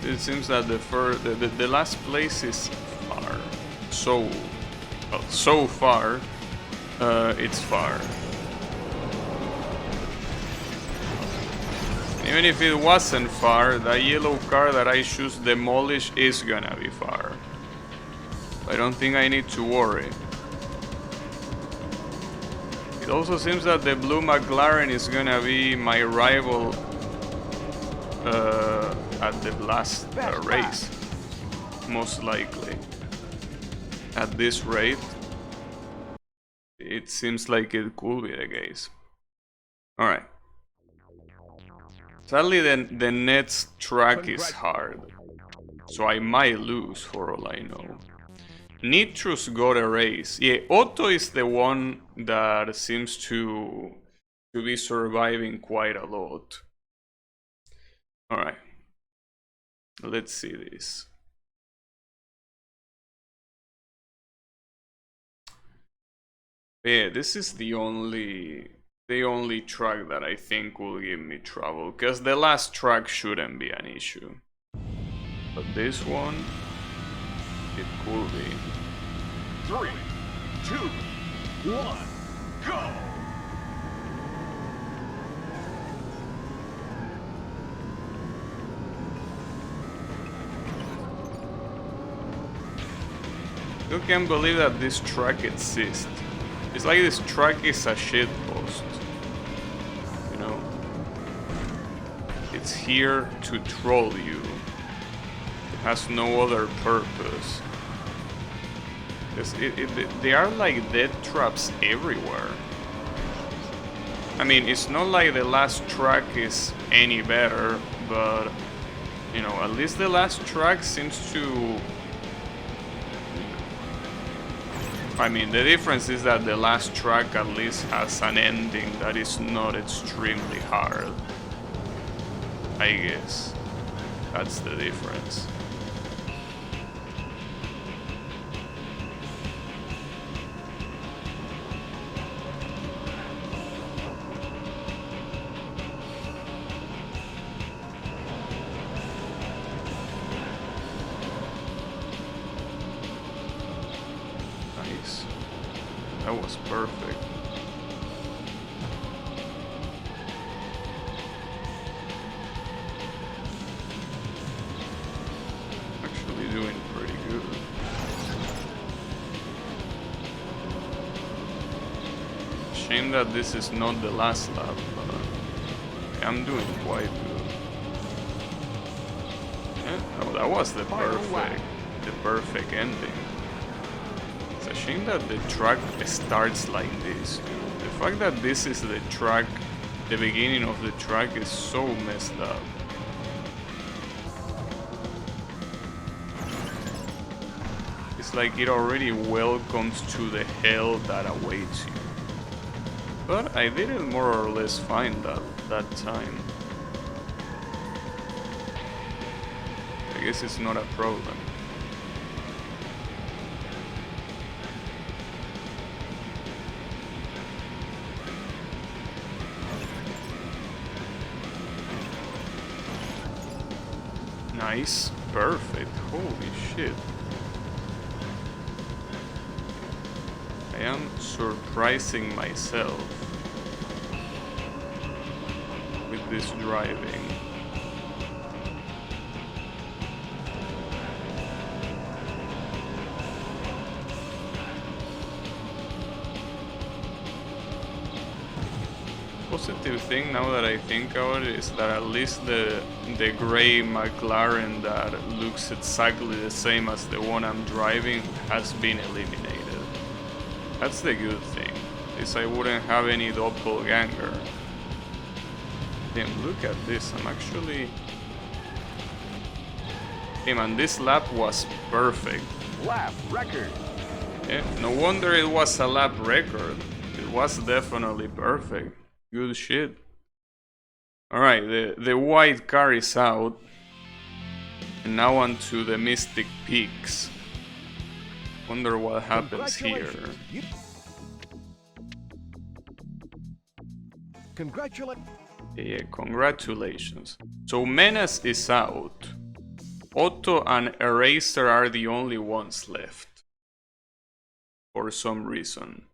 It seems that the last place is far. So far, it's far. Even if it wasn't far, the yellow car that I choose demolish is gonna be far. I don't think I need to worry. It also seems that the blue McLaren is gonna be my rival at the last race, most likely. At this rate, it seems like it could be the case. Alright. Sadly, the next track is hard, so I might lose for all I know. Nitrous got a race. Yeah, Otto is the one that seems to be surviving quite a lot. Alright. Let's see this. Yeah, this is the only track that I think will give me trouble, because the last track shouldn't be an issue. But this one, it could be. 3, 2, 1, go! You can't believe that this track exists. It's like this track is a shitpost. You know? It's here to troll you. It has no other purpose. Because they are like death traps everywhere. I mean, it's not like the last track is any better, but, you know, at least the last track seems to... I mean, the difference is that the last track at least has an ending that is not extremely hard. I guess that's the difference. That was perfect. Actually doing pretty good. Shame that this is not the last lap, but I'm doing quite good. Yeah, no, that was the perfect ending. It's a shame that the track starts like this. The fact that this is the track, the beginning of the track, is so messed up. This It's like it already welcomes to the hell that awaits you. But I did it more or less fine that time. I guess it's not a problem. Nice, perfect, holy shit. I am surprising myself with this driving. Positive thing now that I think about it is that at least the gray McLaren that looks exactly the same as the one I'm driving has been eliminated. That's the good thing, is I wouldn't have any doppelganger. Damn, look at this, I'm actually... Hey man, this lap was perfect. Lap record. Yeah, no wonder it was a lap record. It was definitely perfect. Good shit. Alright, the white car is out. And now on to the Mystic Peaks. Wonder what happens here. Congratulations. Yeah, congratulations. So Menace is out. Otto and Eraser are the only ones left. For some reason.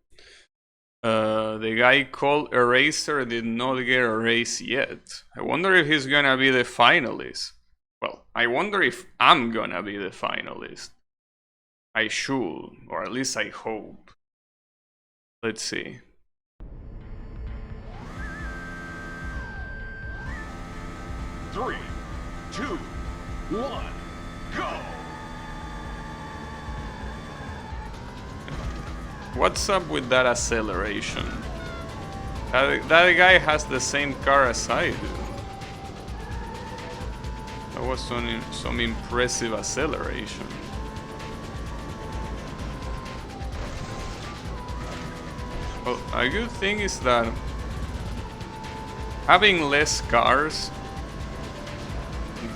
The guy called Eraser did not get a race yet. I wonder if he's gonna be the finalist. Well, I wonder if I'm gonna be the finalist. I should, or at least I hope. Let's see. Three, two, one, go! What's up with that acceleration? That guy has the same car as I do. That was some impressive acceleration. Well, a good thing is that having less cars,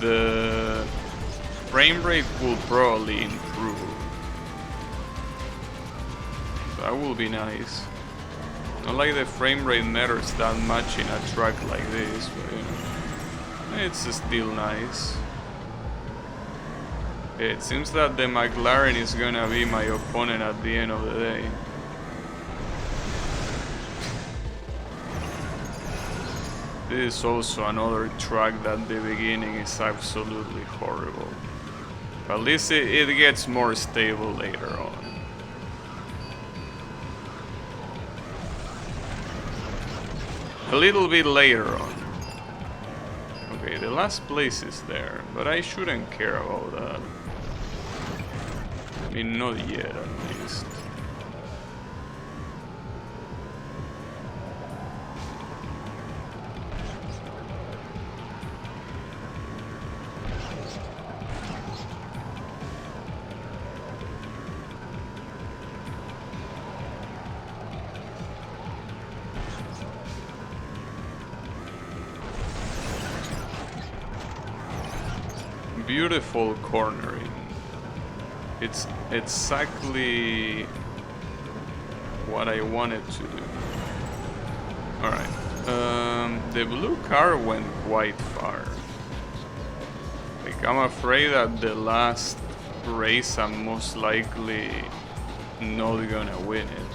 the frame rate will probably improve. That will be nice. Not like the frame rate matters that much in a track like this, but you know, it's still nice. It seems that the McLaren is gonna be my opponent at the end of the day. This is also another track that the beginning is absolutely horrible. At least it gets more stable later on. A little bit later on. Okay, the last place is there, but I shouldn't care about that. I mean, not yet at least. Beautiful cornering. It's exactly what I wanted to do. Alright. The blue car went quite far. Like, I'm afraid that the last race I'm most likely not gonna win it.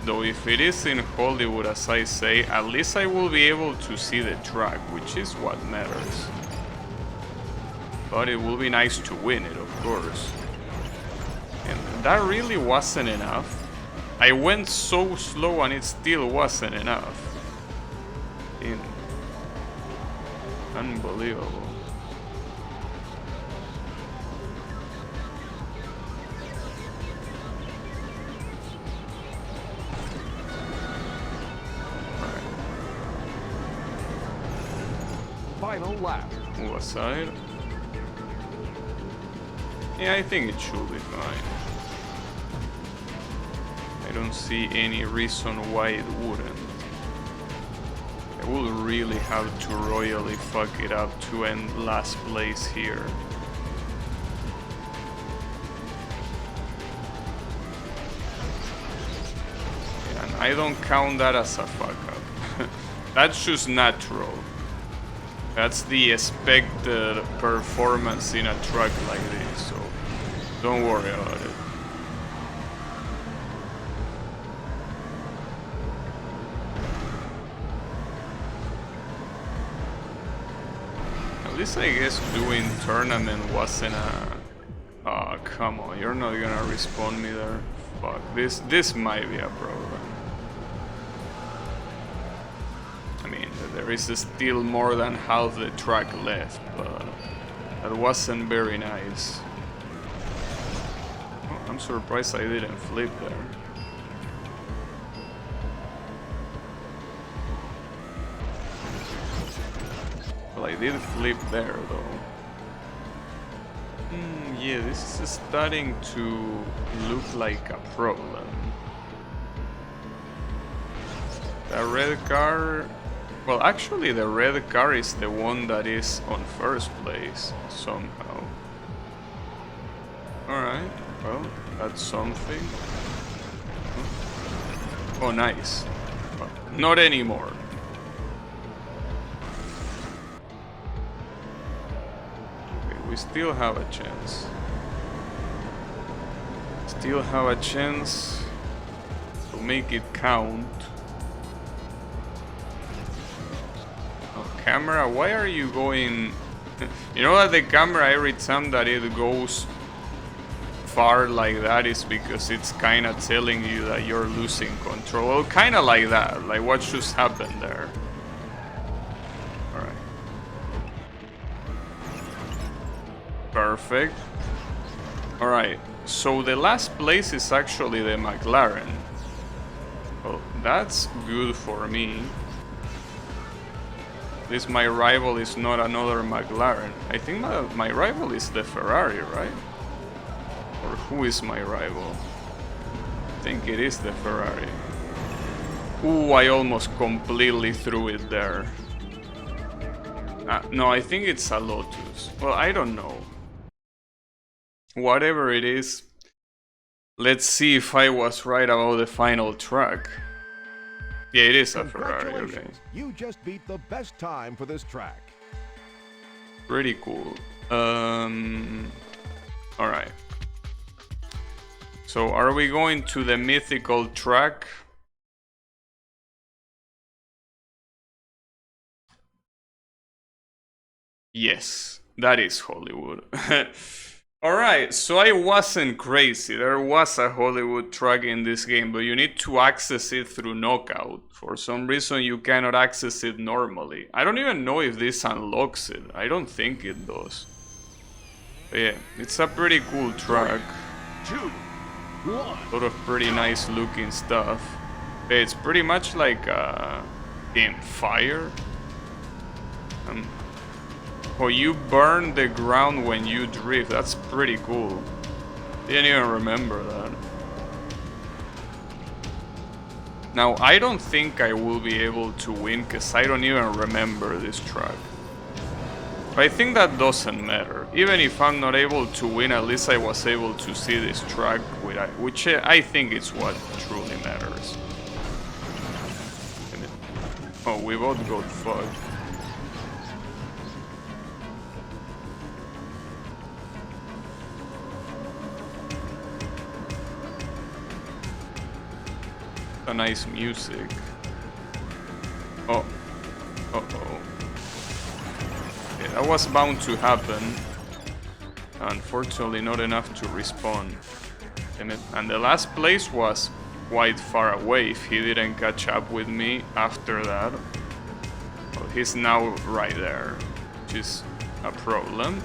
Though if it is in Hollywood, as I say, at least I will be able to see the track, which is what matters. But it will be nice to win it, of course. And that really wasn't enough. I went so slow and it still wasn't enough. Unbelievable. Final lap. Move aside. Yeah, I think it should be fine. don't see any reason why it wouldn't. I will really have to royally fuck it up to end last place here. And I don't count that as a fuck up. That's just natural. That's the expected performance in a track like this, so don't worry about it. At least I guess doing tournament wasn't a... Oh, come on, you're not gonna respawn me there. Fuck, this might be a problem. I mean, there is still more than half the track left, but that wasn't very nice. Oh, I'm surprised I didn't flip there. Well, I did flip there though. Yeah, this is starting to look like a problem. The red car... Well, actually the red car is the one that is on first place, somehow. Alright, well, that's something. Oh, nice. Well, not anymore. Okay, we still have a chance. Still have a chance to make it count. Camera, why are you going... You know that the camera, every time that it goes far like that, is because it's kind of telling you that you're losing control. Well, kind of like that, like what just happened there. Alright. Perfect. Alright, so the last place is actually the McLaren. Well, that's good for me. At least my rival is not another McLaren. I think my rival is the Ferrari, right? Or who is my rival? I think it is the Ferrari. Ooh, I almost completely threw it there. No, I think it's a Lotus. Well, I don't know. Whatever it is, let's see if I was right about the final track. Yeah, it is a Ferrari, okay. You just beat the best time for this track. Pretty cool. Alright. So are we going to the mythical track? Yes, that is Hollywood. Alright, so I wasn't crazy. There was a Hollywood track in this game, but you need to access it through knockout. For some reason you cannot access it normally. I don't even know if this unlocks it. I don't think it does. But yeah, it's a pretty cool track. 2, 1. A lot of pretty nice looking stuff. It's pretty much like in Fire. Oh, you burn the ground when you drift. That's pretty cool. Didn't even remember that. Now, I don't think I will be able to win because I don't even remember this track. But I think that doesn't matter. Even if I'm not able to win, at least I was able to see this track, which I think is what truly matters. Oh, we both got fucked. A nice music. Oh. Uh-oh. Yeah, that was bound to happen. Unfortunately, not enough to respawn. And the last place was quite far away if he didn't catch up with me after that. Well, he's now right there, which is a problem.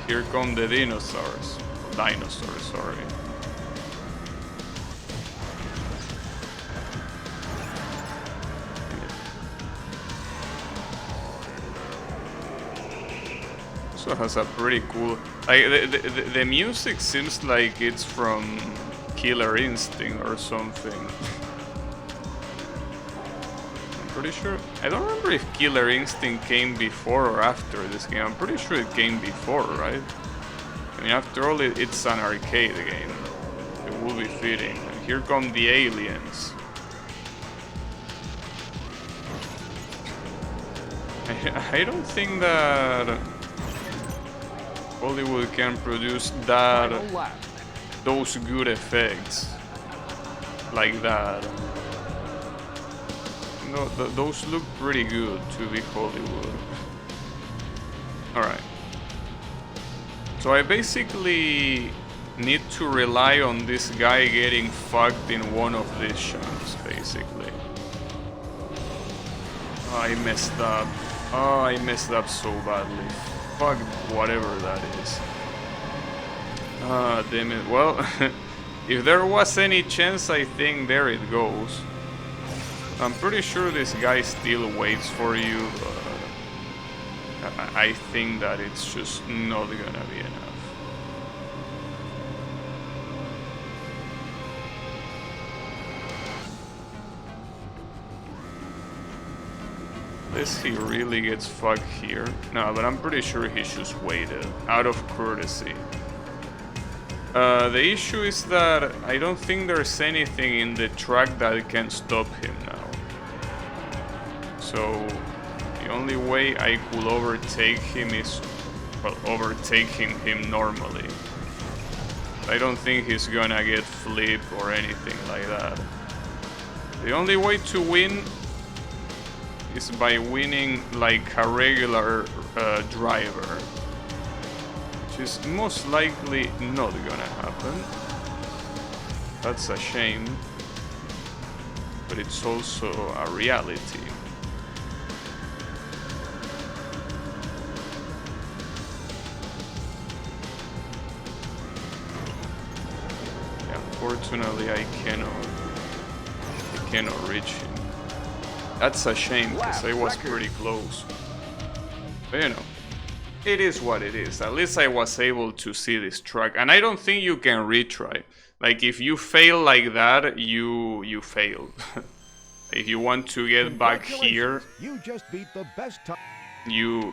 Here come the dinosaurs. Dinosaurs, sorry. also has a pretty cool, like the music seems like it's from Killer Instinct or something. I'm pretty sure, I don't remember if Killer Instinct came before or after this game. I'm pretty sure it came before, right? I mean, after all, it's an arcade game. It will be fitting. And here come the aliens. I don't think that Hollywood can produce that, Final lap. those good effects like that. No, those look pretty good to be Hollywood. Alright. So I basically need to rely on this guy getting fucked in one of these shots, basically. Oh, I messed up. Oh, I messed up so badly. Fuck whatever that is. Ah, damn it. Well, if there was any chance, I think there it goes. I'm pretty sure this guy still waits for you, but I think that it's just not gonna be enough. Unless he really gets fucked here. No, but I'm pretty sure he just waited, out of courtesy. The issue is that I don't think there's anything in the track that can stop him now. So, the only way I could overtake him is, well, overtaking him normally. I don't think he's gonna get flipped or anything like that. The only way to win is by winning like a regular driver, which is most likely not gonna happen. That's a shame, but it's also a reality. Yeah, unfortunately I cannot reach him. That's a shame, because I was pretty close. But you know, it is what it is. At least I was able to see this track. And I don't think you can retry. Like, if you fail like that, you failed. If you want to get back here, You just beat the best time. you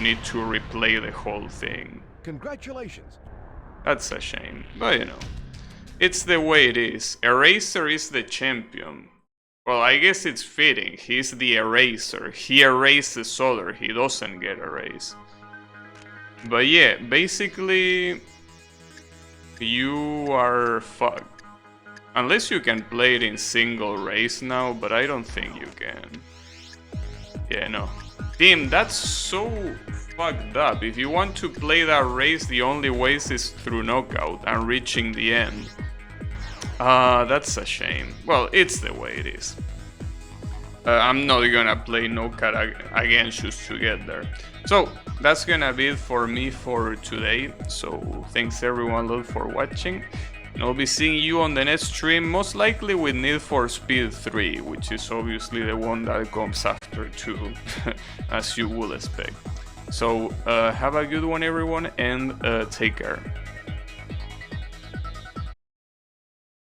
need to replay the whole thing. Congratulations. That's a shame. But you know, it's the way it is. Eraser is the champion. Well, I guess it's fitting. He's the eraser. He erases other. He doesn't get erased. But yeah, basically, you are fucked. Unless you can play it in single race now, but I don't think you can. Yeah, no. Team, that's so fucked up. If you want to play that race, the only way is through knockout and reaching the end. That's a shame. Well, it's the way it is. I'm not gonna play knockout again just to get there. So, that's gonna be it for me for today. So, thanks everyone a lot for watching. And I'll be seeing you on the next stream, most likely with Need for Speed 3, which is obviously the one that comes after 2, as you will expect. So, have a good one everyone, and take care.